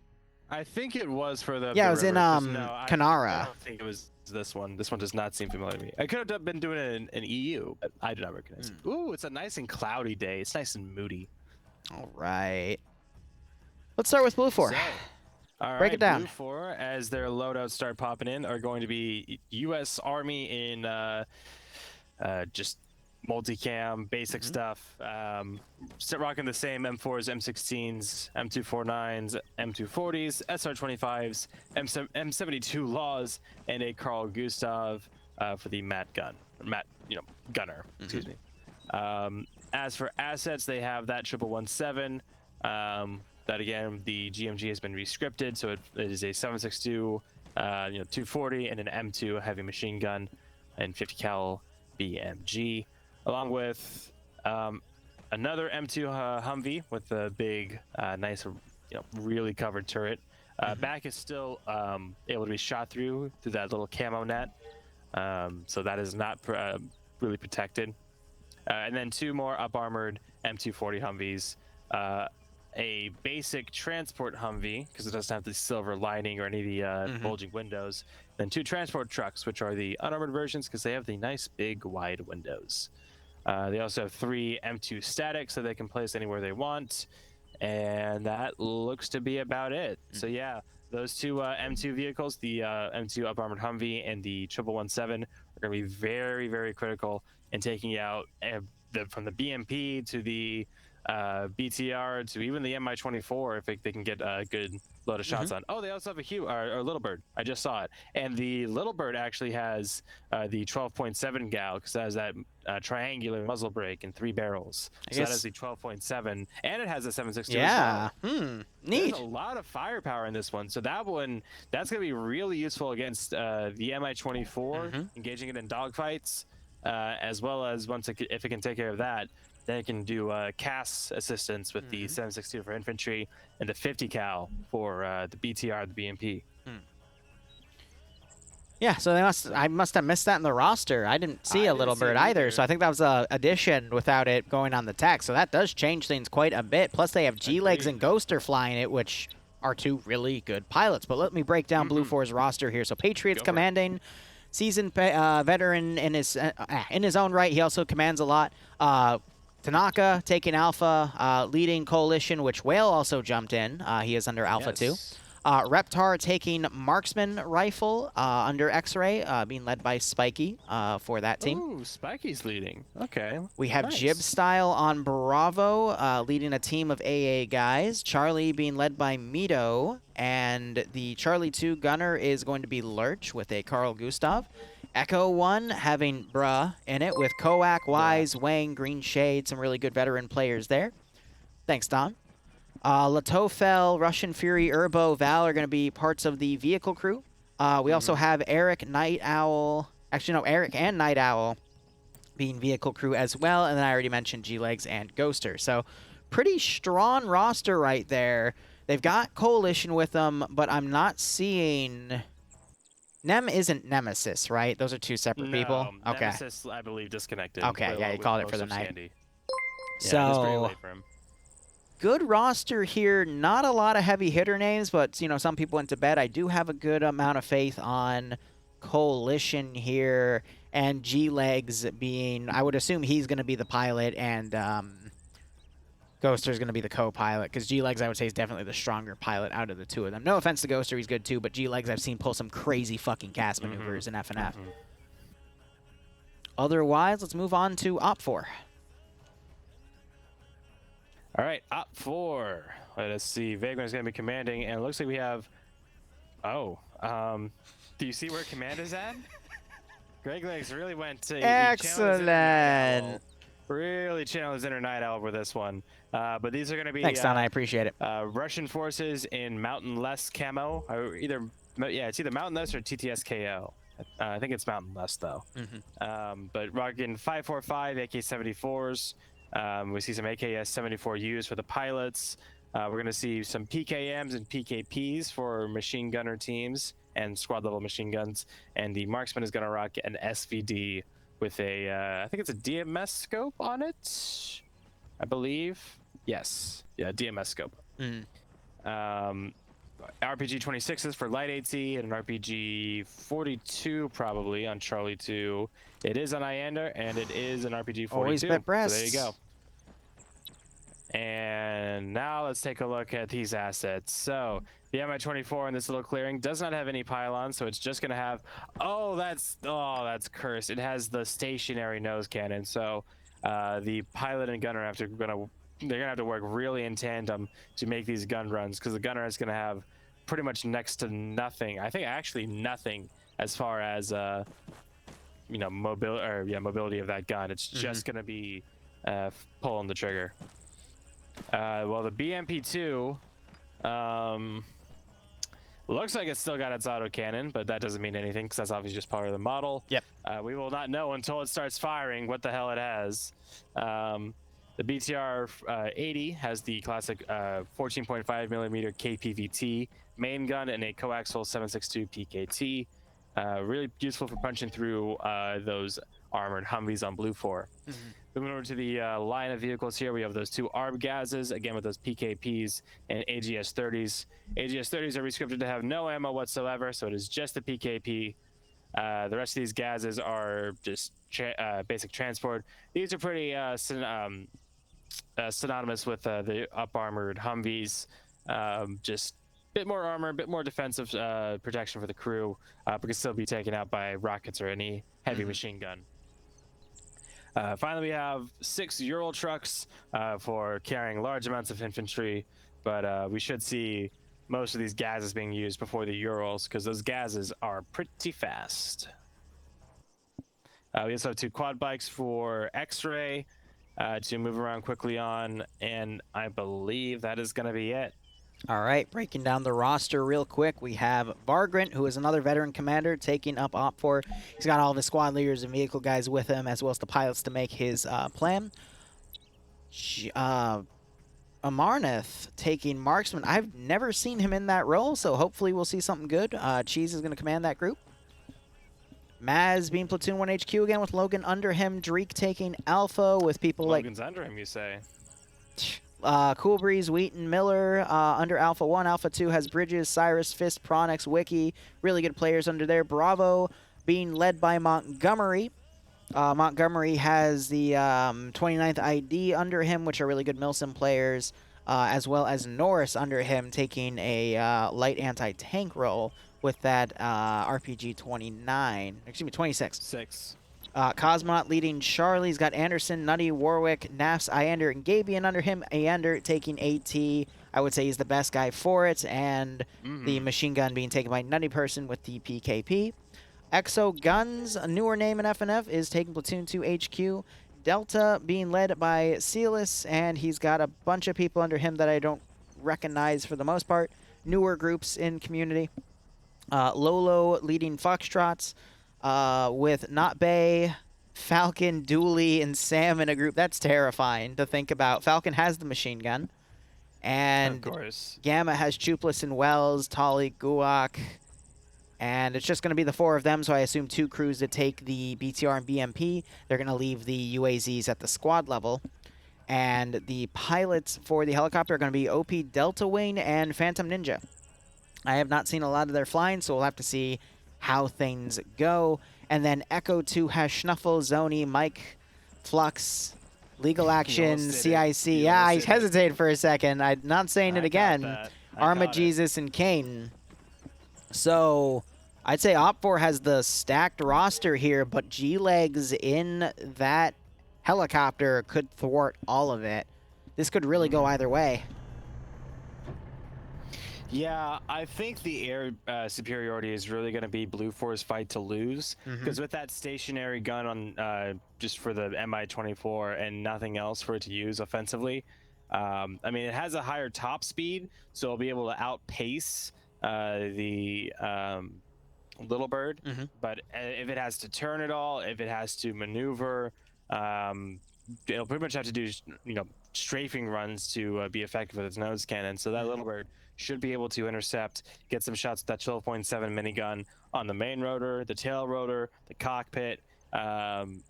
I think it was further up the river. It was in Kanara. I don't think it was this one. This one does not seem familiar to me. I could have been doing it in EU, but I do not recognize it. Ooh, it's a nice and cloudy day. It's nice and moody. All right. Let's start with Blue 4. So, all Break right, it down. Blue 4, as their loadouts start popping in, are going to be U.S. Army in just multicam, basic stuff. Still rocking the same M4s, M16s, M249s, M240s, SR25s, M72 Laws, and a Carl Gustav for the gunner. Excuse me. As for assets, they have that 1117. That again, the GMG has been rescripted, so it is a 7.62, 240, and an M2 heavy machine gun, and 50 cal BMG, along with another M2 Humvee with a big, nice, really covered turret. Back is still able to be shot through that little camo net, so that is not really protected. And then 2 more up armored M240 Humvees. A basic transport Humvee, because it doesn't have the silver lining or any of the bulging windows. Then 2 transport trucks, which are the unarmored versions, because they have the nice big wide windows. They also have 3 M2 static, so they can place anywhere they want. And that looks to be about it. So yeah, those 2 M2 vehicles, the M2 up armored Humvee and the 1117, are going to be very, very critical in taking out from the BMP to the BTR to even the MI-24 if they can get a good load of shots on. Oh, they also have a Little Bird. I just saw it. And the Little Bird actually has the 12.7 gal, because that has that triangular muzzle brake and 3 barrels. So that is the 12.7, and it has a 7.62 Yeah. as well. Neat. There's a lot of firepower in this one. So that's going to be really useful against the MI-24, engaging it in dogfights, as well as if it can take care of that, then it can do CAS assistance with the 7.62 for infantry and the 50 cal for the BTR, the BMP. Yeah, so I must have missed that in the roster. I didn't see a Little Bird either, so I think that was an addition without it going on the tech. So that does change things quite a bit. Plus, they have G-Legs and Ghoster flying it, which are 2 really good pilots. But let me break down Blue 4's roster here. So Patriots commanding, seasoned veteran in his own right. He also commands a lot. Tanaka taking Alpha, leading Coalition, which Whale also jumped in. He is under Alpha too. Reptar taking Marksman Rifle under X-Ray, being led by Spiky for that team. Ooh, Spiky's leading. Okay. We have Jib Style on Bravo, leading a team of AA guys. Charlie being led by Mito, and the Charlie 2 gunner is going to be Lurch with a Carl Gustav. Echo 1 having Bruh in it with Koak, Wise, Wang, Green Shade, some really good veteran players there. Thanks, Don. Latofel, Russian Fury, Urbo, Val are going to be parts of the vehicle crew. We also have Eric, Night Owl. Actually, no, Eric and Night Owl being vehicle crew as well. And then I already mentioned G-Legs and Ghoster. So pretty strong roster right there. They've got Coalition with them, but I'm not seeing... Nem isn't Nemesis, right? Those are 2 separate people? Okay. Nemesis, I believe, disconnected. Okay, yeah, you called it for the night. Sandy. So, yeah, it's pretty late for him. Good roster here. Not a lot of heavy hitter names, but, some people went to bed. I do have a good amount of faith on Coalition here, and G-Legs being, I would assume he's going to be the pilot, and Ghoster's going to be the co-pilot, because G-Legs, I would say, is definitely the stronger pilot out of the 2 of them. No offense to Ghoster, he's good too, but G-Legs I've seen pull some crazy fucking CAS maneuvers in FNF. Otherwise, let's move on to Op 4. All right, Op 4. Let us see. Vagrant's going to be commanding, and it looks like we have... Oh, do you see where command is at? Greg Legs really went to... Excellent. Really channeled his inner Night Owl with this one. But these are going to be... Thanks, Don. I appreciate it. Russian forces in Mountain-less camo. It's either Mountain-less or TTS-KO. I think it's Mountain-less, though. But rocking 545 AK-74s. We see some AKS-74Us for the pilots. We're going to see some PKMs and PKPs for machine gunner teams and squad-level machine guns. And the marksman is going to rock an SVD with a, I think it's a DMS scope on it, I believe. Yes. Yeah, DMS scope. RPG 26s for Light AT and an RPG 42 probably on Charlie 2. It is on Iander, and it is an RPG 42. Always bet breasts. So there you go. And now let's take a look at these assets. So the Mi-24 in this little clearing does not have any pylons, so it's just gonna have, that's cursed. It has the stationary nose cannon. So the pilot and gunner they're gonna have to work really in tandem to make these gun runs, because the gunner is gonna have pretty much next to nothing. I think actually nothing as far as mobility of that gun. It's just gonna be pulling the trigger. Well, the BMP2 looks like it's still got its autocannon, but that doesn't mean anything because that's obviously just part of the model. Yep. We will not know until it starts firing what the hell it has. The BTR 80 has the classic 14.5 millimeter KPVT main gun and a coaxial 7.62 PKT. Really useful for punching through those armored Humvees on Blue 4. Moving over to the line of vehicles here, we have those two ARB gases, again with those PKPs and AGS 30s. AGS 30s are rescripted to have no ammo whatsoever, so it is just the PKP. The rest of these gases are just basic transport. These are pretty synonymous with the up-armored Humvees. Just a bit more armor, a bit more defensive protection for the crew, but can still be taken out by rockets or any heavy machine gun. Finally, we have 6 Ural trucks for carrying large amounts of infantry, but we should see most of these gases being used before the Urals, because those gases are pretty fast. We also have 2 quad bikes for X-ray to move around quickly on, and I believe that is going to be it. All right, breaking down the roster real quick, we have Vargrant, who is another veteran commander, taking up OPFOR. He's got all of his squad leaders and vehicle guys with him, as well as the pilots to make his plan. Amarnath taking Marksman. I've never seen him in that role, so hopefully we'll see something good. Cheese is going to command that group. Maz being Platoon 1 HQ again with Logan under him. Dreek taking Alpha with people Logan's under him, you say? Cool Breeze, Wheaton, Miller under Alpha 1. Alpha 2 has Bridges, Cyrus, Fist, Pronix, Wiki. Really good players under there. Bravo being led by Montgomery. Montgomery has the 29th ID under him, which are really good Milsim players, as well as Norris under him taking a light anti-tank role with that RPG 29. Excuse me, 26. 6. Cosmonaut leading Charlie's got Anderson, Nutty, Warwick, Nafs, Iander, and Gabian under him. Iander taking AT. I would say he's the best guy for it. And the machine gun being taken by Nutty Person with the PKP. Exo Guns, a newer name in FNF, is taking Platoon 2 HQ. Delta being led by Celis, and he's got a bunch of people under him that I don't recognize for the most part. Newer groups in community. Lolo leading Foxtrots. With Not Bay, Falcon, Dooley, and Sam in a group. That's terrifying to think about. Falcon has the machine gun. And of course. Gamma has Chuplus and Wells, Tali, Guak. And it's just going to be the 4 of them, so I assume 2 crews to take the BTR and BMP. They're going to leave the UAZs at the squad level. And the pilots for the helicopter are going to be OP Delta Wing and Phantom Ninja. I have not seen a lot of their flying, so we'll have to see how things go. And then Echo 2 has Schnuffle, Zoni, Mike, Flux, Legal Action, CIC. Yeah, I hesitated for a second. I'm not saying it again. Arma Jesus and Kane. So I'd say OPFOR has the stacked roster here, but G-Legs in that helicopter could thwart all of it. This could really go either way. Yeah, I think the air superiority is really going to be Blue 4's fight to lose, because with that stationary gun on just for the Mi-24 and nothing else for it to use offensively, I mean, it has a higher top speed, so it'll be able to outpace the Little Bird. But if it has to turn at all, if it has to maneuver, it'll pretty much have to do, strafing runs to be effective with its nose cannon. So that Little Bird should be able to intercept, get some shots with that 12.7 minigun on the main rotor, the tail rotor, the cockpit,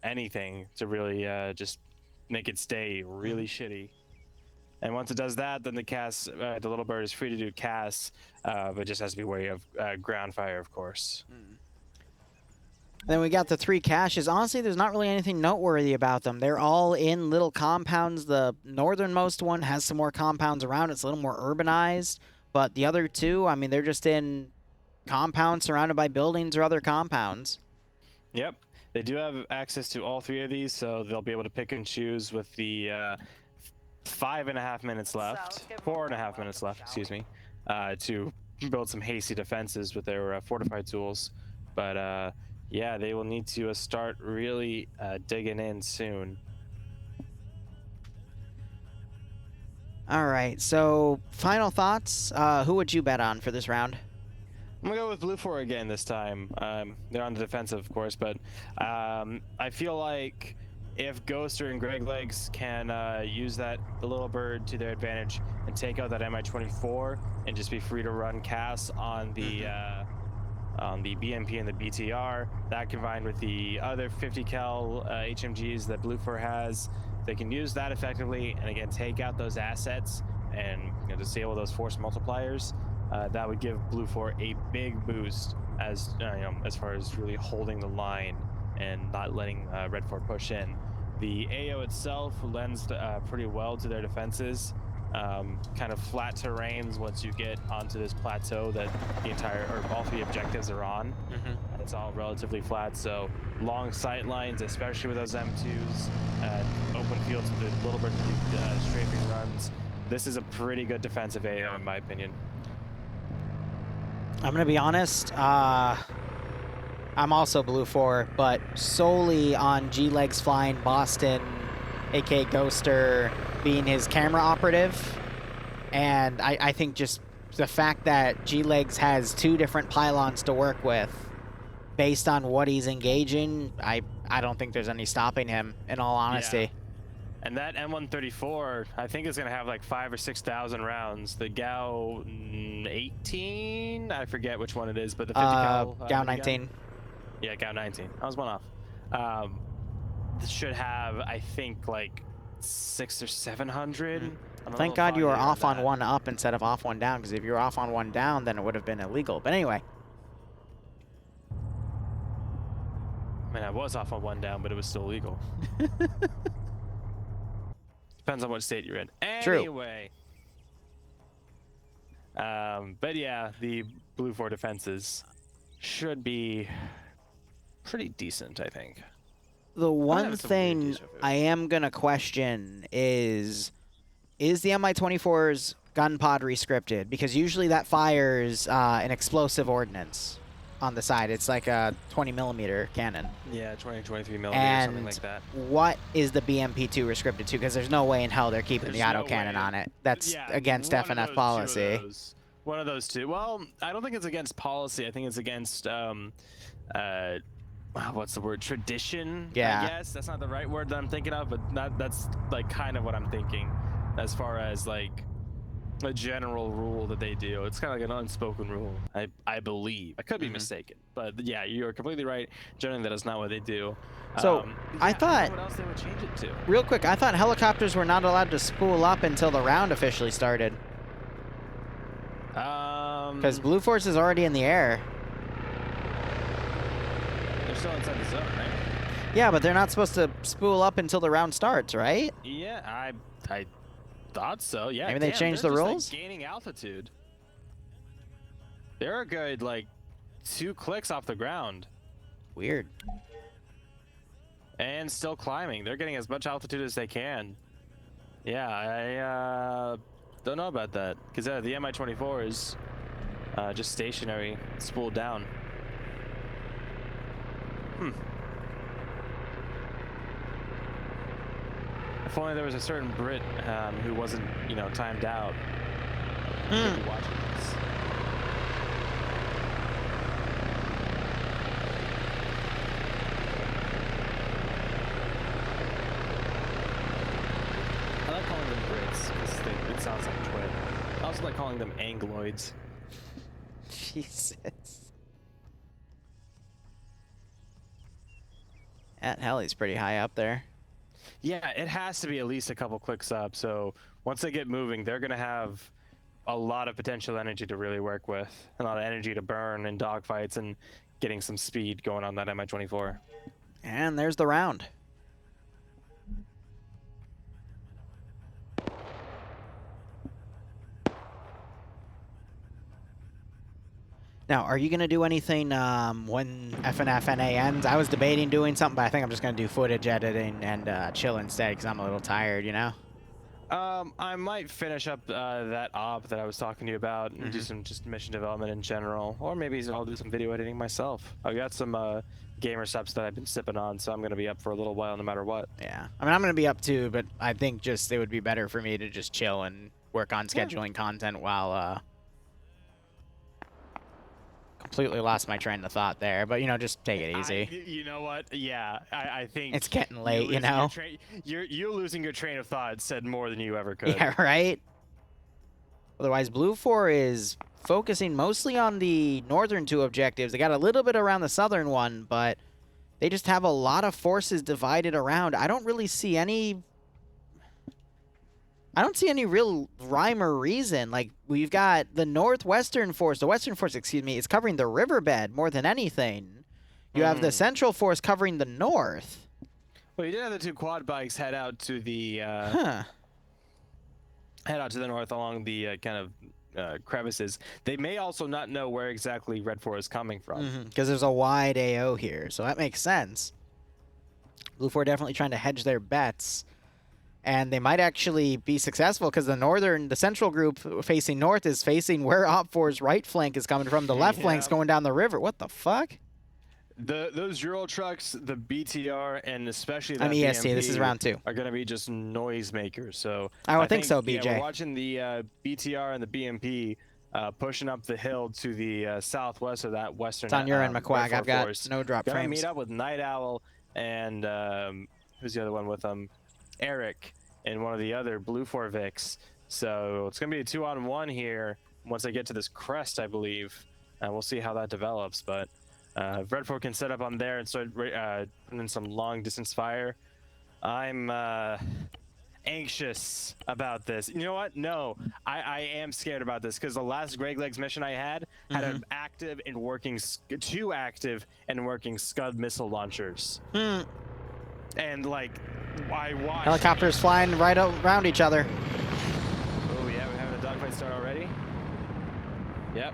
anything to really just make it stay really shitty. And once it does that, then the Little Bird is free to do casts, but just has to be wary of ground fire, of course. Then we got the 3 caches. Honestly, there's not really anything noteworthy about them. They're all in little compounds. The northernmost one has some more compounds around. It's a little more urbanized. But the other 2, I mean, they're just in compounds surrounded by buildings or other compounds. Yep. They do have access to all 3 of these, so they'll be able to pick and choose with the 5.5 minutes left, 4.5 minutes left, excuse me, to build some hasty defenses with their fortified tools. But yeah, they will need to start really digging in soon. All right, so final thoughts. Who would you bet on for this round? I'm gonna go with Blue 4 again this time. They're on the defensive, of course, but I feel like if Ghoster and Greg Legs can use the little bird to their advantage and take out that MI-24 and just be free to run casts on the BMP and the BTR, that combined with the other 50 cal HMGs that Blue 4 has, they can use that effectively and again take out those assets and disable those force multipliers. That would give Blue 4 a big boost as as far as really holding the line and not letting Red 4 push in. The AO itself lends pretty well to their defenses. Kind of flat terrains once you get onto this plateau that all 3 objectives are on. It's all relatively flat, so long sight lines, especially with those M2s, open fields with a little bit of strafing runs. This is a pretty good defensive AO in my opinion. I'm going to be honest. I'm also Blue 4, but solely on G-Legs flying Boston, aka Ghoster, being his camera operative. And I think just the fact that G-Legs has 2 different pylons to work with, based on what he's engaging, I don't think there's any stopping him, in all honesty. Yeah. And that M134, I think is going to have like 5,000 or 6,000 rounds. The GAU 18, I forget which one it is, but the 50 cal. GAU 19. Yeah, GAU 19. I was one off. Should have, I think, like 600 or 700. Thank God you were off on 1 up instead of off 1 down, because if you were off on 1 down, then it would have been illegal. But anyway. I mean, I was off on 1 down, but it was still illegal. Depends on what state you're in. Anyway. But yeah, the Blue 4 defenses should be pretty decent, I think. The one thing I am going to question is the MI-24's gun pod rescripted? Because usually that fires an explosive ordnance on the side. It's like a 20mm cannon. Yeah, 20, 23mm, and something like that. What is the BMP2 rescripted to? Because there's no way in hell they're keeping the auto cannon on it. That's against FNF policy. One of those 2. Well, I don't think it's against policy. I think it's against what's the word? Tradition. Yeah. I guess that's not the right word that I'm thinking of, but that's like kind of what I'm thinking, as far as like a general rule that they do. It's kind of like an unspoken rule, I believe. I could be mistaken, but yeah, you're completely right. Generally, that is not what they do. So I thought, what else they would change it to. Real quick, I thought helicopters were not allowed to spool up until the round officially started. Because Blue Force is already in the air. They're still inside the zone, right? Yeah, but they're not supposed to spool up until the round starts, right? Yeah, I thought so. Yeah. Maybe they changed the rules. Like gaining altitude. They're a good like 2 clicks off the ground. Weird. And still climbing. They're getting as much altitude as they can. Yeah, I don't know about that, because the Mi-24 is just stationary, spooled down. If only there was a certain Brit who wasn't, timed out. Could be watching this. I like calling them Brits because it sounds like twin. I also like calling them Angloids. Jesus. That heli's pretty high up there. Yeah, it has to be at least a couple clicks up. So once they get moving, they're going to have a lot of potential energy to really work with, a lot of energy to burn in dogfights and getting some speed going on that Mi-24. And there's the round. Now, are you going to do anything when FNF-NA ends? I was debating doing something, but I think I'm just going to do footage editing and chill instead because I'm a little tired, you know? I might finish up that op that I was talking to you about and do some just mission development in general, or maybe I'll do some video editing myself. I've got some gamer subs that I've been sipping on, so I'm going to be up for a little while no matter what. Yeah. I mean, I'm going to be up too, but I think just it would be better for me to just chill and work on scheduling content while... Completely lost my train of thought there, but, you know, just take it easy. You know what? Yeah, I think... It's getting late, you know? You losing your train of thought said more than you ever could. Yeah, right? Otherwise, Blue 4 is focusing mostly on the northern 2 objectives. They got a little bit around the southern one, but they just have a lot of forces divided around. I don't really see any... I don't see any real rhyme or reason. Like, we've got the northwestern force, the western force, excuse me, is covering the riverbed more than anything. You have the central force covering the north. Well, you did have the 2 quad bikes head out to the head out to the north along the kind of crevices. They may also not know where exactly Red 4 is coming from. Because there's a wide AO here, so that makes sense. Blue 4 definitely trying to hedge their bets. And they might actually be successful because the central group facing north is facing where Op4's right flank is coming from. The left flank's going down the river. What the fuck? Those Euro trucks, the BTR, and especially that EST, BMP this is round 2. are going to be just noisemakers. So I would think so, BJ. Yeah, we're watching the BTR and the BMP pushing up the hill to the southwest of that western. It's on your end, McQuack. I've got no drop frames. Gonna meet up with Night Owl and who's the other one with them? Eric and one of the other Blue 4 Vics. So it's going to be a 2-on-1 here once I get to this crest, I believe. We'll see how that develops. But Red 4 can set up on there and start putting in some long-distance fire. I'm anxious about this. You know what? No, I am scared about this because the last Greg Legs mission I had an active and working, 2 active and working Scud missile launchers. And like, I watched helicopters flying right around each other. Oh yeah, we're having a dogfight start already. Yep,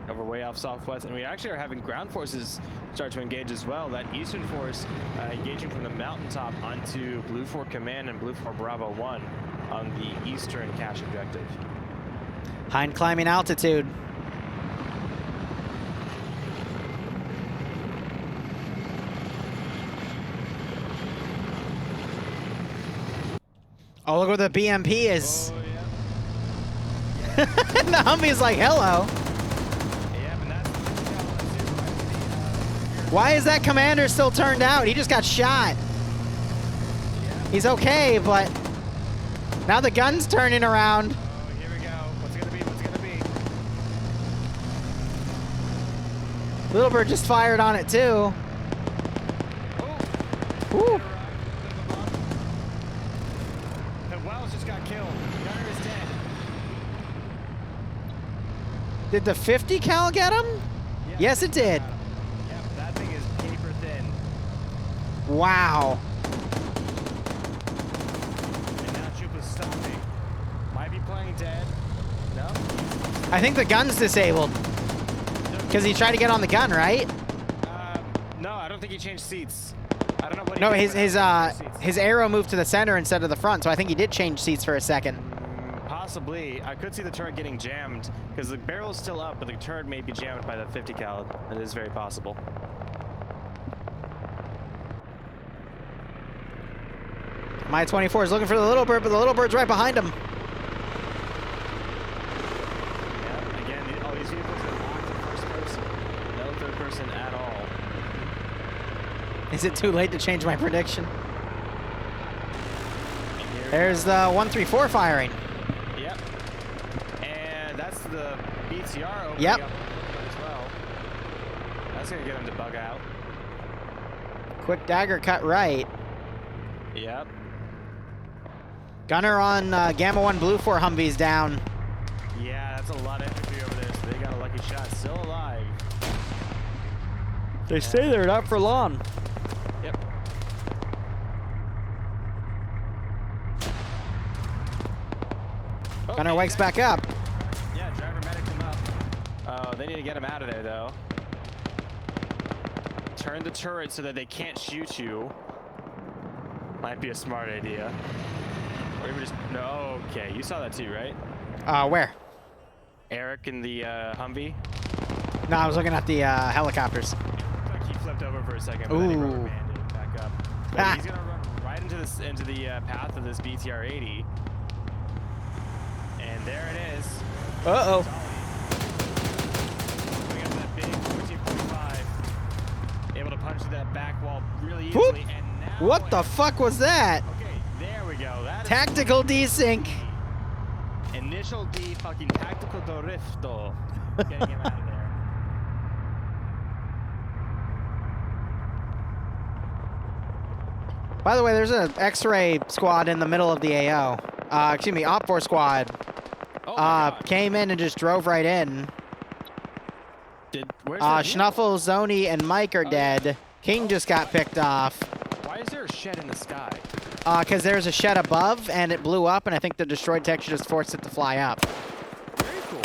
over way off southwest, and we actually are having ground forces start to engage as well. That eastern force engaging from the mountaintop onto Blue 4 Command and Blue 4 Bravo 1 on the eastern cache objective. Hind climbing altitude. Oh, look where the BMP is. Oh, yeah. The Humvee's like, hello. Yeah, but that's Why is that commander still turned out? He just got shot. He's okay, but now the gun's turning around. Oh, here we go. What's gonna be? What's gonna be? Little Bird just fired on it too. Oh. Woo. Did the 50 cal get him? Yeah, yes, it did. Yep, that thing is paper thin. Wow. And now Chupa's stopping. Might be playing dead. No? I think the gun's disabled. Because he tried to get on the gun, right? No, I don't think he changed seats. I don't know what. No, his arrow moved to the center instead of the front, so I think he did change seats for a second. Possibly. I could see the turret getting jammed because the barrel is still up, but the turret may be jammed by the 50 cal. That is very possible. Mi-24 is looking for the Little Bird, but the Little Bird's right behind him. Yeah, again, all these vehicles are locked in first person. No third person at all. Is it too late to change my prediction? There's the 134 firing. Yep. And that's the BTR opening Yep. up as well. That's going to get him to bug out. Quick dagger cut right. Yep. Gunner on Gamma 1 Blue 4 Humvees down. Yeah, that's a lot of infantry over there, so they got a lucky shot. Still alive. They stay there, not for long. Yep. Gunner wakes back up. Yeah, driver medics him up. Oh, they need to get him out of there, though. Turn the turret so that they can't shoot you. Might be a smart idea. Or even just... No, okay. You saw that too, right? Where? Eric in the Humvee. No, I was looking at the helicopters. It looked like he flipped over for a second, but then he rubber banded it back up. But he's gonna run right into the path of this BTR-80. And there it is. Uh-oh. Going up that big 14.5. Able to punch through that back wall really easily. And now What the fuck was that? Okay, there we go. That is Tactical desync. Initial D fucking tactical dorifto. Getting him out of there. By the way, there's an X-ray squad in the middle of the AO. Excuse me, Op4 squad. Oh my God. Came in and just drove right in. Where's the Schnuffle, Zoni, and Mike are dead. King just got picked off. Why is there a shed in the sky? Because there's a shed above, and it blew up, and I think the destroyed texture just forced it to fly up. Very cool.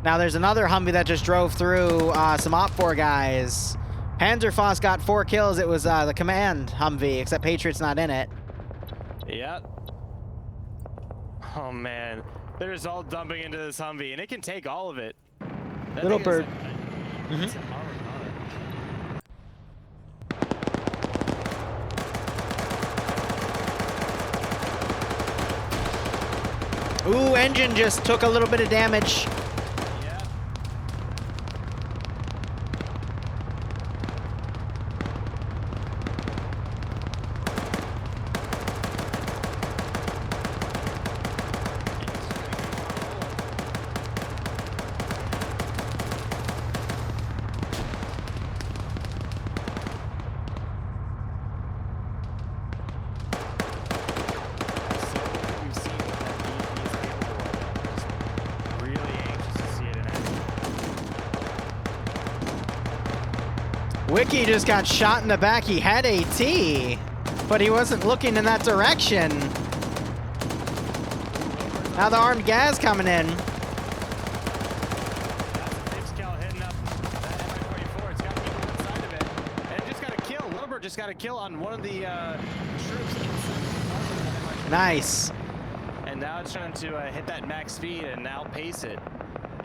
Now, there's another Humvee that just drove through some Op4 guys. Panzerfaust got 4 kills. It was the command Humvee, except Patriot's not in it. Yeah. Oh, man. They're just all dumping into this Humvee, and it can take all of it. That Little thing bird. It's an armored car. Ooh, engine just took a little bit of damage. Yeah. Wiki just got shot in the back. He had AT, but he wasn't looking in that direction. Now the armed gas coming in. That's a big scale hitting up that MI-24. It's got people inside of it. And it just got a kill. Wilbur just got a kill on one of the troops inside. Nice. And now it's trying to hit that max speed and outpace it.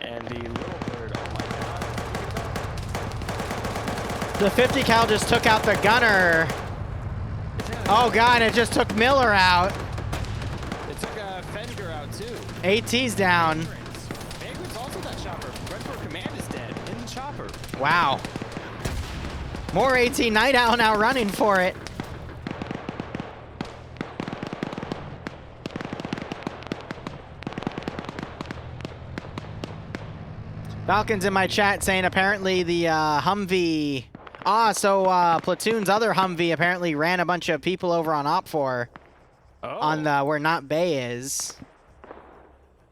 And the little bird, oh my God. The 50 cal just took out the gunner. Oh God, it just took Miller out. It took Fenger out too. AT's down. Vagrant's also got chopper. Red for Command is dead in the chopper. Wow. More AT. Night Owl now running for it. Falcon's in my chat saying apparently the Humvee. So Platoon's other Humvee apparently ran a bunch of people over on Op4 on the where Not Bay is.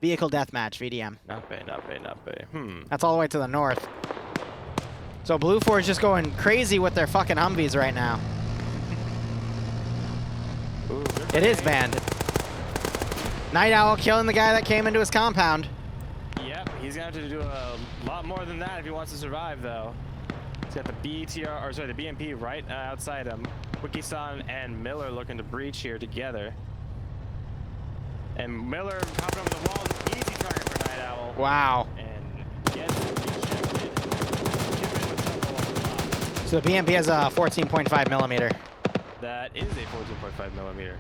Vehicle deathmatch, VDM. Not Bay, not Bay, not Bay. That's all the way to the north. So Blue 4 is just going crazy with their fucking Humvees right now. Ooh, It is banned. Night Owl killing the guy that came into his compound. Yep, he's gonna have to do a lot more than that if he wants to survive, though. He's got the the BMP right outside him. Wiki-san and Miller looking to breach here together. And Miller hopping over the wall, easy target for Night Owl. Wow. And gets ejected. So the BMP has a 14.5 millimeter. That is a 14.5 millimeter.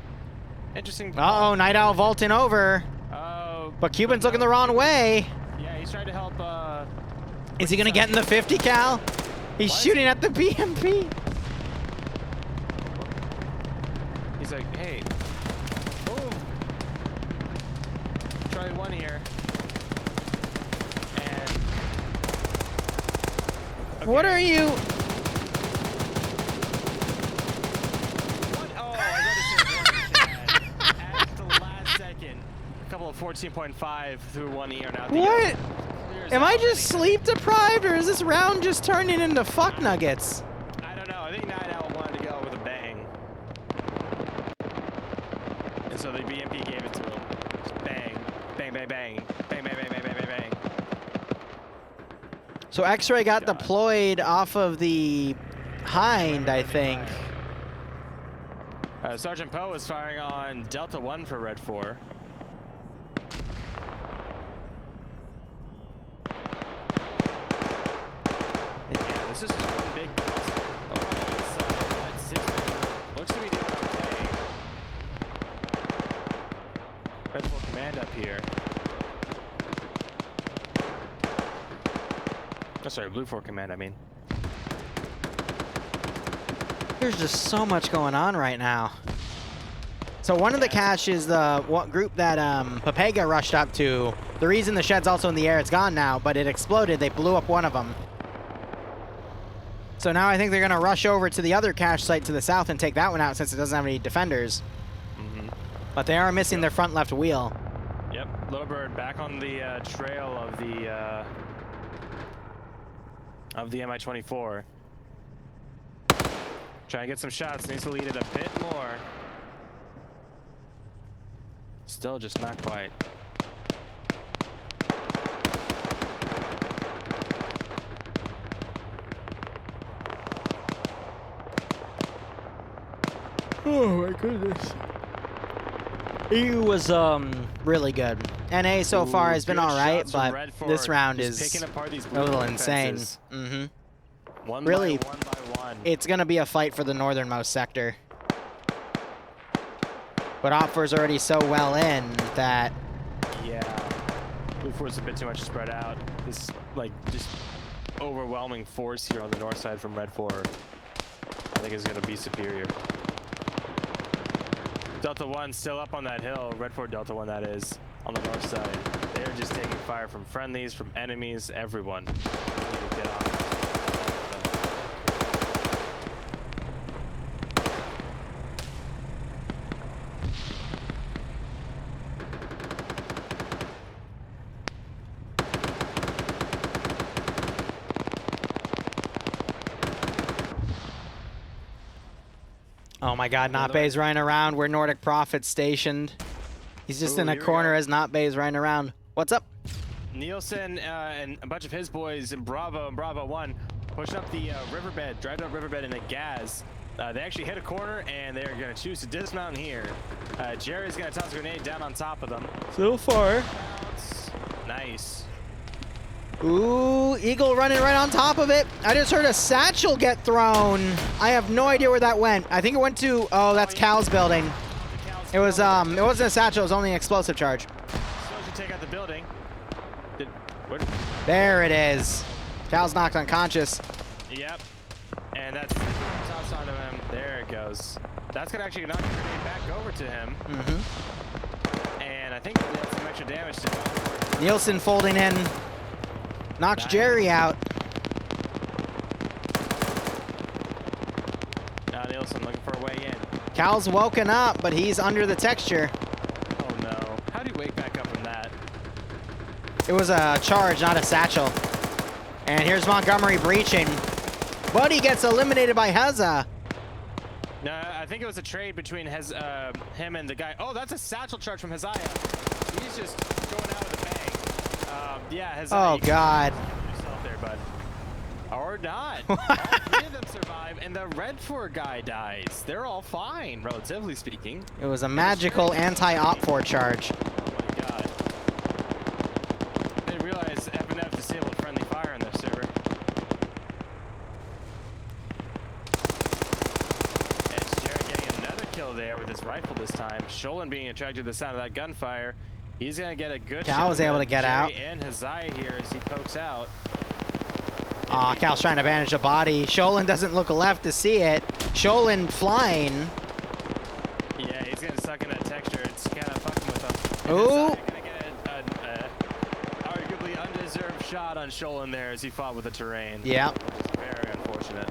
Interesting. Uh-oh, Night Owl vaulting over. Oh. But Cuban's looking the wrong way. Yeah, he's trying to help. Is he gonna get in the 50 cal? He's shooting at the BMP. He's like, hey, boom. Try one here. And. Okay. What are you? What? Oh, I got to say one at the last second. A couple of 14.5 through one ear now. What? Clear Am I just sleep deprived, or is this round just turning into fuck nuggets? I don't know. I think 9 out wanted to go with a bang. And so the BMP gave it to him. Just bang. Bang, bang, bang. Bang, bang, bang, bang, bang, bang, bang. So X-Ray got deployed off of the Hind, I think. Sergeant Poe is firing on Delta 1 for Red 4. Yeah, this is just one big looks to be doing okay. Red 4 command up here. Oh, sorry, Blue 4 command, I mean. There's just so much going on right now. So one of the caches, the group that Papega rushed up to, the reason the shed's also in the air, it's gone now, but it exploded. They blew up one of them. So now I think they're going to rush over to the other cache site to the south and take that one out since it doesn't have any defenders. But they are missing their front left wheel. Yep, Lowbird back on the trail of the Mi-24. Trying to get some shots, needs to lead it a bit more. Still just not quite. Oh my goodness. He was really good. NA so far has been alright, but this round is a little insane. Really, one by one. It's gonna be a fight for the northernmost sector. But Opfer's already so well in that. Yeah, Blue 4's a bit too much spread out. This like just overwhelming force here on the north side from Red 4, I think is gonna be superior. Delta 1 still up on that hill. Red 4 Delta 1, that is, on the north side. They're just taking fire from friendlies, from enemies, everyone. They need to get on. Oh my god, Nape's running around where Nordic Prophet's stationed. He's just in a corner as Nape's running around. What's up? Nielsen and a bunch of his boys in Bravo and Bravo 1 pushing up the riverbed, driving up riverbed in a gas. They actually hit a corner and they're going to choose to dismount here. Jerry's going to toss a grenade down on top of them. So far. Nice. Ooh, Eagle running right on top of it. I just heard a satchel get thrown. I have no idea where that went. I think it went to, oh, that's Cal's building. It was, it wasn't a satchel, it was only an explosive charge. Should take out the building. There it is. Cal's knocked unconscious. Yep. And that's tossed onto him. There it goes. That's gonna actually knock the grenade back over to him. And I think that's some extra damage to him. Nielsen folding in. Knocks Jerry out. Now Nielsen looking for a way in. Cal's woken up, but he's under the texture. Oh no. How do you wake back up from that? It was a charge, not a satchel. And here's Montgomery breaching. But he gets eliminated by Heza. No, I think it was a trade between him and the guy. Oh, that's a satchel charge from Heziah. He's just going out with a bang. Yeah, Heziah. Oh, God. Yourself there, bud. Or not. All three of them survive, and the Red 4 guy dies. They're all fine, relatively speaking. It was a magical anti-op4 charge. Oh my god. They realize FNF disabled friendly fire on their server. It's Jared getting another kill there with his rifle this time. Sholin being attracted to the sound of that gunfire. He's gonna get a good shot. Cal was able to get out. And Heziah here as he pokes out. Aw, Cal's trying to bandage a body. Sholin doesn't look left to see it. Sholin flying. Yeah, he's gonna suck in that texture. It's kind of fucking with him. Ooh. Gonna get an arguably undeserved shot on Sholin there as he fought with the terrain. Yeah. Very unfortunate.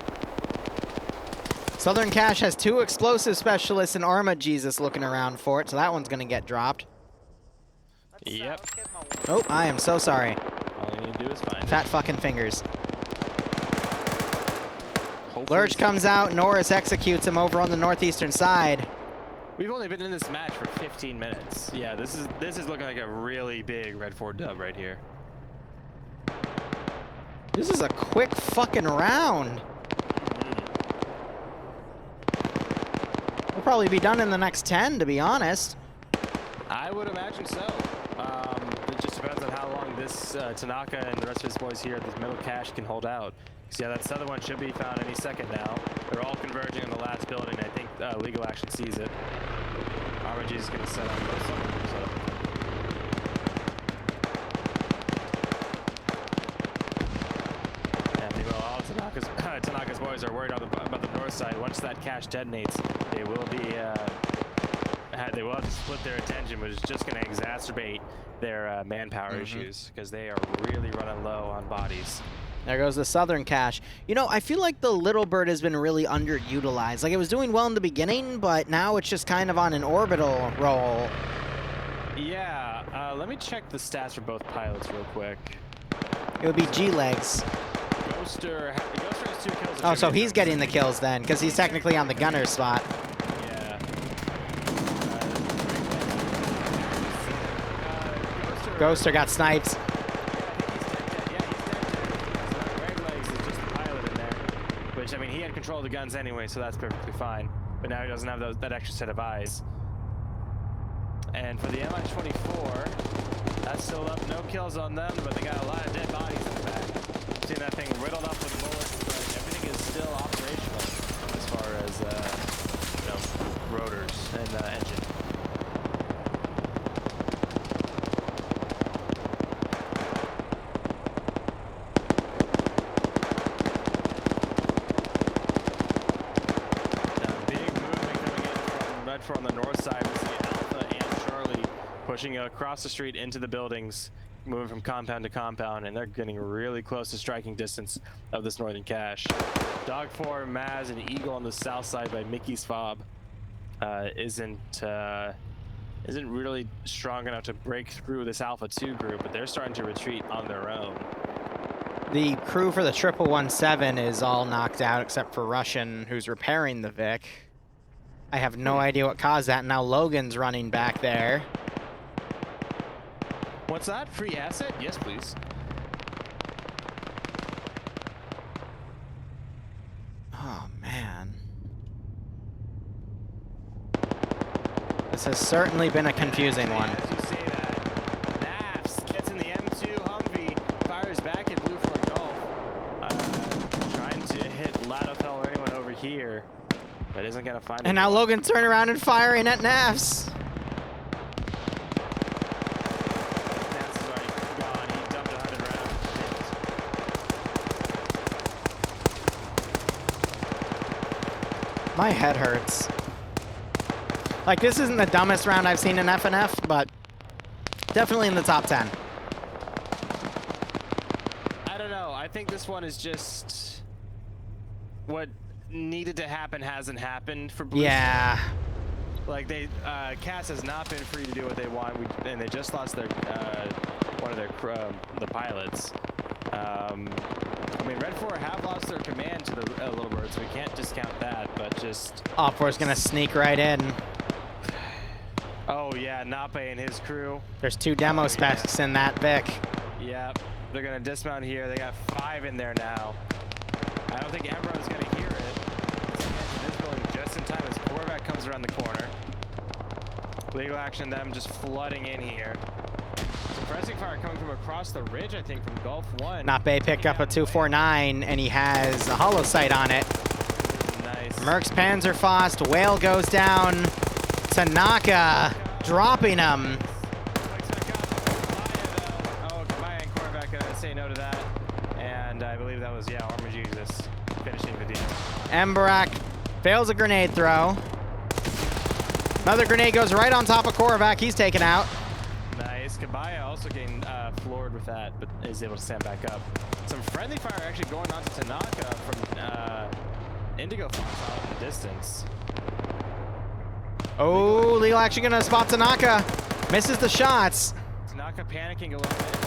Southern Cache has 2 explosive specialists and Arma Jesus looking around for it, so that one's gonna get dropped. Yep. Oh, I am so sorry. Oh, you need to do is find Fat fucking fingers. Hopefully Lurch comes out. Norris executes him over on the northeastern side. We've only been in this match for 15 minutes. Yeah, this is looking like a really big Red 4 dub right here. This is a quick fucking round. We'll probably be done in the next 10, to be honest. I would imagine so. It just depends on how long this Tanaka and the rest of his boys here at this middle cache can hold out. So yeah, that southern one should be found any second now. They're all converging on the last building. I think Legal Action sees it. RNG is going to set up both sides. Tanaka's boys are worried about the north side. Once that cache detonates, they will be they will have to split their attention, which is just going to exacerbate their manpower issues because they are really running low on bodies. There goes the southern cache. You know, I feel like the Little Bird has been really underutilized. Like, it was doing well in the beginning, but now it's just kind of on an orbital roll. Yeah, let me check the stats for both pilots real quick. It would be G-Legs. Ghoster has 2 kills. Oh, so he's getting the kills then, because he's technically on the gunner spot. Yeah. Ghoster got sniped. Which, I mean, he had control of the guns anyway, so that's perfectly fine. But now he doesn't have that extra set of eyes. And for the MI-24, that's still up. No kills on them, but they got a lot of dead bodies in the back. Seeing that thing riddled up with bullets, but everything is still operational as far as, you know, rotors and engine. On the north side, we see Alpha and Charlie pushing across the street into the buildings, moving from compound to compound, and they're getting really close to striking distance of this northern cache. Dog 4, Maz, and Eagle on the south side by Mickey's fob isn't really strong enough to break through this Alpha 2 group, but they're starting to retreat on their own. The crew for the 117 is all knocked out except for Russian, who's repairing the Vic. I have no idea what caused that. Now Logan's running back there. What's that? Free asset? Yes, please. Oh, man. This has certainly been a confusing one. As you say that, Nafs gets in the M2 Humvee, fires back at Blue 4 Golf. Trying to hit Ladofel or anyone over here. But isn't gonna find. And now Logan turning around and firing at Nafs. Nafs is already gone. He dumped 100 rounds. My head hurts. Like, this isn't the dumbest round I've seen in FNF, but definitely in the top 10. I don't know. I think this one is just what needed to happen hasn't happened for Blue. Yeah. Like Cass has not been free to do what they want, and they just lost their one of their the pilots. I mean, Red 4 have lost their command to the Little Bird, so we can't discount that. But just Op 4's gonna sneak right in. Oh yeah, Nape and his crew. There's 2 demo specs in that Vic. Yep, they're gonna dismount here. They got 5 in there now. I don't think Emro's gonna hear it. This building just in time as Corvette comes around the corner. Legal Action, them just flooding in here. Suppressing fire coming from across the ridge, I think, from Gulf 1. Nape picked up a 249, and he has a hollow sight on it. Nice. Merck's Panzerfaust, Whale goes down. Tanaka dropping him. Oh, Kabaya and Corvette gonna say no to that. And I believe that was, yeah, Armor Jesus finishing the deal. Emberak fails a grenade throw. Another grenade goes right on top of Korvac. He's taken out. Nice. Kabaya also getting floored with that, but is able to stand back up. Some friendly fire actually going on to Tanaka from Indigo Fox out in the distance. Oh, Legal Action gonna spot Tanaka. Misses the shots. Tanaka panicking a little bit.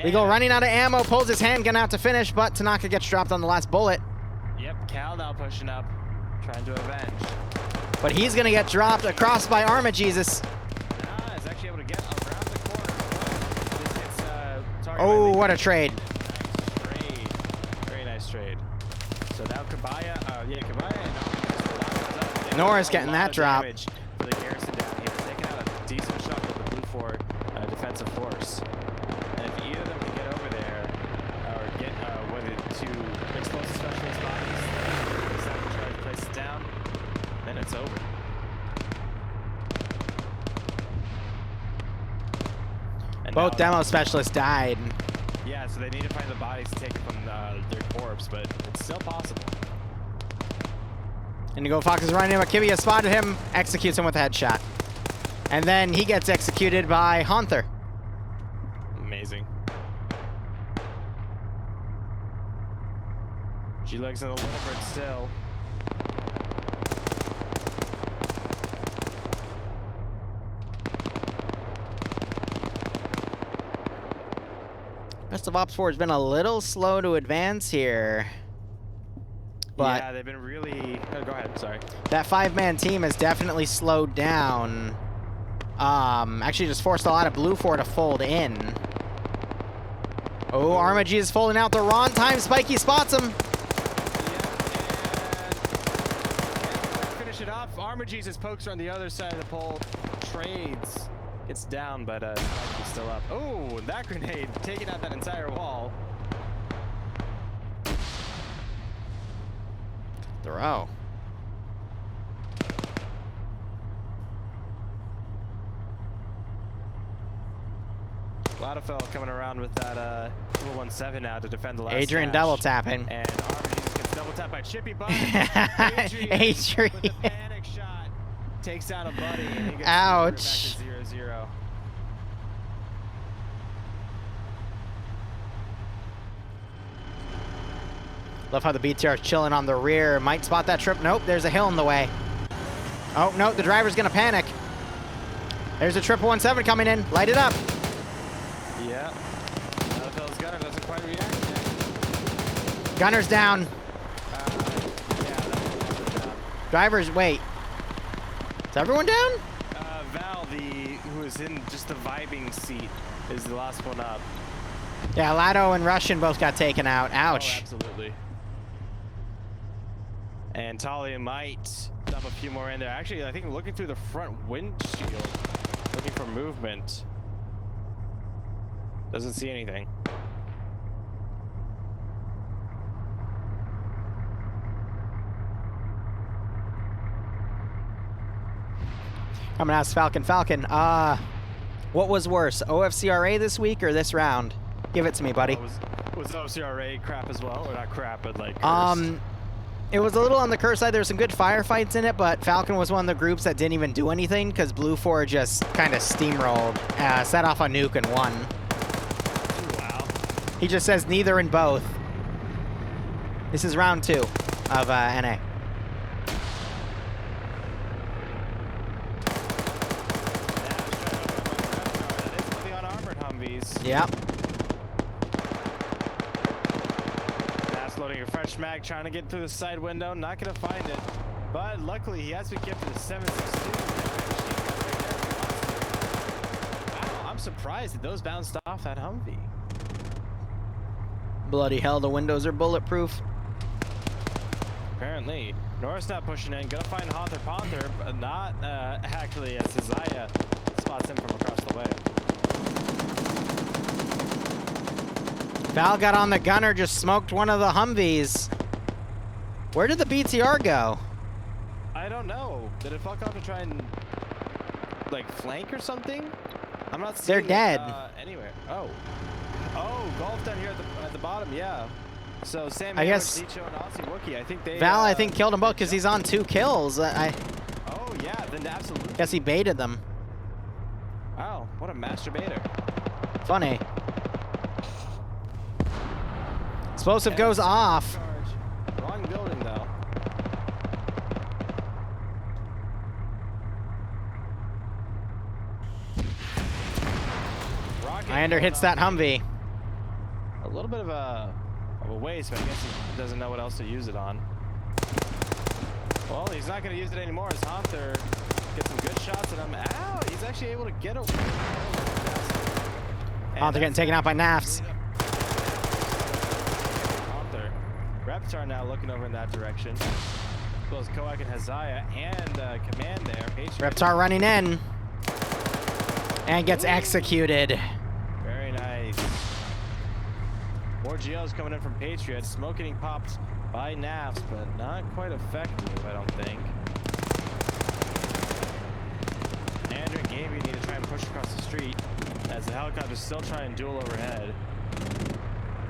We go running out of ammo, pulls his handgun out to finish, but Tanaka gets dropped on the last bullet. Yep, Cal now pushing up, trying to avenge. But he's going to get dropped across by Arma Jesus. Nah, is actually able to get around the corner. This hits, target Oh, by what a trade. Nice trade. Very nice trade. So now Kabaya, Kabaya and Norris getting that drop. For the garrison down here, taking out a decent shot with the Blue Fort defensive force. And if either of them can get over there, or get one of the two explosive specialist bodies, second charge places down, then it's over. And Both now, demo specialists died. yeah, so they need to find the bodies to take it from their corpse, but it's still possible. Indigo Fox is running him. Akivia spotted him, executes him with a headshot. And then he gets executed by Haunther. Amazing. G-Leg's in the little bird still. Best of Ops 4 has been a little slow to advance here. But yeah, they've been really... Oh, go ahead, sorry. that 5-man team has definitely slowed down. Actually just forced a lot of Blue 4 to fold in. Oh, Arma-G is folding out the wrong time. Spiky spots him. Yeah, and finish it off. Arma-Jesus pokes on the other side of the pole. Trades. It's down, but Spiky's still up. Oh, that grenade taking out that entire wall. Throw. Ladafell coming around with that 217 now to defend the last Adrian dash. double tapping. And Arma-Jesus gets double tapped by Chippy Bun. Adrian. With a panic shot takes down a buddy. And he gets Ouch. back to 0-0. Love how the BTR is chilling on the rear. Might spot that trip. Nope, there's a hill in the way. Oh, no, the driver's going to panic. There's a 777 coming in. Light it up. Yeah. Ladafell's gunner doesn't quite react yet. Gunner's down. Yeah, that's a good job. Driver's, wait. Is everyone down? Val, who is in just the vibing seat, is the last one up. Yeah, Lado and Russian both got taken out. Oh, Ouch. absolutely. And Talia might dump a few more in there. Actually, I think looking through the front windshield, looking for movement. Doesn't see anything. I'm gonna ask Falcon. Falcon, what was worse, OFCRA this week or this round? Give it to me, buddy. Was OCRA crap as well? Or not crap, but like cursed? It was a little on the curse side. There were some good firefights in it, but Falcon was one of the groups that didn't even do anything because Blue 4 just kind of steamrolled, set off a nuke and won. Wow. He just says neither and both. This is round 2 of NA. Yep. That's loading a fresh mag, trying to get through the side window, not gonna find it. But luckily, he has been gifted a 7.62. Wow, I'm surprised that those bounced off that Humvee. Bloody hell, the windows are bulletproof. Apparently. Norris not pushing in, gonna find Haunther Panther, but not actually as Isaiah spots him from across the way. Val got on the gunner, just smoked one of the Humvees. Where did the BTR go? I don't know. Did it fuck off to try and like flank or something? I'm not seeing They're dead. Anywhere. Oh, golf down here at the bottom. Yeah. So Sam, I guess Dicho and Aussie Wookie. I think they. Val, I think, killed them both because he's on 2 kills. Oh yeah, then absolutely. Guess he baited them. Wow, what a masturbator. Funny. Explosive goes off. Charge. Wrong building though. Islander hits that Humvee. little bit of a waste, but I guess he doesn't know what else to use it on. Well, he's not going to use it anymore as Hunter gets some good shots at him. Ow! He's actually able to get away. Hunter getting taken out by Nafs. Hunter. Reptar now looking over in that direction. As well as Koak and Hazaya and Command there. Reptar running in. And gets executed. Very nice. More GLs coming in from Patriot. Smoke getting popped by Nafs, but not quite effective, I don't think. Andrew and Gaby need to try and push across the street as the helicopter's still trying to duel overhead.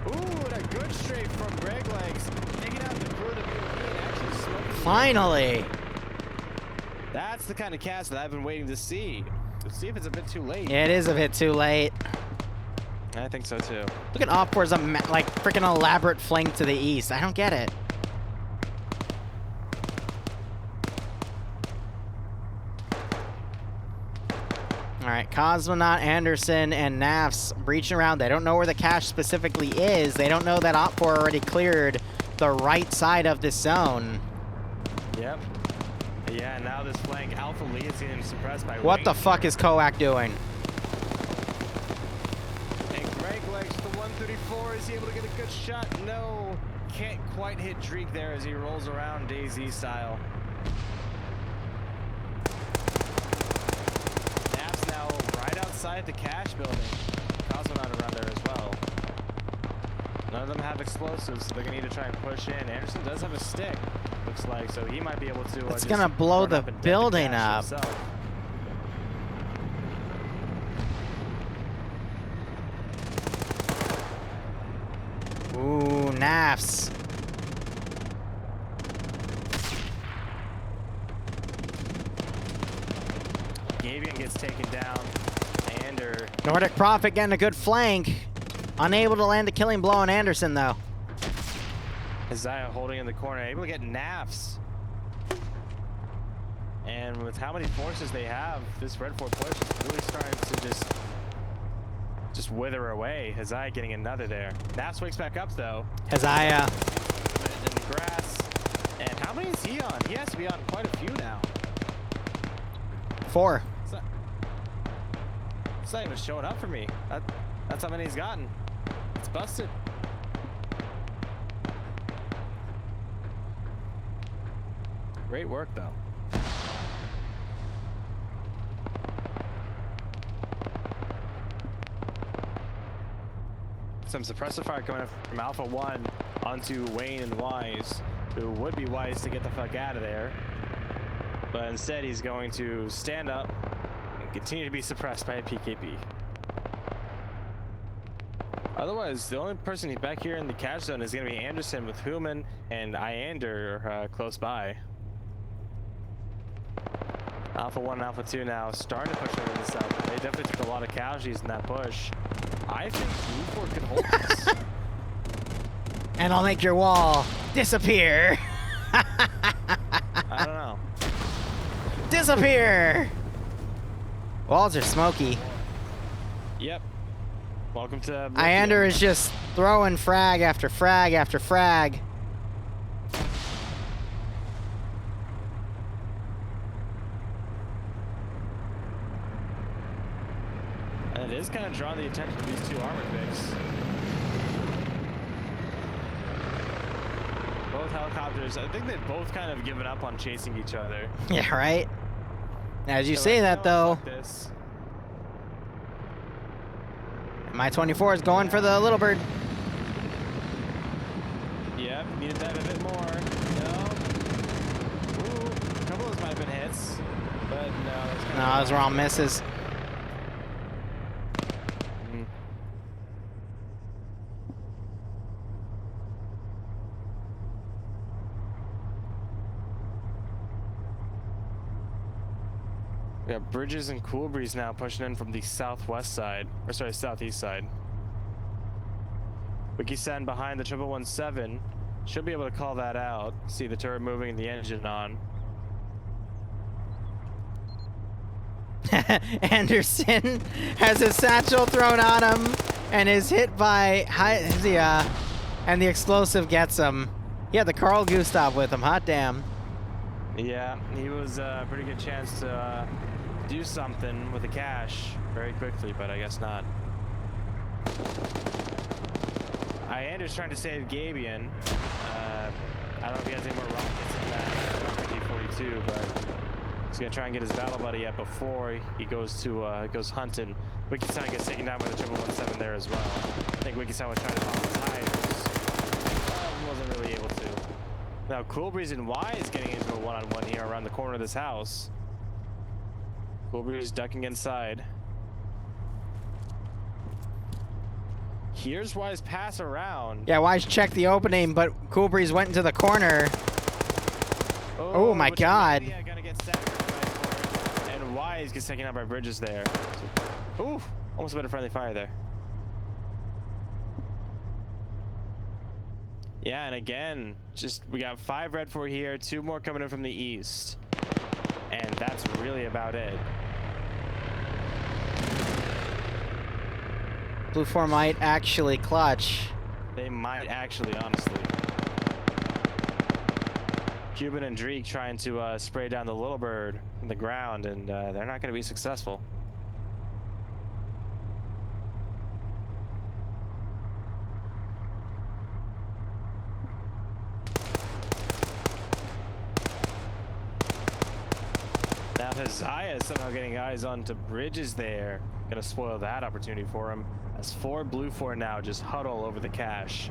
Ooh, and a good strafe from Greg Legs. Taking out the crew of the VOD and actually smoking. Finally! That's the kind of cast that I've been waiting to see. Let's see if it's a bit too late. Yeah, it is a bit too late. I think so too. Look at Op4's like freaking elaborate flank to the east. I don't get it. All right, Cosmonaut, Anderson, and Nafs breaching around. They don't know where the cache specifically is. They don't know that Op4 already cleared the right side of this zone. Yep. Yeah, now this flank, Alpha Lee is getting suppressed by What the fuck is Koak doing? And Greg Legs to the 134. Is he able to get a good shot? No. Can't quite hit Dreek there as he rolls around DayZ style. Naps now right outside the cache building. Cosmonaut around there as well. None of them have explosives, so they're going to need to try and push in. Anderson does have a stick, looks like, so he might be able to. It's going to blow the building up. Ooh, Nafs. Gavian gets taken down. Ander. Nordic Prophet getting a good flank. Unable to land a killing blow on Anderson, though. Isaiah holding in the corner, able to get Nafs. And with how many forces they have, this Red Fort push is really starting to just wither away. Isaiah getting another there. Nafs wakes back up, though. Isaiah. In the grass. And how many is he on? He has to be on quite a few now. 4. It's not even showing up for me. That's how many he's gotten. It's busted. Great work, though. Some suppressor fire coming in from Alpha 1 onto Wayne and Wise, who would be wise to get the fuck out of there. But instead, he's going to stand up and continue to be suppressed by a PKP. Otherwise, the only person back here in the cache zone is going to be Anderson with Human and Iander close by. Alpha 1 and Alpha 2 now starting to push over this up. They definitely took a lot of casualties in that push. I think Blue Fort could hold this. And I'll make your wall disappear. I don't know. Disappear! Walls are smoky. Yep. Welcome to... Iander is just throwing frag after frag after frag. And it is kind of drawing the attention of these two armor picks. Both helicopters, I think they've both kind of given up on chasing each other. Yeah, right? As you They're say like, that, "No, though, fuck this." my 24 is going for the little bird. Yep, need to dive a bit more. No. Ooh, a couple of those might have been hits, but no. No, those were all misses. We got Bridges and Cool Breeze now pushing in from the southwest side, or sorry, southeast side. Wiki-san behind the 1117 should be able to call that out. See the turret moving and the engine on. Anderson has a satchel thrown on him. and is hit by and the explosive gets him. He had the Carl Gustav with him. Hot damn. Yeah, he was a pretty good chance to do something with the cash very quickly, but I guess not. Iander's trying to save Gabian. I don't know if he has any more rockets in that D42, but he's gonna try and get his battle buddy up before he goes to goes hunting. Wiki-san gets taken down by the 1117 there as well. I think Wiki-san was trying to follow his high, wasn't really able to. Now Cool Breeze and Y is getting into a one-on-one here around the corner of this house. Cool Breeze ducking inside. Here's Y's pass around. Yeah, Wise checked the opening, but Cool Breeze went into the corner. Oh my god. Yeah, gonna get sacrificed for it. And Wise gets taken out by Bridges there. Ooh, almost a bit of friendly fire there. Yeah, and again, we got 5 red 4 here, 2 more coming in from the east. And that's really about it. Blue 4 might actually clutch. They might actually, honestly. Cuban and Dreek trying to spray down the Little Bird from the ground, and they're not going to be successful. Now Hazaya is somehow getting eyes onto Bridges there. Gonna spoil that opportunity for him. As 4 blue 4 now just huddle over the cache.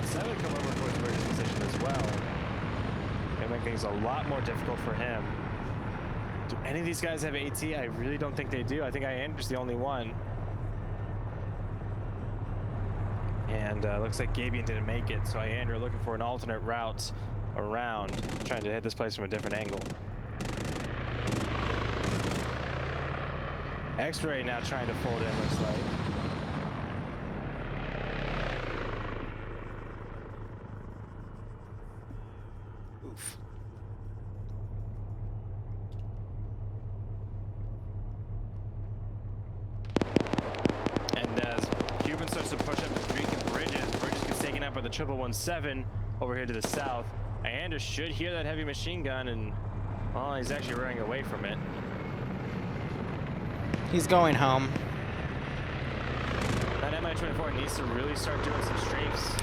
7 come over towards Bridges' position as well. Gonna make things a lot more difficult for him. Do any of these guys have AT? I really don't think they do. I think Iander's the only one. And looks like Gabian didn't make it, so Iander looking for an alternate route around, trying to hit this place from a different angle. X-Ray now trying to fold in, looks like. Oof. And as Cuban starts to push up the Greek and Bridges gets taken out by the 1117 over here to the south. Iander should hear that heavy machine gun, and well, he's actually running away from it. He's going home. That MI-24 needs to really start doing some strafes.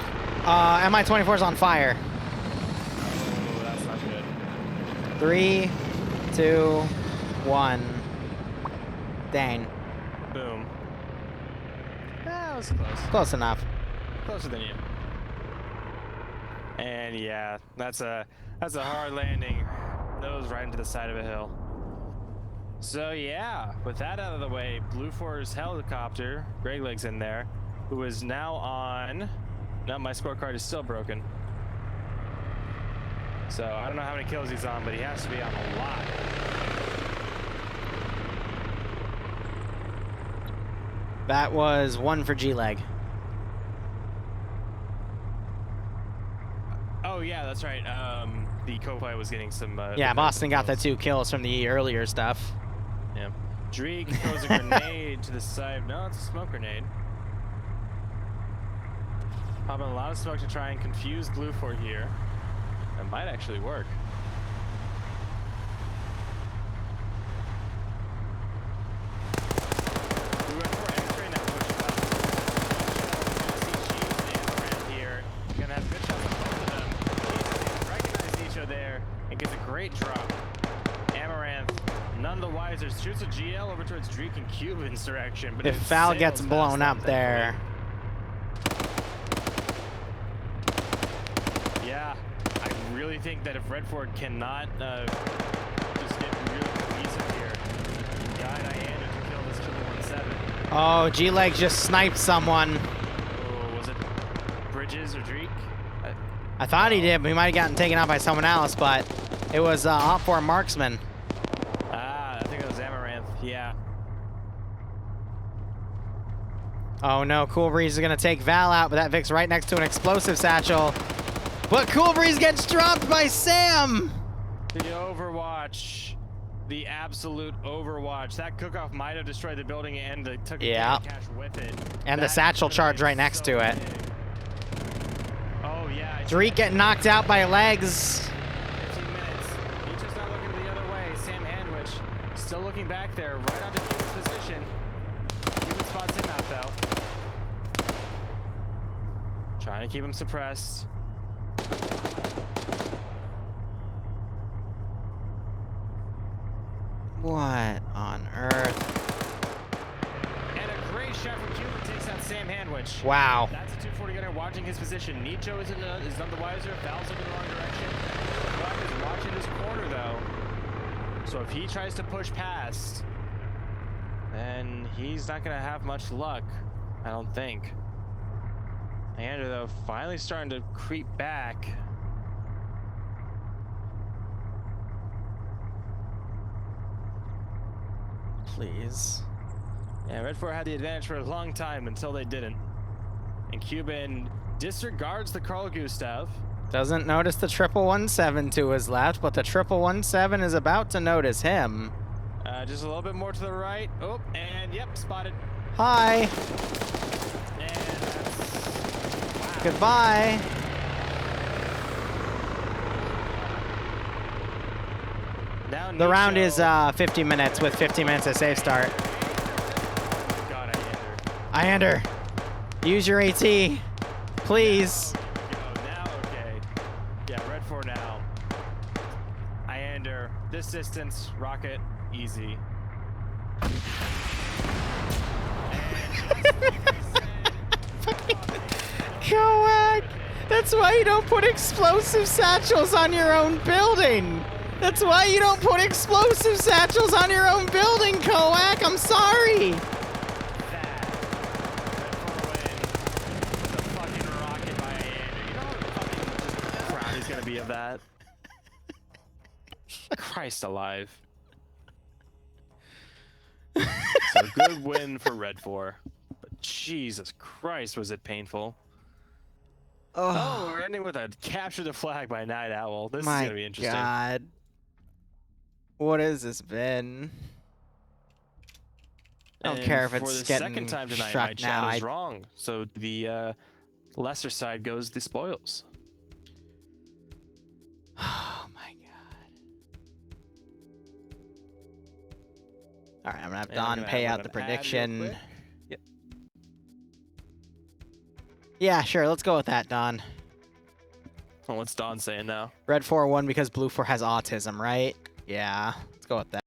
MI-24's on fire. Oh, that's not good. 3, 2, 1. Dang. Boom. That was close. Close enough. Closer than you. And yeah, that's a hard landing. Nose right into the side of a hill. So yeah, with that out of the way, Blue 4's helicopter, Greg Leg's in there, who is now on. No, my scorecard is still broken. So I don't know how many kills he's on, but he has to be on a lot. That was 1 for G-Leg. Oh yeah, that's right. The co-pilot was getting some. Yeah, Boston got the 2 kills from the earlier stuff. Yeah. Dreek throws a grenade to the side. No, it's a smoke grenade. Popping a lot of smoke to try and confuse Blue 4 here. That might actually work. We went for X-ray now, pushing up. See here. Gonna have good shots on both of them. He's recognized Nisha there and gets a great drop. Amaranth, none the wiser, shoots a GL over towards Dreek and Cuban's direction. But If Val gets blown up there. Yeah, I really think that if Redford cannot just get really cohesive here, guide Iannder to kill this 217. Oh, G-Leg just sniped someone. Oh, was it Bridges or Dreek? I thought he did, but he might have gotten taken out by someone else, but it was Op 4 Marksman. Ah, I think it was Amaranth, yeah. Oh no, Cool Breeze is gonna take Val out, but that Vic's right next to an explosive satchel. But Cool Breeze gets dropped by Sam! The Overwatch. the absolute overwatch. That cook-off might have destroyed the building and took Yeah. cash with it. And the That satchel could've charge been right next so to it. big. Oh, yeah. Dreek getting knocked out by legs. 15 minutes. He's just not looking the other way. Sam Handwich still looking back there, right onto Cuban's position. Cuban spots him out, though. Trying to keep him suppressed. What on earth? And a great shot from Cuban takes out Sam Handwich. Wow. That's a 240 gunner watching his position. Nicho is none the wiser. Val's looking in the wrong direction. Black is watching his corner, though. So if he tries to push past, then he's not going to have much luck, I don't think. Andrew, though, finally starting to creep back. Please. Yeah, Red 4 had the advantage for a long time until they didn't. And Cuban disregards the Carl Gustav. Doesn't notice the 117 to his left, but the 117 is about to notice him. Just a little bit more to the right. Oh, and yep, spotted. Hi. And that's... Wow. Goodbye. Now The round Nicho- is 50 minutes with 50 minutes of safe start. God, Iander. Iander, use your AT, please. Now, okay. Yeah, Red 4 now. Iander, this distance, rocket, easy. Coac! That's why you don't put explosive satchels on your own building. That's why you don't put explosive satchels on your own building, Coac. I'm sorry. Be of that. Christ alive. So good win for Red 4. But Jesus Christ, was it painful. Oh, we're ending with a capture the flag by Night Owl. This is My gonna be interesting. God. What has this been? I don't And care if for it's the getting second time tonight, struck my now. chat is wrong. So the lesser side goes the spoils. Oh my God. All right, I'm gonna have And I'm Don gonna pay have out the an ad real prediction. quick. Yep. Yeah, sure. Let's go with that, Don. Well, what's Don saying now? Red 4 won because Blue 4 has autism, right? Yeah, let's go with that.